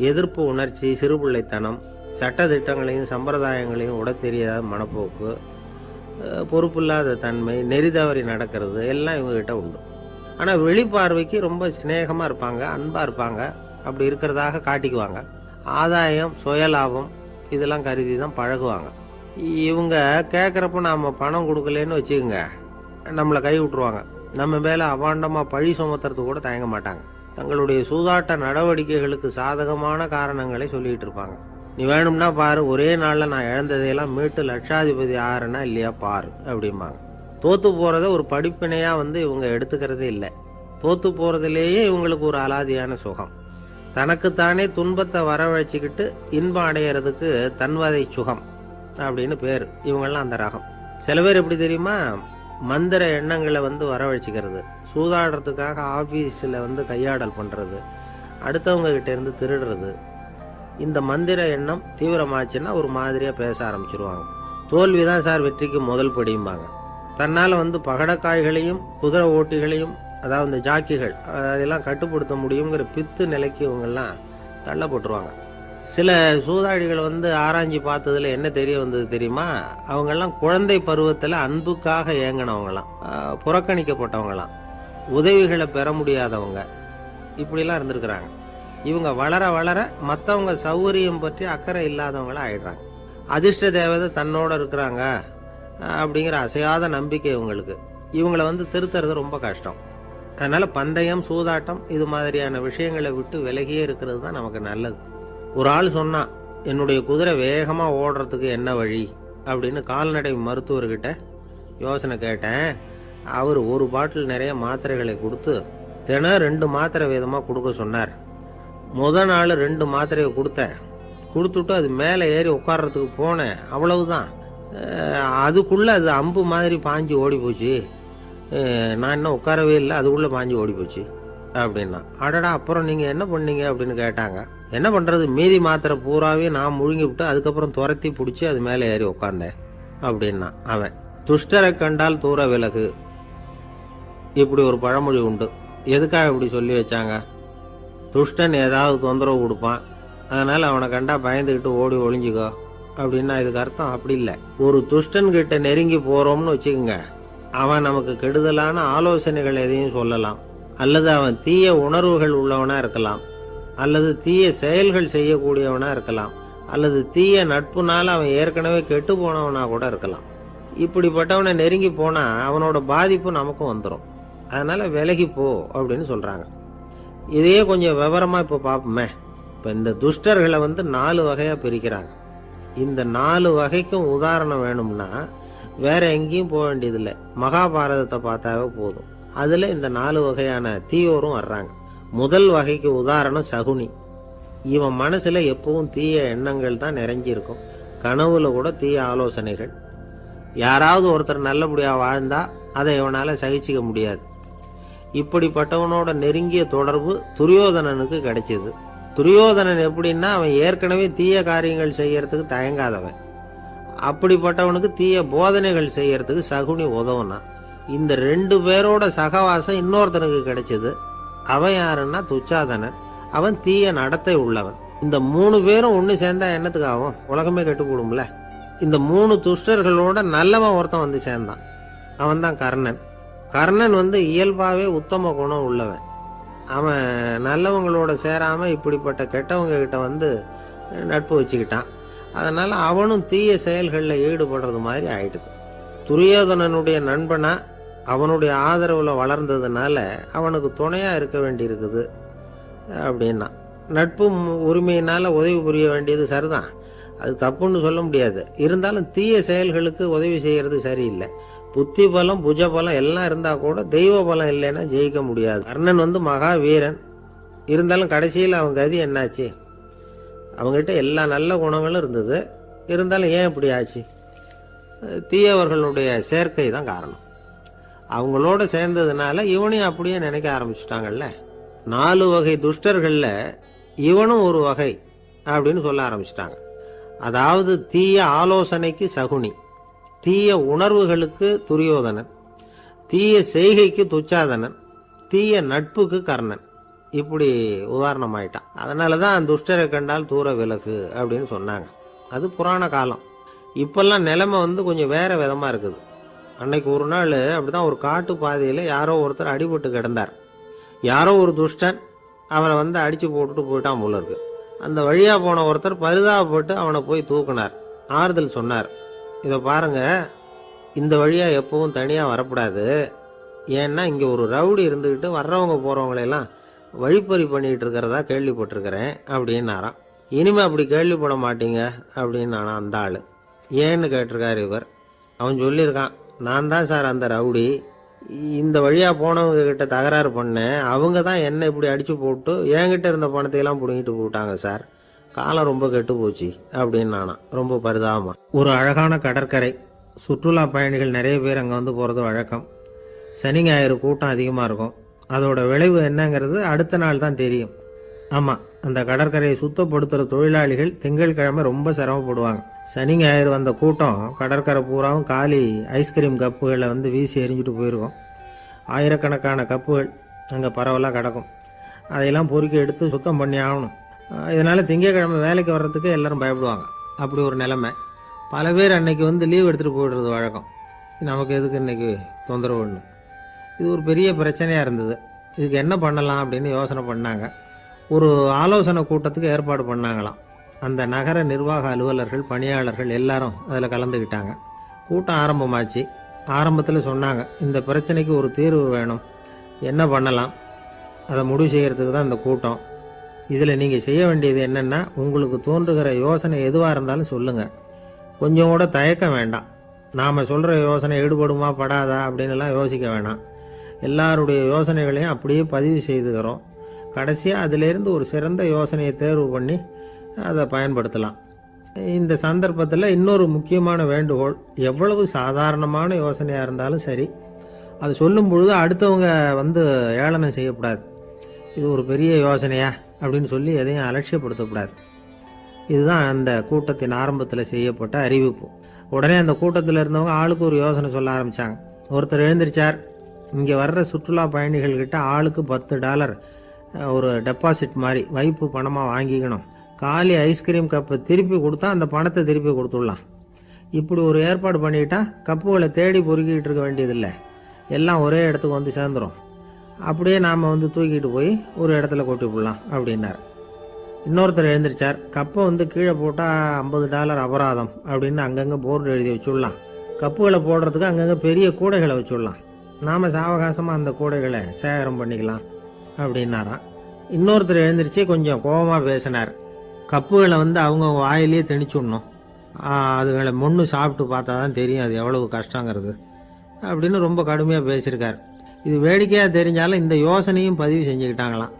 S1: எதிர்ப்பு உணர்ச்சி, சிறுபிள்ளைத்தனம், சட்ட திட்டங்களையும் சம்பிரதாயங்களையும் உட தெரியாத மனப்போக்கு, பொறுப்பில்லாத தன்மை, நெறி தவறி நடக்கிறது எல்லாம் இவங்க கிட்ட உண்டு. ஆனால் வெளிப்பார்வைக்கு ரொம்ப சிநேகமாக இருப்பாங்க, அன்பாக இருப்பாங்க. அப்படி இருக்கிறதாக காட்டிக்குவாங்க. ஆதாயம், சுயலாபம் இதெல்லாம் கருதி தான் பழகுவாங்க. இவங்க கேட்குறப்ப நாம் பணம் கொடுக்கலன்னு வச்சுக்கோங்க, நம்மளை கை விட்டுருவாங்க. நம்ம மேலே அபாண்டமாக பழி சுமத்துறதுக்கு கூட தயங்க மாட்டாங்க. தங்களுடைய சூதாட்ட நடவடிக்கைகளுக்கு சாதகமான காரணங்களை சொல்லிகிட்டு இருப்பாங்க. நீ வேணும்னா பாரு, ஒரே நாளில் நான் இழந்ததையெல்லாம் மீட்டு லட்சாதிபதி ஆறேன்னா இல்லையா பாரு அப்படிம்பாங்க. தோற்று போகிறத ஒரு படிப்பினையாக இவங்க எடுத்துக்கிறதே இல்லை. தோற்று போகிறதுலேயே இவங்களுக்கு ஒரு அலாதியான சுகம். தனக்குத்தானே துன்பத்தை வரவழைச்சிக்கிட்டு இன்பம் அடையிறதுக்கு தன்வதை சுகம் அப்படின்னு பேர். இவங்கெல்லாம் அந்த ரகம். சில பேர் எப்படி தெரியுமா, மந்திர எண்ணங்களை வரவழைச்சிக்கிறது, சூதாடுறதுக்காக ஆஃபீஸில் கையாடல் பண்ணுறது, அடுத்தவங்க கிட்ட இருந்து திருடுறது. இந்த மந்திர எண்ணம் தீவிரமாச்சுன்னா ஒரு மாதிரியாக பேச ஆரம்பிச்சிருவாங்க. தோல்விதான் சார் வெற்றிக்கு முதல் படியும்பாங்க. தன்னால் பகடக்காய்களையும் குதிரை ஓட்டிகளையும், அதாவது இந்த ஜாக்கிகள், அதெல்லாம் கட்டுப்படுத்த முடியுங்கிற பித்து நிலைக்கு இவங்கெல்லாம் தள்ளப்பட்டுருவாங்க. சில சூதாடிகள் ஆராய்ச்சி பார்த்ததுல என்ன தெரிய வந்தது தெரியுமா, அவங்கெல்லாம் குழந்தை பருவத்தில் அன்புக்காக ஏங்கினவங்களாம், புறக்கணிக்கப்பட்டவங்களாம், உதவிகளை பெற முடியாதவங்க, இப்படிலாம் இருந்திருக்கிறாங்க. இவங்க வளர வளர மற்றவங்க சௌகரியம் பற்றி அக்கறை இல்லாதவங்களா ஆயிடுறாங்க. அதிர்ஷ்ட தேவதை தன்னோட இருக்கிறாங்க அப்படிங்கிற அசையாத நம்பிக்கை இவங்களுக்கு. இவங்களை திருத்துறது ரொம்ப கஷ்டம். அதனால பந்தயம், சூதாட்டம் இது மாதிரியான விஷயங்களை விட்டு விலகியே இருக்கிறது தான் நமக்கு நல்லது. ஒரு ஆள் சொன்னான், என்னுடைய குதிரை வேகமாக ஓடுறதுக்கு என்ன வழி அப்படின்னு கால்நடை மருத்துவர்கிட்ட யோசனை கேட்டேன். அவர் ஒரு பாட்டில் நிறைய மாத்திரைகளை கொடுத்து தினம் 2 மாத்திரை விதமாக கொடுக்க சொன்னார். முதல் நாள் 2 மாத்திரையை கொடுத்துட்டு அது மேலே ஏறி உட்கார்றதுக்கு போனேன். அவ்வளவுதான். அதுக்குள்ளே அது அம்பு மாதிரி பாஞ்சு ஓடி போச்சு. நான் இன்னும் உட்காரவே இல்லை, அதுக்குள்ளே பாஞ்சு ஓடி போச்சு அப்படின்னா. அடடா, அப்புறம் நீங்கள் என்ன பண்ணீங்க அப்படின்னு கேட்டாங்க. என்ன பண்ணுறது, மீதி மாத்திரை பூராவே நான் முழுங்கி விட்டு அதுக்கப்புறம் துரத்தி பிடிச்சி அது மேலே ஏறி உட்காந்தேன் அப்படின்னா அவன். துஷ்டரை கண்டால் தூர விலகு, இப்படி ஒரு பழமொழி உண்டு. எதுக்காக இப்படி சொல்லி வச்சாங்க? துஷ்டன் ஏதாவது தொந்தரவு கொடுப்பான், அதனால் அவனை கண்டா பயந்துக்கிட்டு ஓடி ஒளிஞ்சிக்கோ அப்படின்னா இதுக்கு அர்த்தம் அப்படி இல்லை. ஒரு துஷ்டன்கிட்ட நெருங்கி போகிறோம்னு வச்சுக்கோங்க, அவன் நமக்கு கெடுதலான ஆலோசனைகள் எதையும் சொல்லலாம், அல்லது அவன் தீய உணர்வுகள் உள்ளவனா இருக்கலாம், அல்லது தீய செயல்கள் செய்யக்கூடியவனா இருக்கலாம், அல்லது தீய நட்புனால அவன் ஏற்கனவே கெட்டு போனவனா கூட இருக்கலாம். இப்படிப்பட்டவனை நெருங்கி போனா அவனோட பாதிப்பு நமக்கும் வந்துடும். அதனால விலகி போ அப்படின்னு சொல்றாங்க. இதையே கொஞ்சம் விவரமா இப்போ பார்ப்போமே. இப்போ இந்த துஷ்டர்களை 4 வகையா பிரிக்கிறாங்க. இந்த 4 வகைக்கும் உதாரணம் வேணும்னா வேற எங்கேயும் போக வேண்டியதில்லை, மகாபாரதத்தை பார்த்தாவே போதும். அதுல இந்த 4 வகையான தீயோரும் வர்றாங்க. முதல் வகைக்கு உதாரணம் சகுனி. இவன் மனசுல எப்பவும் தீய எண்ணங்கள் தான் நிறைஞ்சி இருக்கும். கனவுல கூட தீய ஆலோசனைகள். யாராவது ஒருத்தர் நல்லபடியா வாழ்ந்தா அதை இவனால சகிச்சிக்க முடியாது. இப்படிப்பட்டவனோட நெருங்கிய தொடர்பு துரியோதனனுக்கு கிடைச்சது. துரியோதனன் எப்படின்னா, அவன் ஏற்கனவே தீய காரியங்கள் செய்யறதுக்கு தயங்காதவன். அப்படிப்பட்டவனுக்கு தீய போதனைகள் செய்யறதுக்கு சகுனி உதவுனா. இந்த 2 பேரோட சகவாசம் இன்னொருத்தனுக்கு கிடைச்சது. அவன் யாருன்னா துச்சாதனன். அவன் தீய நடத்தை உள்ளவன். இந்த 3 பேரும் ஒன்று சேர்ந்தா என்னத்துக்கு ஆகும்? உலகமே கெட்டு போடும்ல. இந்த 3 துஷ்டர்களோட நல்லவன் ஒருத்தன் சேர்ந்தான். அவன் தான் கர்ணன். கர்ணன் இயல்பாவே உத்தம குணம் உள்ளவன். அவன் நல்லவங்களோட சேராம இப்படிப்பட்ட கெட்டவங்க கிட்ட நட்பு வச்சுக்கிட்டான். அதனால அவனும் தீய செயல்களில் ஈடுபடுறது மாதிரி ஆயிடுது. துரியோதனனுடைய நண்பனா அவனுடைய ஆதரவுல வளர்ந்ததுனால அவனுக்கு துணையா இருக்க வேண்டி இருக்குது அப்படின்னா. நட்பு உரிமையினால உதவி புரிய வேண்டியது சரிதான், அது தப்புன்னு சொல்ல முடியாது. இருந்தாலும் தீய செயல்களுக்கு உதவி செய்யறது சரியில்லை. புத்தி பலம், புஜ பலம் எல்லாம் இருந்தா கூட தெய்வ பலம் இல்லைன்னா ஜெயிக்க முடியாது. கர்ணன் மகா வீரன். இருந்தாலும் கடைசியில் அவன் கதி என்னாச்சு? அவங்ககிட்ட எல்லா நல்ல குணங்களும் இருந்தது. இருந்தாலும் ஏன் இப்படி ஆச்சு? தீயவர்களுடைய சேர்க்கை தான் காரணம். அவங்களோட சேர்ந்ததுனால இவனையும் அப்படியே நினைக்க ஆரம்பிச்சுட்டாங்கல்ல. 4 வகை துஷ்டர்கள்ல இவனும் ஒரு வகை அப்படின்னு சொல்ல ஆரம்பிச்சிட்டாங்க. அதாவது தீய ஆலோசனைக்கு சகுனி,
S2: தீய உணர்வுகளுக்கு துரியோதனன், தீய செய்கைக்கு துச்சாதனன், தீய நட்புக்கு கர்ணன். இப்படி உதாரணமாயிட்டான். அதனால தான் துஷ்டரை கண்டால் தூர விலகு அப்படின்னு சொன்னாங்க. அது புராண காலம். இப்பெல்லாம் நிலைமை கொஞ்சம் வேற விதமாக இருக்குது. அன்னைக்கு ஒரு நாள் அப்படிதான் ஒரு காட்டு பாதையில் யாரோ ஒருத்தர் அடிபட்டு கிடந்தார். யாரோ ஒரு துஷ்டன் அவனை அடித்து போட்டுட்டு போயிட்டான் போல இருக்கு. அந்த வழியாக போன ஒருத்தர் பரிதாபப்பட்டு அவனை போய் தூக்குனார். ஆறுதல் சொன்னார், இதை பாருங்க, இந்த வழியாக எப்பவும் தனியாக வரக்கூடாது. ஏன்னா இங்கே ஒரு ரவுடி இருந்துக்கிட்டு வர்றவங்க போகிறவங்களெல்லாம் வழிப்பறி பண்ணிகிட்டு இருக்கிறதா கேள்விப்பட்டிருக்கிறேன் அப்படின்னாராம். இனிமே அப்படி கேள்விப்பட மாட்டீங்க அப்படின்னு அந்த ஆள். ஏன்னு கேட்டிருக்காரு இவர். அவன் சொல்லியிருக்கான், நான் தான் சார் அந்த ரவுடி. இந்த வழியாக போனவங்க கிட்ட தகராறு பண்ணேன். அவங்க தான் என்ன இப்படி அடித்து போட்டு என்கிட்ட இருந்த பணத்தையெல்லாம் பிடுங்கிட்டு போட்டாங்க சார். காலம் ரொம்ப கெட்டு போச்சு அப்படின்னு நானா ரொம்ப பரிதாபமா. ஒரு அழகான கடற்கரை. சுற்றுலா பயணிகள் நிறைய பேர் அங்கே போகிறது வழக்கம். சனி ஞாயிறு கூட்டம் அதிகமாக இருக்கும். அதோட விளைவு என்னங்கிறது அடுத்த நாள் தான் தெரியும். ஆமாம், அந்த கடற்கரையை சுத்தப்படுத்துகிற தொழிலாளிகள் திங்கட்கிழமை ரொம்ப சிரமப்படுவாங்க. சனி ஞாயிறு வந்த கூட்டம் கடற்கரை பூராவும் காலி ஐஸ்கிரீம் கப்புகளை வீசி எறிஞ்சிட்டு போயிருக்கும். ஆயிரக்கணக்கான கப்புகள் அங்கே பரவலாக கிடக்கும். அதையெல்லாம் பொறுக்கி எடுத்து சுத்தம் பண்ணி ஆகணும். இதனால் திங்கட்கிழமை வேலைக்கு வர்றதுக்கு எல்லாரும் பயப்படுவாங்க. அப்படி ஒரு நிலைமை. பல பேர் அன்னைக்கு லீவ் எடுத்துகிட்டு போயிடுறது வழக்கம். நமக்கு எதுக்கு இன்னைக்கு தொந்தரவு ஒன்று. இது ஒரு பெரிய பிரச்சனையாக இருந்தது. இதுக்கு என்ன பண்ணலாம் அப்படின்னு யோசனை பண்ணாங்க. ஒரு ஆலோசனை கூட்டத்துக்கு ஏற்பாடு பண்ணாங்களாம். அந்த நகர நிர்வாக அலுவலர்கள், பணியாளர்கள் எல்லாரும் அதில் கலந்துக்கிட்டாங்க. கூட்டம் ஆரம்பமாச்சு. ஆரம்பத்தில் சொன்னாங்க, இந்த பிரச்சனைக்கு ஒரு தீர்வு வேணும், என்ன பண்ணலாம், அதை முடிவு செய்கிறதுக்கு தான் இந்த கூட்டம். இதில் நீங்கள் செய்ய வேண்டியது என்னென்னா, உங்களுக்கு தோன்றுகிற யோசனை எதுவாக இருந்தாலும் சொல்லுங்கள். கொஞ்சம் கூட தயக்கம் வேண்டாம். நாம் சொல்கிற யோசனை ஈடுபடுமா படாதா அப்படின்னுலாம் யோசிக்க வேணாம். எல்லாருடைய யோசனைகளையும் அப்படியே பதிவு செய்துக்கிறோம். கடைசியாக அதிலேருந்து ஒரு சிறந்த யோசனையை தேர்வு பண்ணி அதை பயன்படுத்தலாம். இந்த சந்தர்ப்பத்தில் இன்னொரு முக்கியமான வேண்டுகோள், எவ்வளவு சாதாரணமான யோசனையாக இருந்தாலும் சரி, அது சொல்லும் பொழுது அடுத்தவங்க ஏளனம் செய்யக்கூடாது. இது ஒரு பெரிய யோசனையா அப்படின்னு சொல்லி எதையும் அலட்சியப்படுத்தக்கூடாது. இதுதான் அந்த கூட்டத்தின் ஆரம்பத்தில் செய்யப்பட்ட அறிவிப்பு. உடனே அந்த கூட்டத்தில் இருந்தவங்க ஆளுக்கு ஒரு யோசனை சொல்ல ஆரம்பித்தாங்க. ஒருத்தர் எழுந்திருச்சார், இங்கே வர்ற சுற்றுலா பயணிகள்கிட்ட ஆளுக்கு $10 ஒரு டெபாசிட் மாதிரி வைப்பு பணமாக வாங்கிக்கணும். காலி ஐஸ்கிரீம் கப்பை திருப்பி கொடுத்தா அந்த பணத்தை திருப்பி கொடுத்துடலாம். இப்படி ஒரு ஏற்பாடு பண்ணிட்டா கப்புகளை தேடி பொறுக்கிட்டு இருக்க வேண்டியதில்லை. எல்லாம் ஒரே இடத்துக்கு சேர்ந்துடும். அப்படியே நாம் தூக்கிட்டு போய் ஒரு இடத்துல கொட்டி விடலாம் அப்படின்னார். இன்னொருத்தர் எழுந்திருச்சார், கப்பை கீழே போட்டால் $50 அபராதம் அப்படின்னு அங்கங்கே போர்டு எழுதி வச்சுடலாம். கப்புகளை போடுறதுக்கு அங்கங்கே பெரிய கூடைகளை வச்சுடலாம். நாம் சாவகாசமாக அந்த கூடைகளை சேகரம் பண்ணிக்கலாம் அப்படின்னாராம். இன்னொருத்தர் எழுந்திரிச்சு கொஞ்சம் கோபமாக பேசினார். கப்புகளை அவங்க வாயிலேயே திணிச்சுடணும், அதுகளை முன்னு சாப்பிட்டு பார்த்தா தான் தெரியும் அது எவ்வளவு கஷ்டங்கிறது அப்படின்னு ரொம்ப கடுமையாக பேசியிருக்கார். இது வேடிக்கையாக தெரிஞ்சாலும் இந்த யோசனையும் பதிவு செஞ்சுக்கிட்டாங்களாம்.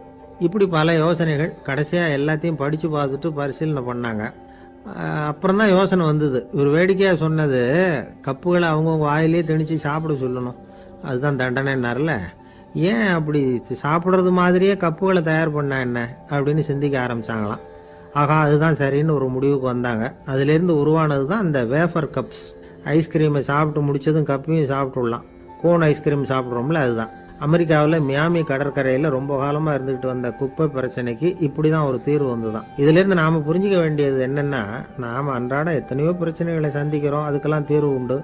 S2: இப்படி பல யோசனைகள். கடைசியாக எல்லாத்தையும் படித்து பார்த்துட்டு பரிசீலனை பண்ணாங்க. அப்புறம் தான் யோசனை வந்தது. இவர் வேடிக்கையாக சொன்னது கப்புகளை அவங்கவுங்க வாயிலே திணிச்சு சாப்பிட சொல்லணும், அதுதான் தண்டனைன்னார்ல. ஏன் அப்படி சாப்பிட்றது மாதிரியே கப்புகளை தயார் பண்ண என்ன அப்படின்னு சிந்திக்க ஆரம்பித்தாங்களாம். ஆகா, அதுதான் சரின்னு ஒரு முடிவுக்கு வந்தாங்க. அதுலேருந்து உருவானது தான் இந்த வேஃபர் கப்ஸ். ஐஸ்கிரீமை சாப்பிட்டு முடித்ததும் கப்பையும் சாப்பிட்டுடலாம். கோன் ஐஸ்கிரீம் சாப்பிட்றோம்ல, அதுதான். அமெரிக்காவில் மியாமி கடற்கரையில் ரொம்ப காலமாக இருந்துகிட்டு வந்த குப்பை பிரச்சனைக்கு இப்படி தான் ஒரு தீர்வு வந்துதான். இதுலேருந்து நாம் புரிஞ்சிக்க வேண்டியது என்னென்னா, நாம் அன்றாட எத்தனையோ பிரச்சனைகளை சந்திக்கிறோம், அதுக்கெல்லாம் தீர்வு உண்டு.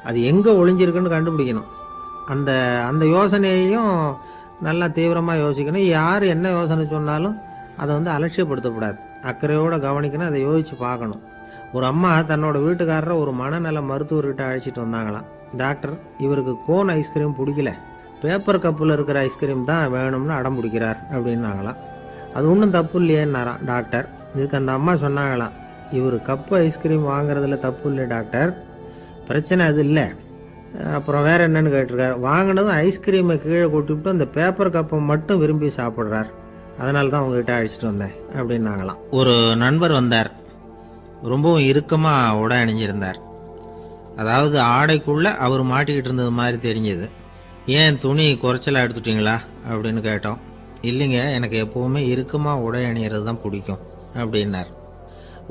S2: அது எங்கே ஒளிஞ்சிருக்குன்னு கண்டுபிடிக்கணும். அந்த அந்த யோசனையையும் நல்லா தீவிரமாக யோசிக்கணும். யார் என்ன யோசனை சொன்னாலும் அதை அலட்சியப்படுத்தக்கூடாது. அக்கறையோடு கவனிக்கணும், அதை யோசித்து பார்க்கணும். ஒரு அம்மா தன்னோட வீட்டுக்காரரை ஒரு மனநல மருத்துவர்கிட்ட அழைச்சிட்டு வந்தாங்களாம். டாக்டர், இவருக்கு கோன் ஐஸ்கிரீம் பிடிக்கல, பேப்பர் கப்பில் இருக்கிற ஐஸ்கிரீம் தான் வேணும்னு அடம் பிடிக்கிறார் அப்படின்னாங்களாம். அது ஒன்றும் தப்பு இல்லையேன்னாராம் டாக்டர். இதுக்கு அந்த அம்மா சொன்னாங்களாம், இவர் கப்பு ஐஸ்கிரீம் வாங்குறதுல தப்பு இல்லை டாக்டர், பிரச்சனை அது இல்லை. அப்புறம் வேற என்னன்னு கேட்டிருக்காரு. வாங்கினதும் ஐஸ்கிரீமை கீழே கொட்டிவிட்டு அந்த பேப்பர் கப்பை மட்டும் விரும்பி சாப்பிட்றார், அதனால தான் உங்ககிட்ட அழைச்சிட்டு வந்தேன் அப்படின்னாங்களாம். ஒரு நண்பர் வந்தார். ரொம்பவும் இறுக்கமாக உடை அணிஞ்சிருந்தார். அதாவது ஆடைக்குள்ளே அவர் மாட்டிக்கிட்டு இருந்தது மாதிரி தெரிஞ்சது. ஏன் துணி குறைச்சலாக எடுத்துட்டீங்களா அப்படின்னு கேட்டோம். இல்லைங்க, எனக்கு எப்போவுமே இறுக்கமாக உடை அணிகிறது தான் பிடிக்கும் அப்படின்னார்.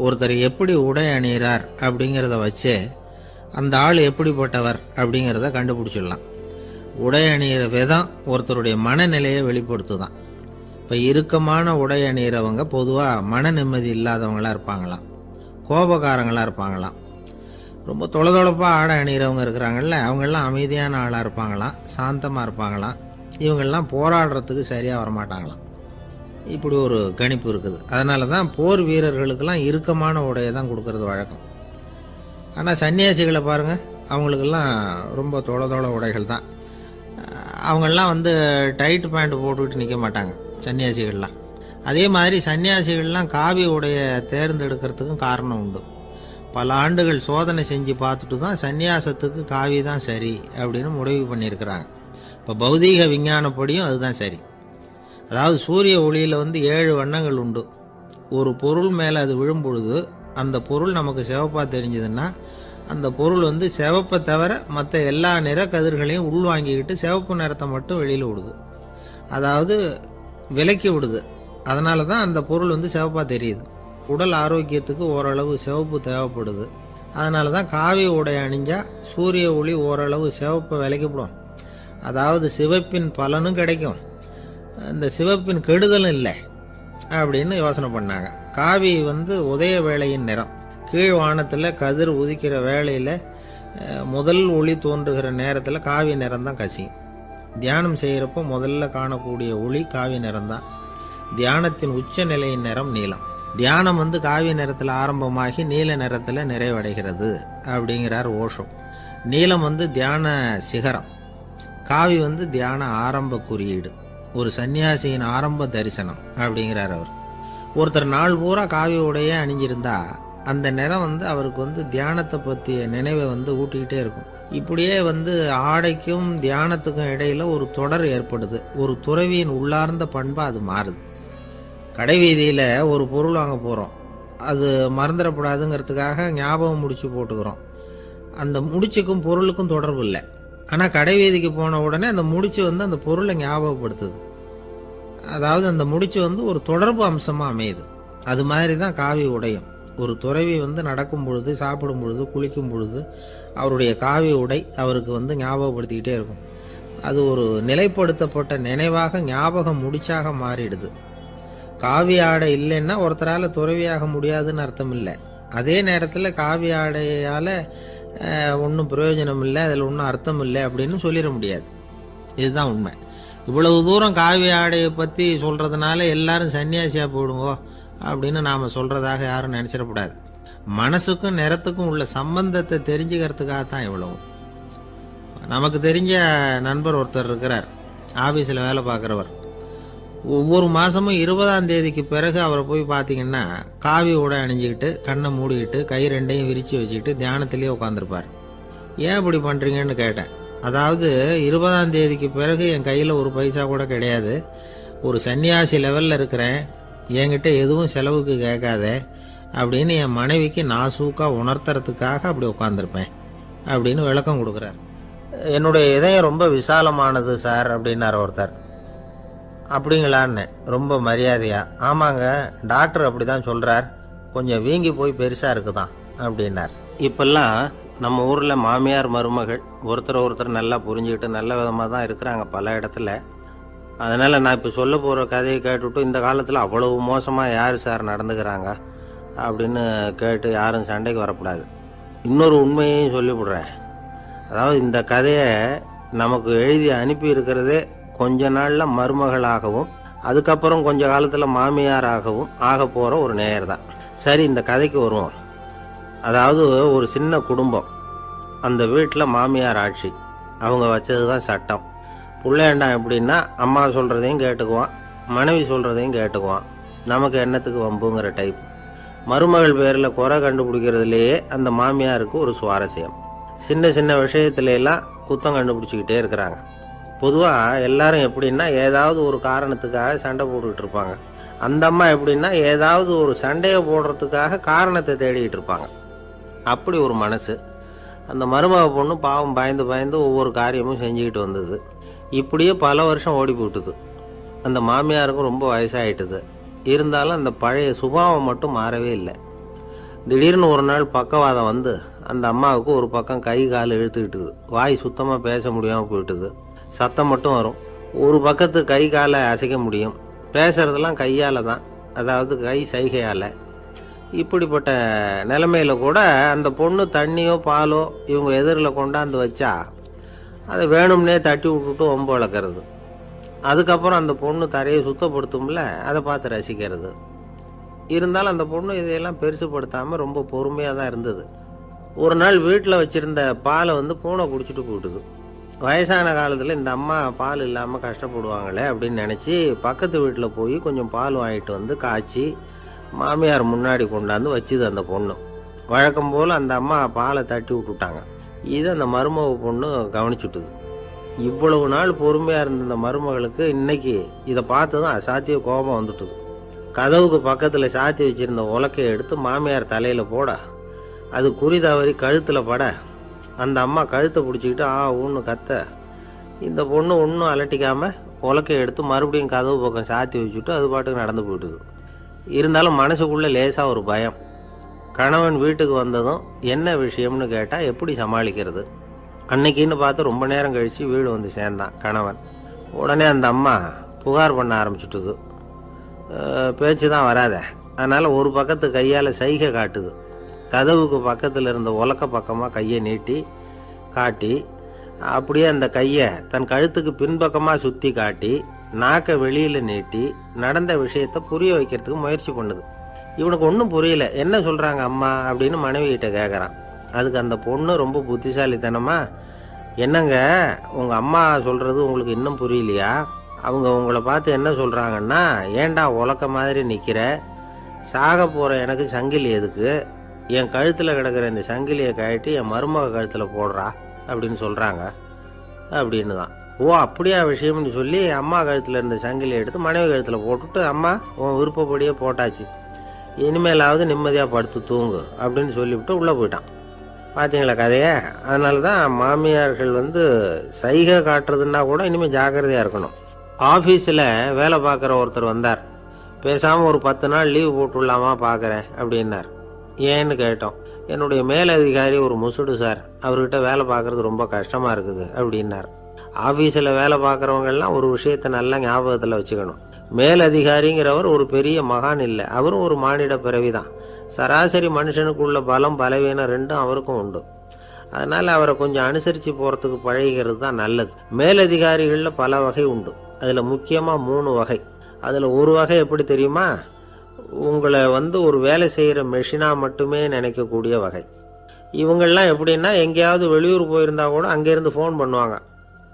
S2: ஒருத்தர் எப்படி உடை அணிகிறார் அப்படிங்கிறத வச்சு
S1: அந்த ஆள் எப்படிப்பட்டவர் அப்படிங்கிறத கண்டுபிடிச்சிடலாம். உடை அணிகிற விதம் ஒருத்தருடைய மனநிலையை வெளிப்படுத்துதான். இப்போ இறுக்கமான உடை அணிகிறவங்க பொதுவாக மன நிம்மதி இல்லாதவங்களாக இருப்பாங்களாம், கோபக்காரங்களாக இருப்பாங்களாம். ரொம்ப தொலைதொலைப்பாக ஆடை அணிகிறவங்க இருக்கிறாங்கல்ல, அவங்கெல்லாம் அமைதியான ஆளாக இருப்பாங்களாம், சாந்தமாக இருப்பாங்களாம். இவங்கெல்லாம் போராடுறதுக்கு சரியாக வரமாட்டாங்களாம். இப்படி ஒரு கணிப்பு இருக்குது. அதனால தான் போர் வீரர்களுக்கெல்லாம் இறுக்கமான உடையை தான் கொடுக்கறது வழக்கம். ஆனால் சன்னியாசிகளை பாருங்கள், அவங்களுக்கெல்லாம் ரொம்ப தொலை உடைகள் தான். அவங்கெல்லாம் வந்து டைட் பேண்ட் போட்டுக்கிட்டு நிற்க மாட்டாங்க சன்னியாசிகள்லாம். அதே மாதிரி சன்னியாசிகள்லாம் காவி உடையை தேர்ந்தெடுக்கிறதுக்கும் காரணம் உண்டு. பல ஆண்டுகள் சோதனை செஞ்சு பார்த்துட்டு தான் சன்னியாசத்துக்கு காவி தான் சரி அப்படின்னு முடிவு பண்ணியிருக்கிறாங்க. இப்போ பௌதீக விஞ்ஞானப்படியும் அதுதான் சரி. அதாவது சூரிய ஒளியில் வந்து 7 வண்ணங்கள் உண்டு. ஒரு பொருள் மேலே அது விழும்பொழுது அந்த பொருள் நமக்கு சிவப்பாக தெரிஞ்சதுன்னா அந்த பொருள் வந்து சிவப்பை தவிர மற்ற எல்லா நிற கதிர்களையும் உள்வாங்கிக்கிட்டு சிவப்பு நிறத்தை மட்டும் வெளியில் விடுது, அதாவது விலக்கி விடுது. அதனால தான் அந்த பொருள் வந்து சிவப்பாக தெரியுது. உடல் ஆரோக்கியத்துக்கு ஓரளவு சிவப்பு தேவைப்படுது. அதனால தான் காவி உடை அணிஞ்சால் சூரிய ஒளி ஓரளவு சிவப்பை விலக்கிவிடும். அதாவது சிவப்பின் பலனும் கிடைக்கும், இந்த சிவப்பின் கெடுதலும் இல்லை அப்படின்னு யோசனை பண்ணாங்க. காவி வந்து உதய வேளையின் நிறம். கீழ் வானத்தில் கதிர் உதிக்கிற வேளையில் முதல் ஒளி தோன்றுகிற நேரத்தில் காவி நிறம் தான் கசியும். தியானம் செய்கிறப்போ முதல்ல காணக்கூடிய ஒளி காவி நிறம்தான். தியானத்தின் உச்ச நிலையின் நிறம் நீலம். தியானம் வந்து காவி நிறத்தில் ஆரம்பமாகி நீல நிறத்தில் நிறைவடைகிறது அப்படிங்கிறார் ஓஷோ. நீலம் வந்து தியான சிகரம், காவி வந்து தியான ஆரம்ப குறியீடு, ஒரு சன்னியாசியின் ஆரம்ப தரிசனம் அப்படிங்கிறார் அவர். ஒருத்தர் நாள் பூரா காவி உடையே அணிஞ்சிருந்தா அந்த நிறம் வந்து அவருக்கு வந்து தியானத்தை பற்றிய நினைவை வந்து ஊட்டிக்கிட்டே இருக்கும். இப்படியே வந்து ஆடைக்கும் தியானத்துக்கும் இடையில ஒரு தொடர் ஏற்படுது. ஒரு துறவியின் உள்ளார்ந்த பண்பாக அது மாறுது. கடை வீதியில் ஒரு பொருள் வாங்க போகிறோம், அது மறந்துடக்கூடாதுங்கிறதுக்காக ஞாபகம் முடிச்சு போட்டுக்கிறோம். அந்த முடிச்சுக்கும் பொருளுக்கும் தொடர்பு இல்லை. ஆனால் கடை வீதிக்கு போன உடனே அந்த முடிச்சு வந்து அந்த பொருளை ஞாபகப்படுத்துது. அதாவது அந்த முடிச்சு வந்து ஒரு தொடர்பு அம்சமாக அமையுது. அது மாதிரி தான் காவி உடையும். ஒரு துறவி வந்து நடக்கும் பொழுது, சாப்பிடும் பொழுது, குளிக்கும் பொழுது அவருடைய காவி உடை அவருக்கு வந்து ஞாபகப்படுத்திக்கிட்டே இருக்கும். அது ஒரு நிலைப்படுத்தப்பட்ட நினைவாக ஞாபகம் முடிச்சாக மாறிடுது. காவி ஆடை இல்லைன்னா ஒருத்தரால் துறவியாக முடியாதுன்னு அர்த்தம் இல்லை. அதே நேரத்தில் காவி ஆடையால் ஒன்றும் பிரயோஜனம் இல்லை, அதில் ஒன்றும் அர்த்தம் இல்லை அப்படின்னு சொல்லிட முடியாது. இதுதான் உண்மை. இவ்வளவு தூரம் காவி ஆடையை பற்றி சொல்கிறதுனால எல்லாரும் சன்னியாசியாக போயிடுங்கோ அப்படின்னு நாம் சொல்கிறதாக யாரும் நினச்சிடக்கூடாது. மனசுக்கும் நிறத்துக்கும் உள்ள சம்பந்தத்தை தெரிஞ்சுக்கிறதுக்காக தான் இவ்வளவு. நமக்கு தெரிஞ்ச நண்பர் ஒருத்தர் இருக்கிறார், ஆஃபீஸில் வேலை பார்க்குறவர். ஒவ்வொரு மாதமும் 20ஆம் தேதிக்கு பிறகு அவரை போய் பார்த்தீங்கன்னா காவி உடை அணிஞ்சிக்கிட்டு கண்ணை மூடிக்கிட்டு கை ரெண்டையும் விரித்து வச்சுக்கிட்டு தியானத்திலே உட்காந்துருப்பார். ஏன் இப்படி பண்ணுறீங்கன்னு கேட்டேன். அதாவது 20ஆம் தேதிக்கு பிறகு என் கையில் ஒரு பைசா கூட கிடையாது, ஒரு சன்னியாசி லெவலில் இருக்கிறேன், என்கிட்ட எதுவும் செலவுக்கு கேட்காத அப்படின்னு என் மனைவிக்கு நாசூக்காக உணர்த்துறதுக்காக அப்படி உட்காந்துருப்பேன் அப்படின்னு விளக்கம் கொடுக்குறார். என்னுடைய இதயம் ரொம்ப விசாலமானது சார் அப்படின்னார் ஒருத்தர். அப்படிங்களான்னு ரொம்ப மரியாதையா, ஆமாங்க டாக்டர் அப்படி தான் சொல்கிறார், கொஞ்சம் வீங்கி போய் பெருசாக இருக்குதான் அப்படின்னார். இப்பெல்லாம் நம்ம ஊரில் மாமியார் மருமகள் ஒருத்தர் நல்லா புரிஞ்சுக்கிட்டு நல்ல விதமாக தான் இருக்கிறாங்க பல இடத்துல. அதனால் நான் இப்போ சொல்ல போகிற கதையை கேட்டுவிட்டு இந்த காலத்தில் அவ்வளவு மோசமாக யார் சார் நடந்துக்கிறாங்க அப்படின்னு கேட்டு யாரும் சண்டைக்கு வரக்கூடாது. இன்னொரு உண்மையையும் சொல்லிவிடுறேன். அதாவது இந்த கதையை நமக்கு எழுதி அனுப்பி இருக்கிறதே கொஞ்ச நாளில் மருமகளாகவும் அதுக்கப்புறம் கொஞ்ச காலத்தில் மாமியாராகவும் ஆக போகிற ஒரு நேயர் தான். சரி, இந்த கதைக்கு வருவோம். அதாவது ஒரு சின்ன குடும்பம், அந்த வீட்டில் மாமியார் ஆட்சி, அவங்க வச்சது தான் சட்டம். பிள்ளையாண்டான் எப்படின்னா அம்மா சொல்கிறதையும் கேட்டுக்குவான், மனைவி சொல்கிறதையும் கேட்டுக்குவான், நமக்கு என்னத்துக்கு வம்புங்கிற டைப். மருமகள் பேரில் குறை கண்டுபிடிக்கிறதுலேயே அந்த மாமியாருக்கு ஒரு சுவாரஸ்யம். சின்ன சின்ன விஷயத்துலலாம் குத்தம் கண்டுபிடிச்சிக்கிட்டே இருக்கிறாங்க. பொதுவாக எல்லாரும் எப்படின்னா ஏதாவது ஒரு காரணத்துக்காக சண்டை போட்டுக்கிட்டு இருப்பாங்க. அந்த அம்மா எப்படின்னா ஏதாவது ஒரு சண்டையை போடுறதுக்காக காரணத்தை தேடிக்கிட்டு இருப்பாங்க. அப்படி ஒரு மனசு. அந்த மருமக பொண்ணு பாவம் பயந்து பயந்து ஒவ்வொரு காரியமும் செஞ்சுக்கிட்டு வந்தது. இப்படியே பல வருஷம் ஓடி போட்டுது. அந்த மாமியாருக்கும் ரொம்ப வயசாகிட்டுது. இருந்தாலும் அந்த பழைய சுபாவம் மட்டும் மாறவே இல்லை. திடீர்னு ஒரு நாள் பக்கவாதம் வந்து
S2: அந்த அம்மாவுக்கு ஒரு பக்கம் கை கால் இழுத்துக்கிட்டுது, வாய் சுத்தமாக பேச முடியாமல் போயிட்டுது, சத்தம் மட்டும் வரும். ஒரு பக்கத்து கை காலை அசைக்க முடியும், பேசுறதெல்லாம் கையால் தான், அதாவது கை சைகையால். இப்படிப்பட்ட நிலைமையில கூட அந்த பொண்ணு தண்ணியோ பாலோ இவங்க எதிரில் கொண்டாந்து வச்சா அதை வேணும்னே தட்டி விட்டுட்டு ஒம்பு வளர்க்குறது. அதுக்கப்புறம் அந்த பொண்ணு தரையை சுத்தப்படுத்தும்ல, அதை பார்த்து ரசிக்கிறது. இருந்தாலும் அந்த பொண்ணு இதையெல்லாம் பெருசுப்படுத்தாமல் ரொம்ப பொறுமையாக தான் இருந்தது. ஒரு நாள் வீட்டில் வச்சுருந்த பாலை பூனை குடிச்சிட்டு போயிட்டுது. வயசான காலத்தில் இந்த அம்மா பால் இல்லாமல் கஷ்டப்படுவாங்களே அப்படின்னு நினச்சி பக்கத்து வீட்டில் போய் கொஞ்சம் பால் வாங்கிட்டு காய்ச்சி மாமியார் முன்னாடி கொண்டாந்து வச்சுது அந்த பொண்ணு. வழக்கம் போல் அந்த அம்மா பாலை தட்டி விட்டுட்டாங்க. இதை அந்த மருமக பொண்ணு கவனிச்சுட்டுது. இவ்வளவு நாள் பொறுமையாக இருந்த இந்த மருமகளுக்கு இன்னைக்கு இதை பார்த்து தான் அசாத்திய கோபம் வந்துட்டுது. கதவுக்கு பக்கத்தில் சாத்தி வச்சிருந்த உலக்கையை எடுத்து மாமியார் தலையில் போட, அது குறி தவறி கழுத்தில் பட, அந்த அம்மா கழுத்தை பிடிச்சிக்கிட்டு ஊன்னு கத்த, இந்த பொண்ணு ஒன்றும் அலட்டிக்காமல் உலக்கையை எடுத்து மறுபடியும் கதவு பக்கம் சாத்தி வச்சுட்டு அது பாட்டுக்கு நடந்து போயிட்டுது. இருந்தாலும் மனசுக்குள்ளே லேசாக ஒரு பயம். கணவன் வீட்டுக்கு வந்ததும் என்ன விஷயம்னு கேட்டால் எப்படி சமாளிக்கிறது? அன்னைக்குன்னு பார்த்து ரொம்ப நேரம் கழித்து வீடு சேர்ந்தான் கணவன். உடனே அந்த அம்மா புகார் பண்ண ஆரம்பிச்சுட்டுது. பேச்சு தான் வராத, அதனால் ஒரு பக்கத்து கையால் சைகை காட்டுது. கதவுக்கு பக்கத்தில் இருந்த உலக்க பக்கமாக கையை நீட்டி காட்டி, அப்படியே அந்த கையை தன் கழுத்துக்கு பின்பக்கமாக சுற்றி காட்டி, நாக்கை வெளியில் நீட்டி நடந்த விஷயத்தை புரிய வைக்கிறதுக்கு முயற்சி பண்ணுது. இவனுக்கு ஒன்றும் புரியல, என்ன சொல்கிறாங்க அம்மா அப்படின்னு மனைவிகிட்ட கேட்குறான். அதுக்கு அந்த பொண்ணு ரொம்ப புத்திசாலித்தனமா, என்னங்க உங்கள் அம்மா சொல்கிறது உங்களுக்கு இன்னும் புரியலையா? அவங்க உங்களை பார்த்து என்ன சொல்கிறாங்கன்னா, ஏண்டா உலக்க மாதிரி நிற்கிற, சாக போகிற எனக்கு சங்கிலி எதுக்கு, என் கழுத்தில் கிடக்கிற இந்த சங்கிலியை கழட்டி என் மருமக கழுத்தில் போடுறா அப்படின்னு சொல்கிறாங்க அப்படின்னு தான். ஓ அப்படியா விஷயம்னு சொல்லி அம்மா கழுத்தில் இருந்த சங்கிலியை எடுத்து மனைவி கழுத்தில் போட்டுட்டு, அம்மா உன் விருப்பப்படியே போட்டாச்சு, இனிமேலாவது நிம்மதியாக படுத்து தூங்கு அப்படின்னு சொல்லிவிட்டு உள்ளே போயிட்டான். பார்த்தீங்களா கதையை? அதனால தான் மாமியார்கள் சைகை காட்டுறதுன்னா கூட இனிமேல் ஜாக்கிரதையாக இருக்கணும். ஆஃபீஸில் வேலை பார்க்குற ஒருத்தர் வந்தார். பேசாமல் ஒரு 10 நாள் லீவு போட்டுடலாமா பார்க்குறேன் அப்படின்னார். ஏன்னு கேட்டோம். என்னுடைய மேலதிகாரி ஒரு முசுடு சார், அவர்கிட்ட வேலை பார்க்குறது ரொம்ப கஷ்டமாக இருக்குது அப்படின்னார். ஆஃபீஸில் வேலை பார்க்குறவங்கெல்லாம் ஒரு விஷயத்தை நல்லா ஞாபகத்தில் வச்சுக்கணும். மேலதிகாரிங்கிறவர் ஒரு பெரிய மகான் இல்லை, அவரும் ஒரு மானிட பிறவி தான். சராசரி மனுஷனுக்குள்ள பலம் பலவீனம் ரெண்டும் அவருக்கும் உண்டு. அதனால் அவரை கொஞ்சம் அனுசரித்து போகிறதுக்கு பழகிறது தான் நல்லது. மேலதிகாரிகளில் பல வகை உண்டு, அதில் முக்கியமாக 3 வகை. அதில் ஒரு வகை எப்படி தெரியுமா? உங்களை ஒரு வேலை செய்கிற மெஷினாக மட்டுமே நினைக்கக்கூடிய வகை. இவங்கெல்லாம் எப்படின்னா, எங்கேயாவது வெளியூர் போயிருந்தா கூட அங்கேருந்து ஃபோன் பண்ணுவாங்க,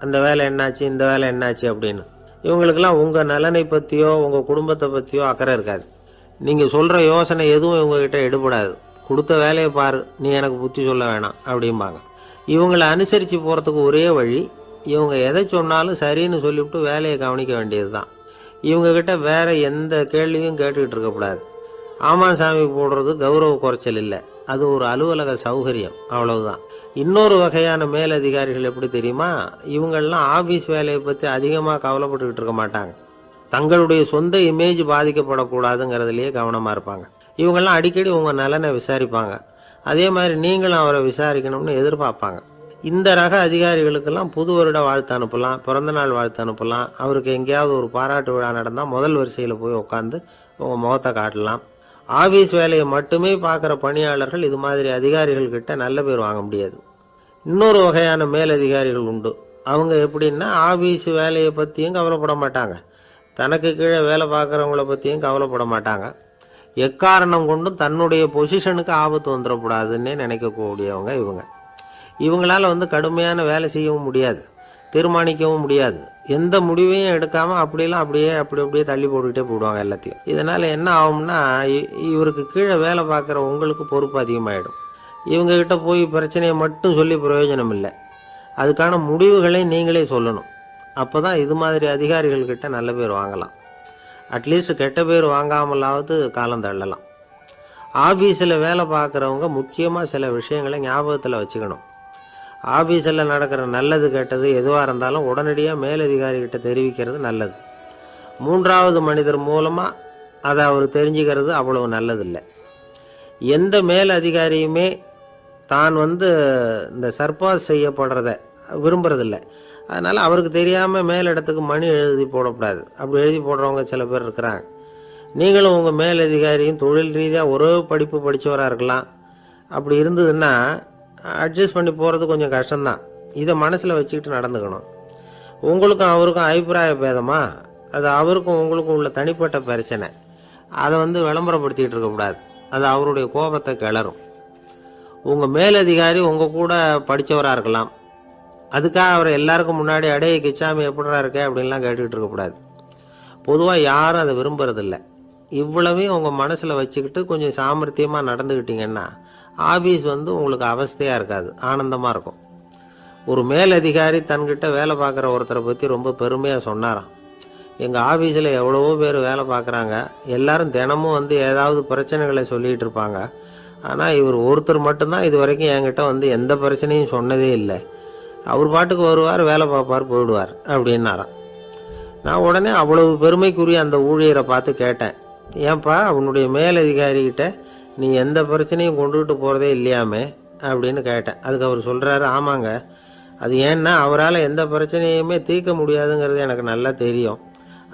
S2: அந்த வேலை என்னாச்சு இந்த வேலை என்னாச்சு அப்படின்னு. இவங்களுக்கெல்லாம் உங்கள் நலனை பற்றியோ உங்கள் குடும்பத்தை பற்றியோ அக்கறை இருக்காது. நீங்கள் சொல்கிற யோசனை எதுவும் இவங்ககிட்ட எடுபடாது. கொடுத்த வேலையை பாரு, நீ எனக்கு புத்தி சொல்ல வேணாம் அப்படிம்பாங்க. இவங்களை அனுசரித்து போகிறதுக்கு ஒரே வழி, இவங்க எதை சொன்னாலும் சரின்னு சொல்லிவிட்டு வேலையை கவனிக்க வேண்டியது தான். இவங்ககிட்ட வேற எந்த கேள்வியும் கேட்டுக்கிட்டு இருக்கக்கூடாது. ஆமாம் சாமி போடுறது கௌரவ குறைச்சல் இல்லை, அது ஒரு அலுவலக சௌகரியம், அவ்வளவுதான். இன்னொரு வகையான மேலதிகாரிகள் எப்படி தெரியுமா? இவங்கெல்லாம் ஆஃபீஸ் வேலையை பற்றி அதிகமாக கவலைப்பட்டுக்கிட்டு இருக்க மாட்டாங்க. தங்களுடைய சொந்த இமேஜ் பாதிக்கப்படக்கூடாதுங்கிறதுலையே கவனமாக இருப்பாங்க. இவங்கெல்லாம் அடிக்கடி உங்கள் நலனை விசாரிப்பாங்க. அதே மாதிரி நீங்களும் அவரை விசாரிக்கணும்னு எதிர்பார்ப்பாங்க. இந்த ரக அதிகாரிகளுக்கெல்லாம் புது வருட வாழ்த்து அனுப்பலாம், பிறந்தநாள் வாழ்த்து அனுப்பலாம். அவருக்கு எங்கேயாவது ஒரு பாராட்டு விழா நடந்தால் முதல் வரிசையில் போய் உட்காந்து உங்கள் முகத்தை காட்டலாம். ஆஃபீஸ் வேலையை மட்டுமே பார்க்குற பணியாளர்கள் இது மாதிரி அதிகாரிகள்கிட்ட நல்ல பேர் வாங்க முடியாது. இன்னொரு வகையான மேலதிகாரிகள் உண்டு. அவங்க எப்படின்னா, ஆஃபீஸ் வேலையை பற்றியும் கவலைப்பட மாட்டாங்க, தனக்கு கீழே வேலை பார்க்குறவங்கள பற்றியும் கவலைப்பட மாட்டாங்க. எக்காரணம் கொண்டும் தன்னுடைய பொசிஷனுக்கு ஆபத்து வந்துடக்கூடாதுன்னே நினைக்கக்கூடியவங்க இவங்க. இவங்களால் கடுமையான வேலை செய்யவும் முடியாது, தீர்மானிக்கவும் முடியாது. எந்த முடிவையும் எடுக்காமல் அப்படியே தள்ளி போட்டுக்கிட்டே போடுவாங்க எல்லாத்தையும். இதனால் என்ன ஆகும்னா, இவருக்கு கீழே வேலை பார்க்குற உங்களுக்கு பொறுப்பு அதிகமாகிடும். இவங்ககிட்ட போய் பிரச்சனையை மட்டும் சொல்லி பிரயோஜனம் இல்லை, அதுக்கான முடிவுகளை நீங்களே சொல்லணும். அப்போ தான் இது மாதிரி அதிகாரிகள்கிட்ட நல்ல பேர் வாங்கலாம். அட்லீஸ்ட் கெட்ட பேர் வாங்காமலாவது காலம் தள்ளலாம். ஆஃபீஸில் வேலை பார்க்குறவங்க முக்கியமாக சில விஷயங்களை ஞாபகத்தில் வச்சுக்கணும். ஆஃபீஸில் நடக்கிற நல்லது கெட்டது எதுவாக இருந்தாலும் உடனடியாக மேலதிகாரிகிட்ட தெரிவிக்கிறது நல்லது. 3வது மனிதர் மூலமாக அதை அவர் தெரிஞ்சுக்கிறது அவ்வளவு நல்லதில்லை. எந்த மேலதிகாரியுமே தான் இந்த சர்பாஸ் செய்யப்படுறத விரும்புறதில்ல. அதனால் அவருக்கு தெரியாமல் மேலிடத்துக்கு மணி எழுதி போடக்கூடாது. அப்படி எழுதி போடுறவங்க சில பேர் இருக்கிறாங்க. நீங்களும் உங்கள் மேலதிகாரியும் தொழில் ரீதியாக ஒரே படிப்பு படித்தவராக இருக்கலாம். அப்படி இருந்ததுன்னா அட்ஜஸ்ட் பண்ணி போகிறது கொஞ்சம் கஷ்டம்தான். இதை மனசில் வச்சுக்கிட்டு நடந்துக்கணும். உங்களுக்கும் அவருக்கும் அபிப்பிராய பேதமா, அது அவருக்கும் உங்களுக்கும் உள்ள தனிப்பட்ட பிரச்சனை. அதை விளம்பரப்படுத்திக்கிட்டு இருக்கக்கூடாது. அது அவருடைய கோபத்தை கிளறும். உங்கள் மேலதிகாரி உங்கள் கூட படித்தவராக இருக்கலாம். அதுக்காக அவரை எல்லாருக்கும் முன்னாடி அடைய கிச்சாமி எப்படிடா இருக்க அப்படின்லாம் கேட்டுக்கிட்டு இருக்கக்கூடாது. பொதுவாக யாரும் அதை விரும்புறதில்லை. இவ்வளவையும் உங்கள் மனசில் வச்சுக்கிட்டு கொஞ்சம் சாமர்த்தியமாக நடந்துக்கிட்டீங்கன்னா ஆஃபீஸ் உங்களுக்கு அவஸ்தையாக இருக்காது, ஆனந்தமாக இருக்கும். ஒரு மேலதிகாரி தன்கிட்ட வேலை பார்க்குற ஒருத்தரை பற்றி ரொம்ப பெருமையாக சொன்னாராம். எங்கள் ஆஃபீஸில் எவ்வளவோ பேர் வேலை பார்க்குறாங்க, எல்லாரும் தினமும் ஏதாவது பிரச்சனைகளை சொல்லிகிட்டு இருப்பாங்க. ஆனால் இவர் ஒருத்தர் மட்டும்தான் இது வரைக்கும் என்கிட்ட எந்த பிரச்சனையும் சொன்னதே இல்லை. அவர் பாட்டுக்கு வருவார், வேலை பார்ப்பார், போயிடுவார் அப்படின்னாராம். நான் உடனே அவ்வளவு பெருமைக்குரிய அந்த ஊழியரை பார்த்து கேட்டேன், ஏன்பா உன்னுடைய மேலதிகாரிகிட்ட நீ எந்த பிரச்சனையும் கொண்டுகிட்டு போகிறதே இல்லையாமே அப்படின்னு கேட்டேன். அதுக்கு அவர் சொல்கிறாரு, ஆமாங்க, அது ஏன்னா அவரால் எந்த பிரச்சனையுமே தீர்க்க முடியாதுங்கிறது எனக்கு நல்லா தெரியும்,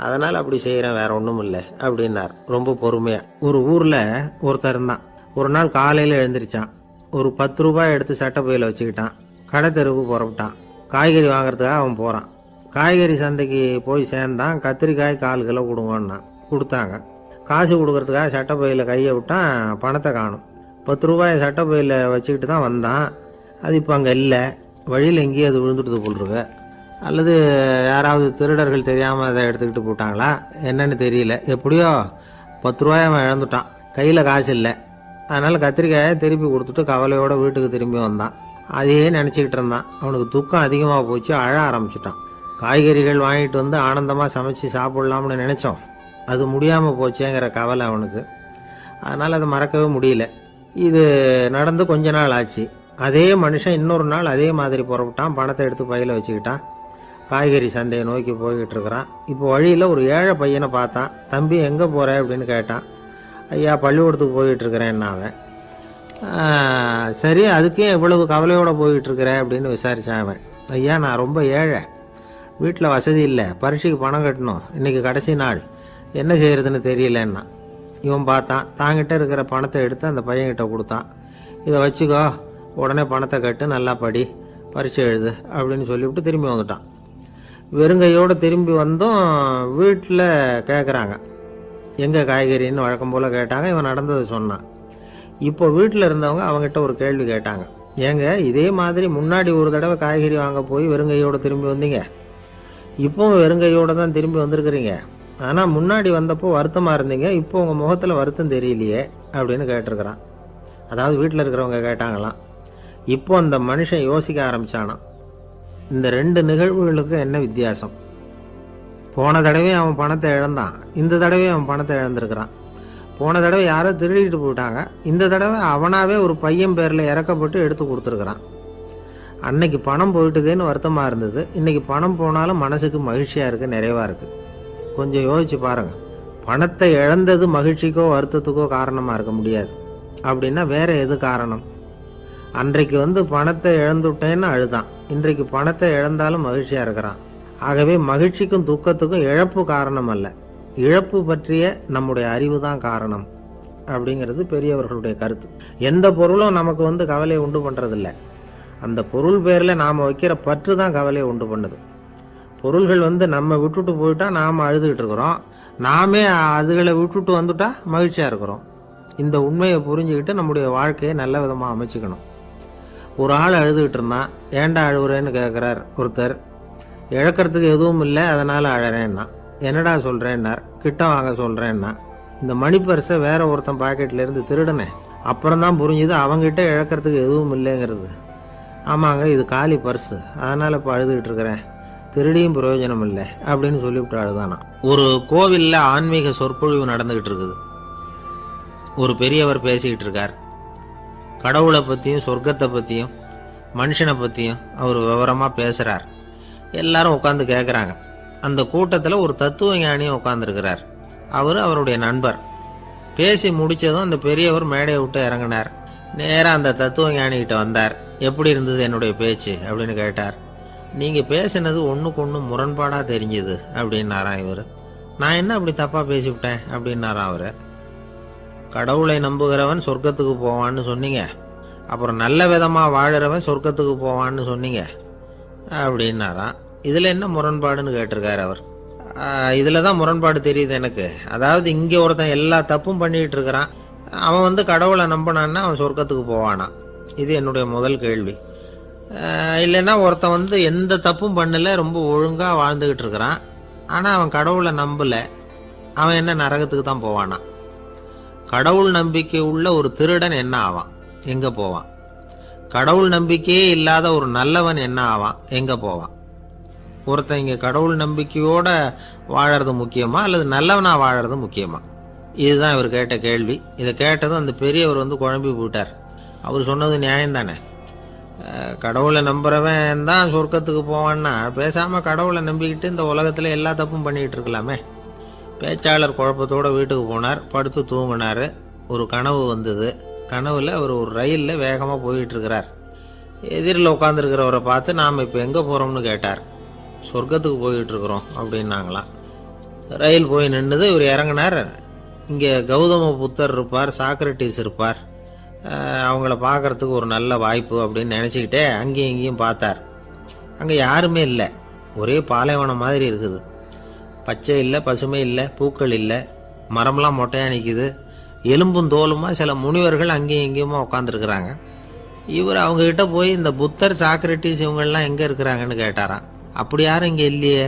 S2: அதனால் அப்படி செய்கிறேன், வேற ஒன்றும் இல்லை அப்படின்னார் ரொம்ப பொறுமையாக. ஒரு ஊரில் ஒருத்தர் இருந்தான். ஒரு நாள் காலையில் எழுந்திரிச்சான். ஒரு 10 ரூபாய் எடுத்து சட்டை பையில் வச்சுக்கிட்டான். கடை தெருவுக்கு புறப்பட்டான். காய்கறி வாங்குறதுக்காக அவன் போகிறான். காய்கறி சந்தைக்கு போய் சேர்ந்தான். கத்திரிக்காய் 4 கிலோ கொடுங்கன்னா கொடுத்தாங்க. காசு கொடுக்கறதுக்காக சட்டை பையில் கையை விட்டான். பணத்தை காணும். 10 ரூபாயை சட்டை பையில் வச்சுக்கிட்டு தான் வந்தான். அது இப்போ அங்கே இல்லை. வழியில் எங்கேயும் அது விழுந்துட்டு போட்டிருக்கு. அல்லது யாராவது திருடர்கள் தெரியாமல் அதை எடுத்துக்கிட்டு போட்டாங்களா என்னன்னு தெரியல. எப்படியோ 10 ரூபாயை அவன் இழந்துட்டான். கையில் காசு இல்லை. அதனால் கத்திரிக்காயை திருப்பி கொடுத்துட்டு கவலையோடு வீட்டுக்கு திரும்பி வந்தான். அதையே நினச்சிக்கிட்டு இருந்தான். அவனுக்கு துக்கம் அதிகமாக போச்சு. அழ ஆரம்பிச்சிட்டான். காய்கறிகள் வாங்கிட்டு ஆனந்தமாக சமைச்சு சாப்பிட்லாம்னு நினச்சோம், அது முடியாமல் போச்சேங்கிற கவலை அவனுக்கு. அதனால் அதை மறக்கவே முடியல. இது நடந்து கொஞ்ச நாள் ஆச்சு. அதே மனுஷன் இன்னொரு நாள் அதே மாதிரி புறப்பட்டான். பணத்தை எடுத்து பையில் வச்சுக்கிட்டான். காய்கறி சந்தையை நோக்கி போய்கிட்டு இருக்கிறான். இப்போ வழியில் ஒரு ஏழை பையனை பார்த்தான். தம்பி எங்கே போகிற அப்படின்னு கேட்டான். ஐயா பள்ளிக்கூடத்துக்கு போய்கிட்டு இருக்கிறேன்னா அவன். சரி, அதுக்கே இவ்வளவு கவலையோடு போய்கிட்டுருக்கிற அப்படின்னு விசாரித்தான் அவன். ஐயா நான் ரொம்ப ஏழை, வீட்டில் வசதி இல்லை, பரீட்சைக்கு பணம் கட்டணும், இன்றைக்கி கடைசி நாள், என்ன செய்கிறதுன்னு தெரியலன்னா. இவன் பார்த்தான். தாங்கிட்ட இருக்கிற பணத்தை எடுத்து அந்த பையன்கிட்ட கொடுத்தான். இதை வச்சுக்கோ, உடனே பணத்தை கட்டு, நல்லா படி, பரீட்சை எழுது அப்படின்னு சொல்லிவிட்டு திரும்பி வந்துட்டான். வெறுங்கையோடு திரும்பி வந்தோம். வீட்டில் கேட்குறாங்க, எங்கே காய்கறின்னு வழக்கம் போல் கேட்டாங்க. இவன் நடந்ததை சொன்னான். இப்போ வீட்டில் இருந்தவங்க அவங்ககிட்ட ஒரு கேள்வி கேட்டாங்க. ஏங்க இதே மாதிரி முன்னாடி ஒரு தடவை காய்கறி வாங்க போய் வெறுங்கையோடு திரும்பி வந்தீங்க, இப்போவும் வெறுங்கையோடு தான் திரும்பி வந்திருக்கிறீங்க. ஆனால் முன்னாடி வந்தப்போ வருத்தமாக இருந்தீங்க, இப்போ உங்கள் முகத்தில் வருத்தம் தெரியலையே அப்படின்னு கேட்டிருக்கிறான். அதாவது வீட்டில் இருக்கிறவங்க கேட்டாங்களாம். இப்போ அந்த மனுஷன் யோசிக்க ஆரம்பித்தானான், இந்த 2 நிகழ்வுகளுக்கு என்ன வித்தியாசம்? போன தடவை அவன் பணத்தை இழந்தான், இந்த தடவை அவன் பணத்தை இழந்திருக்கிறான். போன தடவை யாரோ திருடிட்டு போயிட்டாங்க, இந்த தடவை அவனாவே ஒரு பையன் பேரில் இறக்கப்பட்டு எடுத்து கொடுத்துருக்குறான். அன்னைக்கு பணம் போயிட்டுதேன்னு வருத்தமாக இருந்தது, இன்னைக்கு பணம் போனாலும் மனசுக்கு மகிழ்ச்சியாக இருக்குது, நிறைவாக இருக்குது. கொஞ்சம் யோசிச்சு பாருங்கள். பணத்தை இழந்தது மகிழ்ச்சிக்கோ வருத்தத்துக்கோ காரணமாக இருக்க முடியாது. அப்படின்னா வேற எது காரணம்? அன்றைக்கு பணத்தை இழந்துட்டேன்னு அழுதான், இன்றைக்கு பணத்தை இழந்தாலும் மகிழ்ச்சியாக இருக்கிறான். ஆகவே மகிழ்ச்சிக்கும் துக்கத்துக்கும் இழப்பு காரணம் அல்ல, இழப்பு பற்றிய நம்முடைய அறிவு தான் காரணம் அப்படிங்கிறது பெரியவர்களுடைய கருத்து. எந்த பொருளும் நமக்கு கவலையை உண்டு பண்ணுறதில்ல, அந்த பொருள் பேரில் நாம் வைக்கிற பற்று தான் கவலையை உண்டு பண்ணுது. பொருள்கள் நம்ம விட்டுட்டு போயிட்டா நாம் அழுதுகிட்டு இருக்கிறோம், நாமே அதுகளை விட்டுட்டு வந்துட்டா மகிழ்ச்சியாக இருக்கிறோம். இந்த உண்மையை புரிஞ்சுக்கிட்டு நம்முடைய வாழ்க்கையை நல்ல விதமாக அமைச்சுக்கணும். ஒரு ஆள் அழுதுகிட்டு இருந்தான். ஏன்டா அழுகுறேன்னு கேட்குறார் ஒருத்தர். இழக்கிறதுக்கு எதுவும் இல்லை, அதனால் அழறேன்னா. என்னடா சொல்கிறேன்னார். கிட்ட வாங்க சொல்கிறேன்னா. இந்த மணி பர்ஸை வேற ஒருத்தன் பாக்கெட்லேருந்து திருடினேன், அப்புறம் தான் புரிஞ்சுது அவங்ககிட்ட இழக்கிறதுக்கு எதுவும் இல்லைங்கிறது. ஆமாங்க, இது காலி பர்ஸு, அதனால் இப்போ அழுதுகிட்டு இருக்கிறேன், திருடியும் பிரயோஜனம் இல்லை அப்படின்னு சொல்லிவிட்டு அழுதானா. ஒரு கோவிலில் ஆன்மீக சொற்பொழிவு நடந்துக்கிட்டு இருக்குது. ஒரு பெரியவர் பேசிக்கிட்டு இருக்கார். கடவுளை பற்றியும் சொர்க்கத்தை பற்றியும் மனுஷனை பற்றியும் அவர் விவரமாக பேசுகிறார். எல்லாரும் உட்காந்து கேட்குறாங்க. அந்த கூட்டத்தில் ஒரு தத்துவ ஞானியும் உட்காந்துருக்கிறார். அவர் அவருடைய நண்பர். பேசி முடித்ததும் அந்த பெரியவர் மேடையை விட்டு இறங்கினார். நேராக அந்த தத்துவ ஞானிகிட்ட வந்தார். எப்படி இருந்தது என்னுடைய பேச்சு அப்படின்னு கேட்டார். நீங்கள் பேசினது ஒன்றுக்கு ஒன்று முரண்பாடாக தெரிஞ்சுது அப்படின்னாராம் இவர். நான் என்ன அப்படி தப்பாக பேசிவிட்டேன் அப்படின்னாராம் அவர். கடவுளை நம்புகிறவன் சொர்க்கத்துக்கு போவான்னு சொன்னீங்க, அப்புறம் நல்ல விதமாக வாழறவன் சொர்க்கத்துக்கு போவான்னு சொன்னீங்க அப்படின்னாராம். இதில் என்ன முரண்பாடுன்னு கேட்டிருக்காரு அவர். இதில் தான் முரண்பாடு தெரியுது எனக்கு. அதாவது இங்கே ஒருத்தன் எல்லா தப்பும் பண்ணிகிட்டு இருக்கிறான், அவன் கடவுளை நம்பினான்னா அவன் சொர்க்கத்துக்கு போவானா? இது என்னுடைய முதல் கேள்வி. இல்லைன்னா ஒருத்தன் எந்த தப்பும் பண்ணல, ரொம்ப ஒழுங்காக வாழ்ந்துக்கிட்டு இருக்கிறான், ஆனால் அவன் கடவுளை நம்பலை, அவன் என்ன நரகத்துக்கு தான் போவானா? கடவுள் நம்பிக்கை உள்ள ஒரு திருடன் என்ன ஆவான், எங்கே போவான்? கடவுள் நம்பிக்கையே இல்லாத ஒரு நல்லவன் என்ன ஆவான், எங்கே போவான்? ஒருத்தன் இங்கே கடவுள் நம்பிக்கையோட வாழறது முக்கியமா அல்லது நல்லவனா வாழறது முக்கியமா? இதுதான் இவர் கேட்ட கேள்வி. இதை கேட்டதும் அந்த பெரியவர் குழம்பி போயிட்டார். அவர் சொன்னது நியாயம்தானே. கடவுளை நம்புறவன் தான் சொர்க்கத்துக்கு போவான்னா பேசாமல் கடவுளை நம்பிக்கிட்டு இந்த உலகத்தில் எல்லா தப்பும் பண்ணிக்கிட்டு இருக்கலாமே. பேச்சாளர் குழப்பத்தோடு வீட்டுக்கு போனார். படுத்து தூங்கினார். ஒரு கனவு வந்தது. கனவில் அவர் ஒரு ரயிலில் வேகமாக போயிட்டு இருக்கிறார். எதிரில் உட்காந்துருக்கிறவரை பார்த்து நாம் இப்போ எங்கே போகிறோம்னு கேட்டார். சொர்க்கத்துக்கு போயிட்டு இருக்கிறோம் அப்படின்னாங்களாம். ரயில் போய் நின்றுது. இவர் இறங்கினார். இங்கே கௌதம புத்தர் இருப்பார், சாக்ரட்டிஸ் இருப்பார், அவங்கள பார்க்கறதுக்கு ஒரு நல்ல வாய்ப்பு அப்படின்னு நினச்சிக்கிட்டே அங்கேயும் இங்கேயும் பார்த்தார். அங்கே யாருமே இல்லை. ஒரே பாலைவனம் மாதிரி இருக்குது. பச்சை இல்லை, பசுமை இல்லை, பூக்கள் இல்லை, மரம்லாம் மொட்டையாக நிற்கிது. எலும்பும் தோலுமா சில முனிவர்கள் அங்கேயும் இங்கேயுமா உட்காந்துருக்குறாங்க. இவர் அவங்ககிட்ட போய் இந்த புத்தர், சாக்ரட்டிஸ் இவங்கெல்லாம் எங்கே இருக்கிறாங்கன்னு கேட்டாராம். அப்படி யாரும் இங்கே இல்லையே,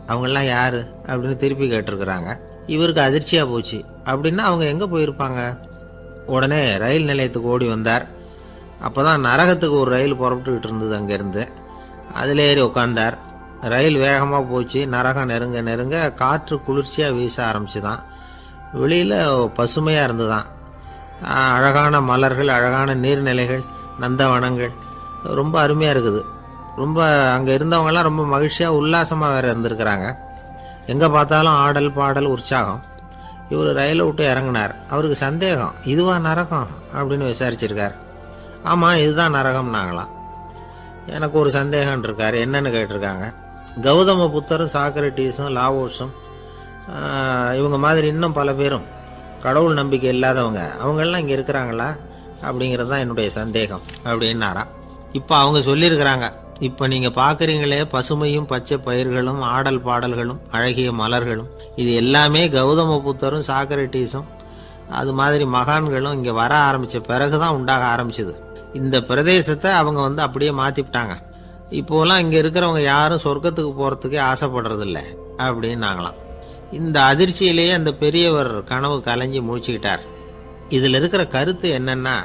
S2: அவங்கெல்லாம் யார் அப்படின்னு திருப்பி கேட்டிருக்கிறாங்க. இவருக்கு அதிர்ச்சியாக போச்சு. அப்படின்னா அவங்க எங்கே போயிருப்பாங்க? உடனே ரயில் நிலையத்துக்கு ஓடி வந்தார். அப்போ தான் நரகத்துக்கு ஒரு ரயில் புறப்பட்டுக்கிட்டு இருந்தது அங்கேருந்து. அதில் ஏறி உட்காந்தார். ரயில் வேகமாக போச்சு. நரகம் நெருங்க நெருங்க காற்று குளிர்ச்சியாக வீச ஆரம்பிச்சுதான். வெளியில் பசுமையாக இருந்துதான். அழகான மலர்கள், அழகான நீர்நிலைகள், நந்தவனங்கள், ரொம்ப அருமையாக இருக்குது. ரொம்ப அங்கே இருந்தவங்கெல்லாம் ரொம்ப மகிழ்ச்சியாக உல்லாசமாக வேறு இருந்திருக்கிறாங்க. எங்கே பார்த்தாலும் ஆடல் பாடல் உற்சாகம். இவர் ரயிலை விட்டு இறங்கினார். அவருக்கு சந்தேகம், இதுவா நரகம் அப்படின்னு விசாரிச்சிருக்கார். ஆமாம், இதுதான் நரகம்னாங்களாம். எனக்கு ஒரு சந்தேகம் இருக்கார். என்னன்னு கேட்டிருக்காங்க. கௌதம புத்தரும் சாக்ரட்டிஸும் லாவோஸும் இவங்க மாதிரி இன்னும் பல பேரும் கடவுள் நம்பிக்கை இல்லாதவங்க, அவங்கெல்லாம் இங்கே இருக்கிறாங்களா அப்படிங்கிறது தான் என்னுடைய சந்தேகம் அப்படின்னாராம். இப்போ அவங்க சொல்லியிருக்கிறாங்க, இப்போ நீங்கள் பார்க்குறீங்களே பசுமையும் பச்சை பயிர்களும் ஆடல் பாடல்களும் அழகிய மலர்களும், இது எல்லாமே கௌதம புத்தரும் சாக்ரட்டிஸும் அது மாதிரி மகான்களும் இங்கே வர ஆரம்பித்த பிறகு தான் உண்டாக ஆரம்பிச்சுது. இந்த பிரதேசத்தை அவங்க அப்படியே மாற்றிவிட்டாங்க. இப்போலாம் இங்கே இருக்கிறவங்க யாரும் சொர்க்கத்துக்கு போகிறதுக்கே ஆசைப்படுறதில்ல அப்படின்னாங்களாம். இந்த அதிர்ச்சியிலேயே அந்த பெரியவர் கனவு கலைஞ்சி முடிச்சுக்கிட்டார். இதில் இருக்கிற கருத்து என்னன்னா,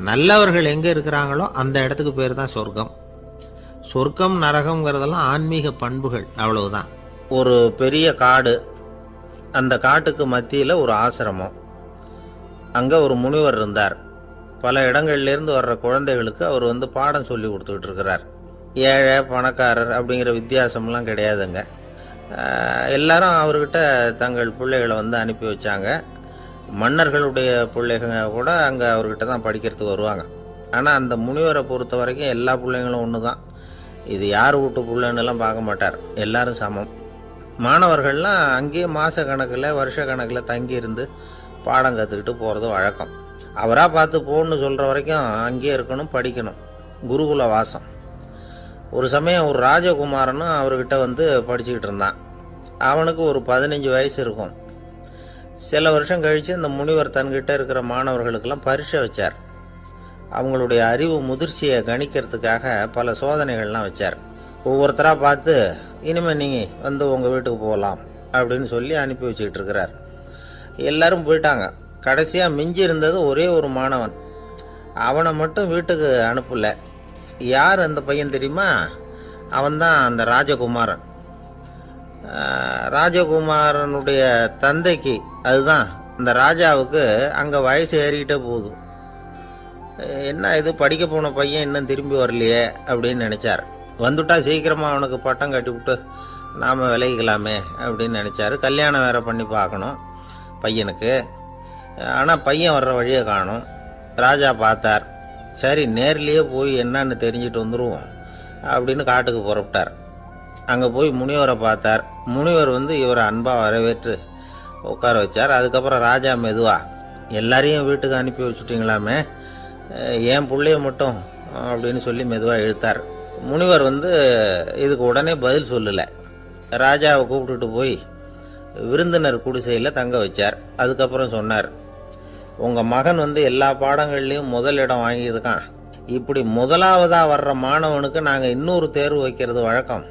S2: நல்லவர்கள் எங்கே இருக்கிறாங்களோ அந்த இடத்துக்கு பேர் தான் சொர்க்கம். சொர்க்கம் நரகம்ங்கிறதெல்லாம் ஆன்மீக பண்புகள், அவ்வளவுதான். ஒரு பெரிய காடு, அந்த காட்டுக்கு மத்தியில் ஒரு ஆசிரமம். அங்கே ஒரு முனிவர் இருந்தார். பல இடங்கள்லேருந்து வர்ற குழந்தைகளுக்கு அவர் பாடம் சொல்லி கொடுத்துக்கிட்டு இருக்கிறார். ஏழை பணக்காரர் அப்படிங்கிற வித்தியாசம்லாம் கிடையாதுங்க. எல்லாரும் அவர்கிட்ட தங்கள் பிள்ளைகளை அனுப்பி வச்சாங்க. மன்னர்களுடைய பிள்ளைங்க கூட அங்கே அவர்கிட்ட தான் படிக்கிறதுக்கு வருவாங்க. ஆனால் அந்த முனிவரை பொறுத்த வரைக்கும் எல்லா பிள்ளைங்களும் ஒன்று தான். இது யார் வீட்டு பிள்ளைன்னெல்லாம் பார்க்க மாட்டார், எல்லாரும் சமம். மாணவர்கள்லாம் அங்கேயே மாத கணக்கில் வருஷ கணக்கில் தங்கி இருந்து பாடம் கற்றுக்கிட்டு போகிறது வழக்கம். அவராக பார்த்து போன்னு சொல்கிற வரைக்கும் அங்கேயே இருக்கணும், படிக்கணும். குருகுல வாசம். ஒரு சமயம் ஒரு ராஜகுமாரனும் அவர்கிட்ட படிச்சுக்கிட்டு இருந்தான். அவனுக்கு ஒரு 15 வயசு இருக்கும். சில வருஷம் கழித்து இந்த முனிவர் தன்கிட்ட இருக்கிற மாணவர்களுக்கெல்லாம் பரீட்சை வச்சார். அவங்களுடைய அறிவு முதிர்ச்சியை கணிக்கிறதுக்காக பல சோதனைகள்லாம் வச்சார். ஒவ்வொருத்தராக பார்த்து, இனிமேல் நீங்கள் உங்கள் வீட்டுக்கு போகலாம் அப்படின்னு சொல்லி அனுப்பி வச்சுக்கிட்டு இருக்கிறார். எல்லாரும் போயிட்டாங்க. கடைசியாக மிஞ்சி இருந்தது ஒரே ஒரு மாணவன். அவனை மட்டும் வீட்டுக்கு அனுப்பலை. யார் அந்த பையன் தெரியுமா? அவன்தான் அந்த ராஜகுமாரன். ராஜகுமாரனுடைய தந்தைக்கு, அதுதான் இந்த ராஜாவுக்கு, அங்கே வயசு ஏறிக்கிட்டே போகுது. என்ன இது, படிக்க போன பையன் இன்னும் திரும்பி வரலையே அப்படின்னு நினச்சார். வந்துட்டா சீக்கிரமாக அவனுக்கு பட்டம் கட்டி விட்டு நாம் விலகிக்கலாமே அப்படின்னு நினச்சார். கல்யாணம் வேறு பண்ணி பார்க்கணும் பையனுக்கு. ஆனால் பையன் வர்ற வழியை காணும். ராஜா பார்த்தார். சரி, நேர்லேயே போய் என்னன்னு தெரிஞ்சுட்டு வந்துடுவோம் அப்படின்னு காட்டுக்கு புறப்பட்டார். அங்கே போய் முனிவரை பார்த்தார். முனிவர் இவரை அன்பாக வரவேற்று உட்கார வச்சார். அதுக்கப்புறம் ராஜா மெதுவா, எல்லாரையும் வீட்டுக்கு அனுப்பி வச்சுட்டிங்களாமே, ஏன் பிள்ளைய மட்டும் அப்படின்னு சொல்லி மெதுவாக இழுத்தார். முனிவர் இதுக்கு உடனே பதில் சொல்லலை. ராஜாவை கூப்பிட்டுட்டு போய் விருந்தினர் குடிசையில் தங்க வச்சார். அதுக்கப்புறம் சொன்னார், உங்கள் மகன் எல்லா பாடங்கள்லேயும் முதலிடம் வாங்கியிருக்கான். இப்படி முதலாவதாக வர்ற மாணவனுக்கு நாங்கள் இன்னொரு தேர்வு வைக்கிறது வழக்கம்.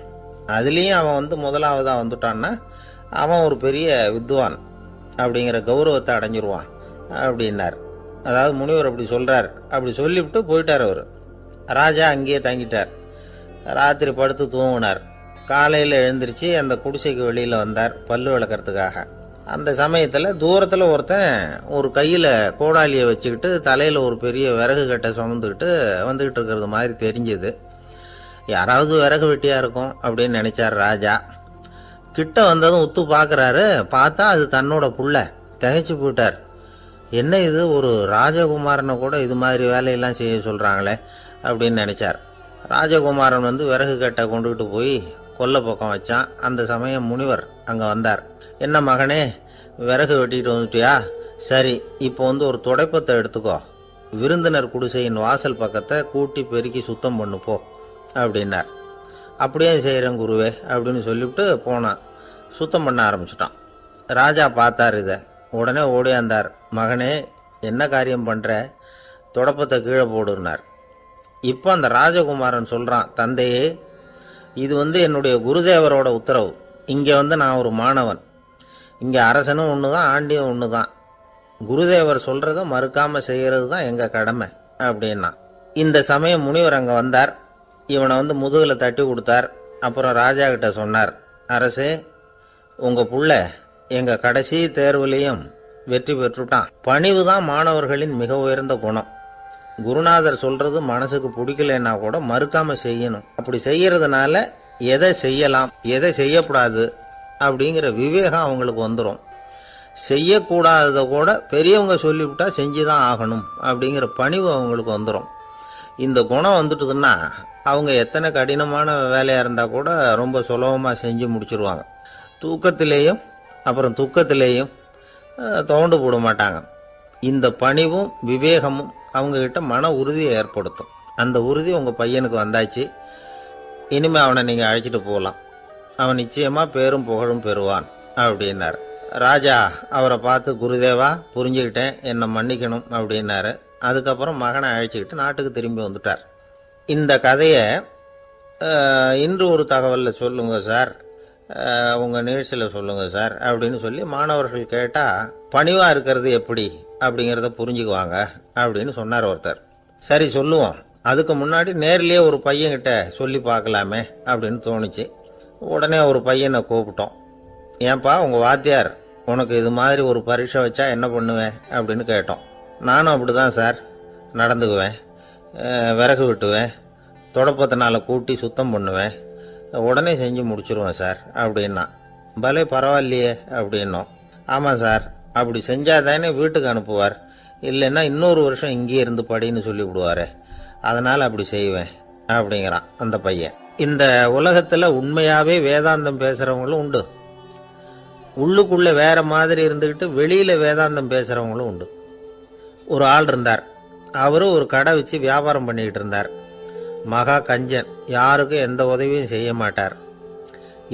S2: அதுலேயும் அவன் முதலாவதாக வந்துட்டான்னா அவன் ஒரு பெரிய வித்வான் அப்படிங்கிற கௌரவத்தை அடைஞ்சிருவான் அப்படின்னார். அதாவது முனிவர் அப்படி சொல்கிறார். அப்படி சொல்லிவிட்டு போயிட்டார் அவர். ராஜா அங்கேயே தங்கிட்டார். ராத்திரி படுத்து தூங்கினார். காலையில் எழுந்திரிச்சு அந்த குடிசைக்கு வெளியில் வந்தார் பல்லு விளக்கறதுக்காக. அந்த சமயத்தில் தூரத்தில் ஒருத்தன் ஒரு கையில் கோடாலியை வச்சுக்கிட்டு தலையில் ஒரு பெரிய விறகு கட்டை சுமந்துக்கிட்டு வந்துக்கிட்டு இருக்கிறது மாதிரி தெரிஞ்சது. யாராவது விறகு வெட்டியாக இருக்கும் அப்படின்னு நினச்சார் ராஜா. கிட்ட வந்ததும் உத்து பார்க்குறாரு. பார்த்தா அது தன்னோட புள்ள. திகைச்சு போயிட்டார். என்ன இது, ஒரு ராஜகுமாரனை கூட இது மாதிரி வேலையெல்லாம் செய்ய சொல்கிறாங்களே அப்படின்னு நினச்சார். ராஜகுமாரன் விறகு கட்டை கொண்டுகிட்டு போய் கொல்லை பக்கம் வச்சான். அந்த சமயம் முனிவர் அங்கே வந்தார். என்ன மகனே, விறகு வெட்டிட்டு வந்துட்டியா? சரி, இப்போ ஒரு துடைப்பத்தை எடுத்துக்கோ, விருந்தினர் குடிசையின் வாசல் பக்கத்தை கூட்டி பெருக்கி சுத்தம் பண்ணு போ அப்படின்னார். அப்படியே செய்கிறேன் குருவே அப்படின்னு சொல்லிவிட்டு போனான். சுத்தம் பண்ண ஆரம்பிச்சிட்டான். ராஜா பார்த்தார் இதை. உடனே ஓடியாந்தார். மகனே, என்ன காரியம் பண்ணுற? துடப்பத்தை கீழே போடுனார். இப்போ அந்த ராஜகுமாரன் சொல்கிறான், தந்தையே, இது என்னுடைய குருதேவரோட உத்தரவு. இங்கே நான் ஒரு மாணவன். இங்கே அரசனும் ஒன்று தான், ஆண்டியும் ஒன்று தான். குருதேவர் சொல்கிறத மறுக்காமல் செய்கிறது தான் எங்கள் கடமை அப்படின்னா. இந்த சமயம் முனிவர் அங்கே வந்தார். இவனை முதுகில் தட்டி கொடுத்தார். அப்புறம் ராஜா கிட்ட சொன்னார், அரசே, உங்கள் புள்ள எங்கள் கடைசி தேர்வுலையும் வெற்றி பெற்றுட்டான். பணிவு தான் மாணவர்களின் மிக உயர்ந்த குணம். குருநாதர் சொல்றது மனசுக்கு பிடிக்கலன்னா கூட மறுக்காம செய்யணும். அப்படி செய்யறதுனால எதை செய்யலாம் எதை செய்யக்கூடாது அப்படிங்கிற விவேகம் அவங்களுக்கு வந்துடும். செய்யக்கூடாததை கூட பெரியவங்க சொல்லிவிட்டா செஞ்சுதான் ஆகணும் அப்படிங்கிற பணிவு அவங்களுக்கு வந்துடும். இந்த குணம் வந்துட்டுதுன்னா அவங்க எத்தனை கடினமான வேலையாக இருந்தால் கூட ரொம்ப சுலபமாக செஞ்சு முடிச்சிருவாங்க. தூக்கத்திலேயும் அப்புறம் துக்கத்திலேயும் தோண்டு போட மாட்டாங்க. இந்த பணிவும் விவேகமும் அவங்கக்கிட்ட மன உறுதியை ஏற்படுத்தும். அந்த உறுதி உங்கள் பையனுக்கு வந்தாச்சு. இனிமேல் அவனை நீங்கள் அழைச்சிட்டு போகலாம். அவன் நிச்சயமாக பேரும் புகழும் பெறுவான் அப்படின்னார். ராஜா அவரை பார்த்து, குருதேவா, புரிஞ்சுக்கிட்டேன், என்னை மன்னிக்கணும் அப்படின்னாரு. அதுக்கப்புறம் மகனை அழைச்சிக்கிட்டு நாட்டுக்கு திரும்பி வந்துட்டார். இந்த கதையை இன்று ஒரு தகவலில் சொல்லுங்க சார், உங்கள் நிகழ்ச்சியில் சொல்லுங்க சார் அப்படின்னு சொல்லி மாணவர்கள் கேட்டால் பணிவாக இருக்கிறது எப்படி அப்படிங்கிறத புரிஞ்சுக்குவாங்க அப்படின்னு சொன்னார் ஒருத்தர். சரி சொல்லுவோம், அதுக்கு முன்னாடி நேர்லேயே ஒரு பையன்கிட்ட சொல்லி பார்க்கலாமே அப்படின்னு தோணுச்சு. உடனே ஒரு பையனை கூப்பிட்டோம். ஏன்பா, உங்கள் வாத்தியார் உனக்கு இது மாதிரி ஒரு பரீட்சை வச்சா என்ன பண்ணுவேன் அப்படின்னு கேட்டோம். நானும் அப்படி தான் சார் நடந்துக்குவேன், விறகு வெட்டுவேன், தொடப்பத்தினால கூட்டி சுத்தம் பண்ணுவேன், உடனே செஞ்சு முடிச்சிருவேன் சார் அப்படின்னா. பலே பரவாயில்லையே அப்படின்னோம். ஆமாம் சார், அப்படி செஞ்சாதானே வீட்டுக்கு அனுப்புவார், இல்லைன்னா இன்னொரு வருஷம் இங்கேயே இருந்து படின்னு சொல்லி விடுவார், அதனால் அப்படி செய்வேன் அப்படிங்கிறான் அந்த பையன். இந்த உலகத்தில் உண்மையாகவே வேதாந்தம் பேசுகிறவங்களும் உண்டு, உள்ளுக்குள்ளே வேற மாதிரி இருந்துக்கிட்டு வெளியில் வேதாந்தம் பேசுகிறவங்களும் உண்டு. ஒரு ஆள் இருந்தார். அவரும் ஒரு கடை வச்சு வியாபாரம் பண்ணிக்கிட்டு இருந்தார். மகா கஞ்சன், யாருக்கும் எந்த உதவியும் செய்ய மாட்டார்.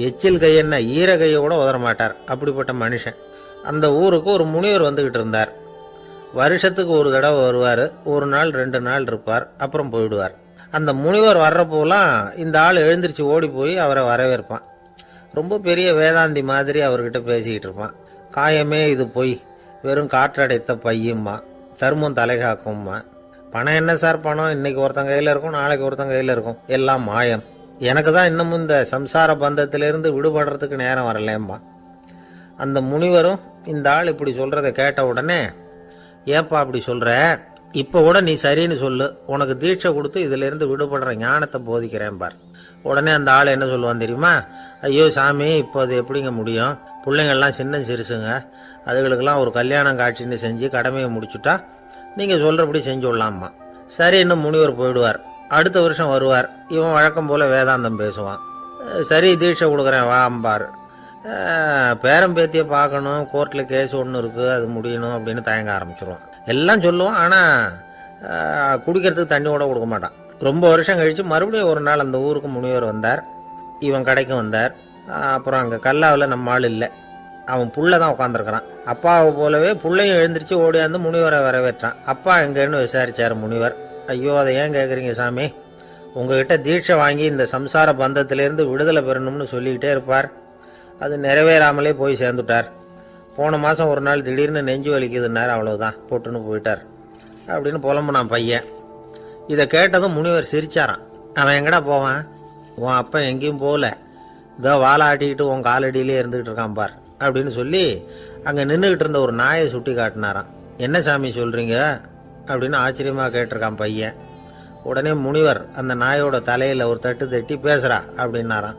S2: எச்சில் கையென்ன ஈர கையை கூட உதற மாட்டார். அப்படிப்பட்ட மனுஷன். அந்த ஊருக்கு ஒரு முனிவர் வந்துக்கிட்டு இருந்தார். வருஷத்துக்கு ஒரு தடவை வருவார். ஒரு நாள் 2 நாள் இருப்பார், அப்புறம் போயிடுவார். அந்த முனிவர் வர்றப்போலாம் இந்த ஆள் எழுந்திரிச்சு ஓடி போய் அவரை வரவேற்பான். ரொம்ப பெரிய வேதாந்தி மாதிரி அவர்கிட்ட பேசிக்கிட்டு இருப்பான். காயமே இது பொய், வெறும் காற்றடைத்த பையும்மா, தர்மம் தலைகாக்கும்மா. பணம் என்ன சார் பணம், இன்னைக்கு ஒருத்தன் கையில் இருக்கும், நாளைக்கு ஒருத்தன் கையில் இருக்கும், எல்லாம் மாயம். எனக்கு தான் இன்னமும் இந்த சம்சார பந்தத்திலிருந்து விடுபடுறதுக்கு நேரம் வரலேம்மா. அந்த முனிவரும் இந்த ஆள் இப்படி சொல்கிறத கேட்ட உடனே, ஏப்பா அப்படி சொல்கிற, இப்போ கூட நீ சரின்னு சொல்லு, உனக்கு தீட்சை கொடுத்து இதிலிருந்து விடுபடுற ஞானத்தை போதிக்கிறேன் பார். உடனே அந்த ஆள் என்ன சொல்லுவான் தெரியுமா, ஐயோ சாமி, இப்போ அது எப்படிங்க முடியும், பிள்ளைங்கள்லாம் சின்ன சிறுசுங்க, அதுகளுக்கெல்லாம் ஒரு கல்யாணம் காட்சின்னு செஞ்சு கடமையை முடிச்சுட்டா நீங்கள் சொல்கிறபடி செஞ்சு விடலாமா. சரி, இன்னும் முனிவர் போயிடுவார். அடுத்த வருஷம் வருவார். இவன் வழக்கம் போல் வேதாந்தம் பேசுவான். சரி, தீட்சை கொடுக்குறேன் வா அம்பார். பேரம்பேத்தியை பார்க்கணும், கோர்ட்டில் கேஸ் ஒன்று இருக்குது, அது முடியணும் அப்படின்னு தயங்க ஆரம்பிச்சிருவான். எல்லாம் சொல்லுவான், ஆனால் குடிக்கிறதுக்கு தண்ணி கூட கொடுக்க மாட்டான். ரொம்ப வருஷம் கழித்து மறுபடியும் ஒரு நாள் அந்த ஊருக்கு முனிவர் வந்தார். இவன் கடைக்கும் வந்தார். அப்புறம் அங்கே கல்லாவில் நம்ம ஆள் இல்லை, அவன் புள்ள தான் உட்காந்துருக்கிறான். அப்பாவை போலவே புள்ளையும் எழுந்திரிச்சு ஓடியாந்து முனிவரை வரவேற்றான். அப்பா எங்கன்னு விசாரிச்சார் முனிவர். ஐயோ, அதை ஏன் கேட்குறீங்க சாமி, உங்ககிட்ட தீட்சை வாங்கி இந்த சம்சார பந்தத்திலேருந்து விடுதலை பெறணும்னு சொல்லிக்கிட்டே இருப்பார். அது நிறைவேறாமலே போய் சேர்ந்துட்டார். போன மாதம் ஒரு நாள் திடீர்னு நெஞ்சு வலிக்குதுன்னார், அவ்வளோதான் போட்டுன்னு போயிட்டார் அப்படின்னு புலம்புனான் பையன். இதை கேட்டதும் முனிவர் சிரிச்சாரான். அவன் எங்கடா போவான், உன் அப்பா எங்கேயும் போகல, இதோ வாழை ஆட்டிக்கிட்டு உன் காலடியிலே இருந்துக்கிட்டு இருக்கான் பார் அப்படின்னு சொல்லி அங்கே நின்றுக்கிட்டு இருந்த ஒரு நாயை சுட்டி காட்டினாரான். என்ன சாமி சொல்கிறீங்க அப்படின்னு ஆச்சரியமாக கேட்டிருக்கான் பையன். உடனே முனிவர் அந்த நாயோட தலையில் ஒரு தட்டு தட்டி பேசுகிறா அப்படின்னாரான்.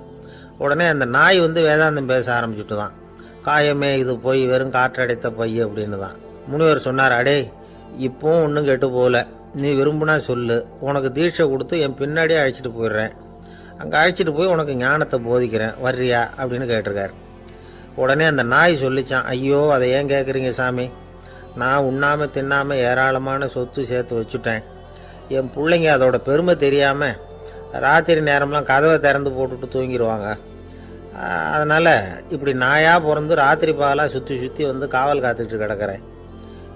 S2: உடனே அந்த நாய் வேதாந்தம் பேச ஆரம்பிச்சுட்டு தான். காயமே இது போய் வெறும் காற்றடைத்த பைய அப்படின்னு தான். முனிவர் சொன்னார், அடே இப்போவும் ஒன்றும் கெட்டு போகல, நீ விரும்புனா சொல்லு, உனக்கு தீட்சை கொடுத்து என் பின்னாடியே அழைச்சிட்டு போயிடுறேன், அங்கே அழைச்சிட்டு போய் உனக்கு ஞானத்தை போதிக்கிறேன், வர்றியா அப்படின்னு கேட்டிருக்காரு. உடனே அந்த நாய் சொல்லிச்சான், ஐயோ அதை ஏன் கேட்குறீங்க சாமி, நான் உண்ணாமல் தின்னாமல் ஏராளமான சொத்து சேர்த்து வச்சுட்டேன். என் பிள்ளைங்க அதோட பெருமை தெரியாமல் ராத்திரி நேரம்லாம் கதவை திறந்து போட்டுட்டு தூங்கிடுவாங்க. அதனால் இப்படி நாயாக பிறந்து ராத்திரி பகலாக சுற்றி சுற்றி காவல் காத்துக்கிட்டு கிடக்கிறேன்.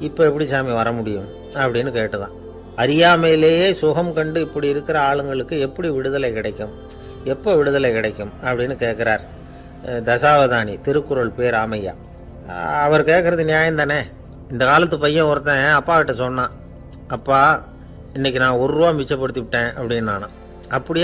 S2: இப்போ எப்படி சாமி வர முடியும் அப்படின்னு கேட்டுதான். அறியாமையிலேயே சுகம் கண்டு இப்படி இருக்கிற ஆளுங்களுக்கு எப்படி விடுதலை கிடைக்கும், எப்போ விடுதலை கிடைக்கும் அப்படின்னு கேட்குறார் தசாவதானி, திருக்குறள் பேர் ராமையா. அவர் கேட்குறது நியாயம் தானே. இந்த காலத்து பையன் ஒருத்தன் அப்பா கிட்ட சொன்னான், அப்பா இன்னைக்கு நான் 1 ரூபா மிச்சப்படுத்தி விட்டேன் அப்படின்னு. நானும் அப்படியே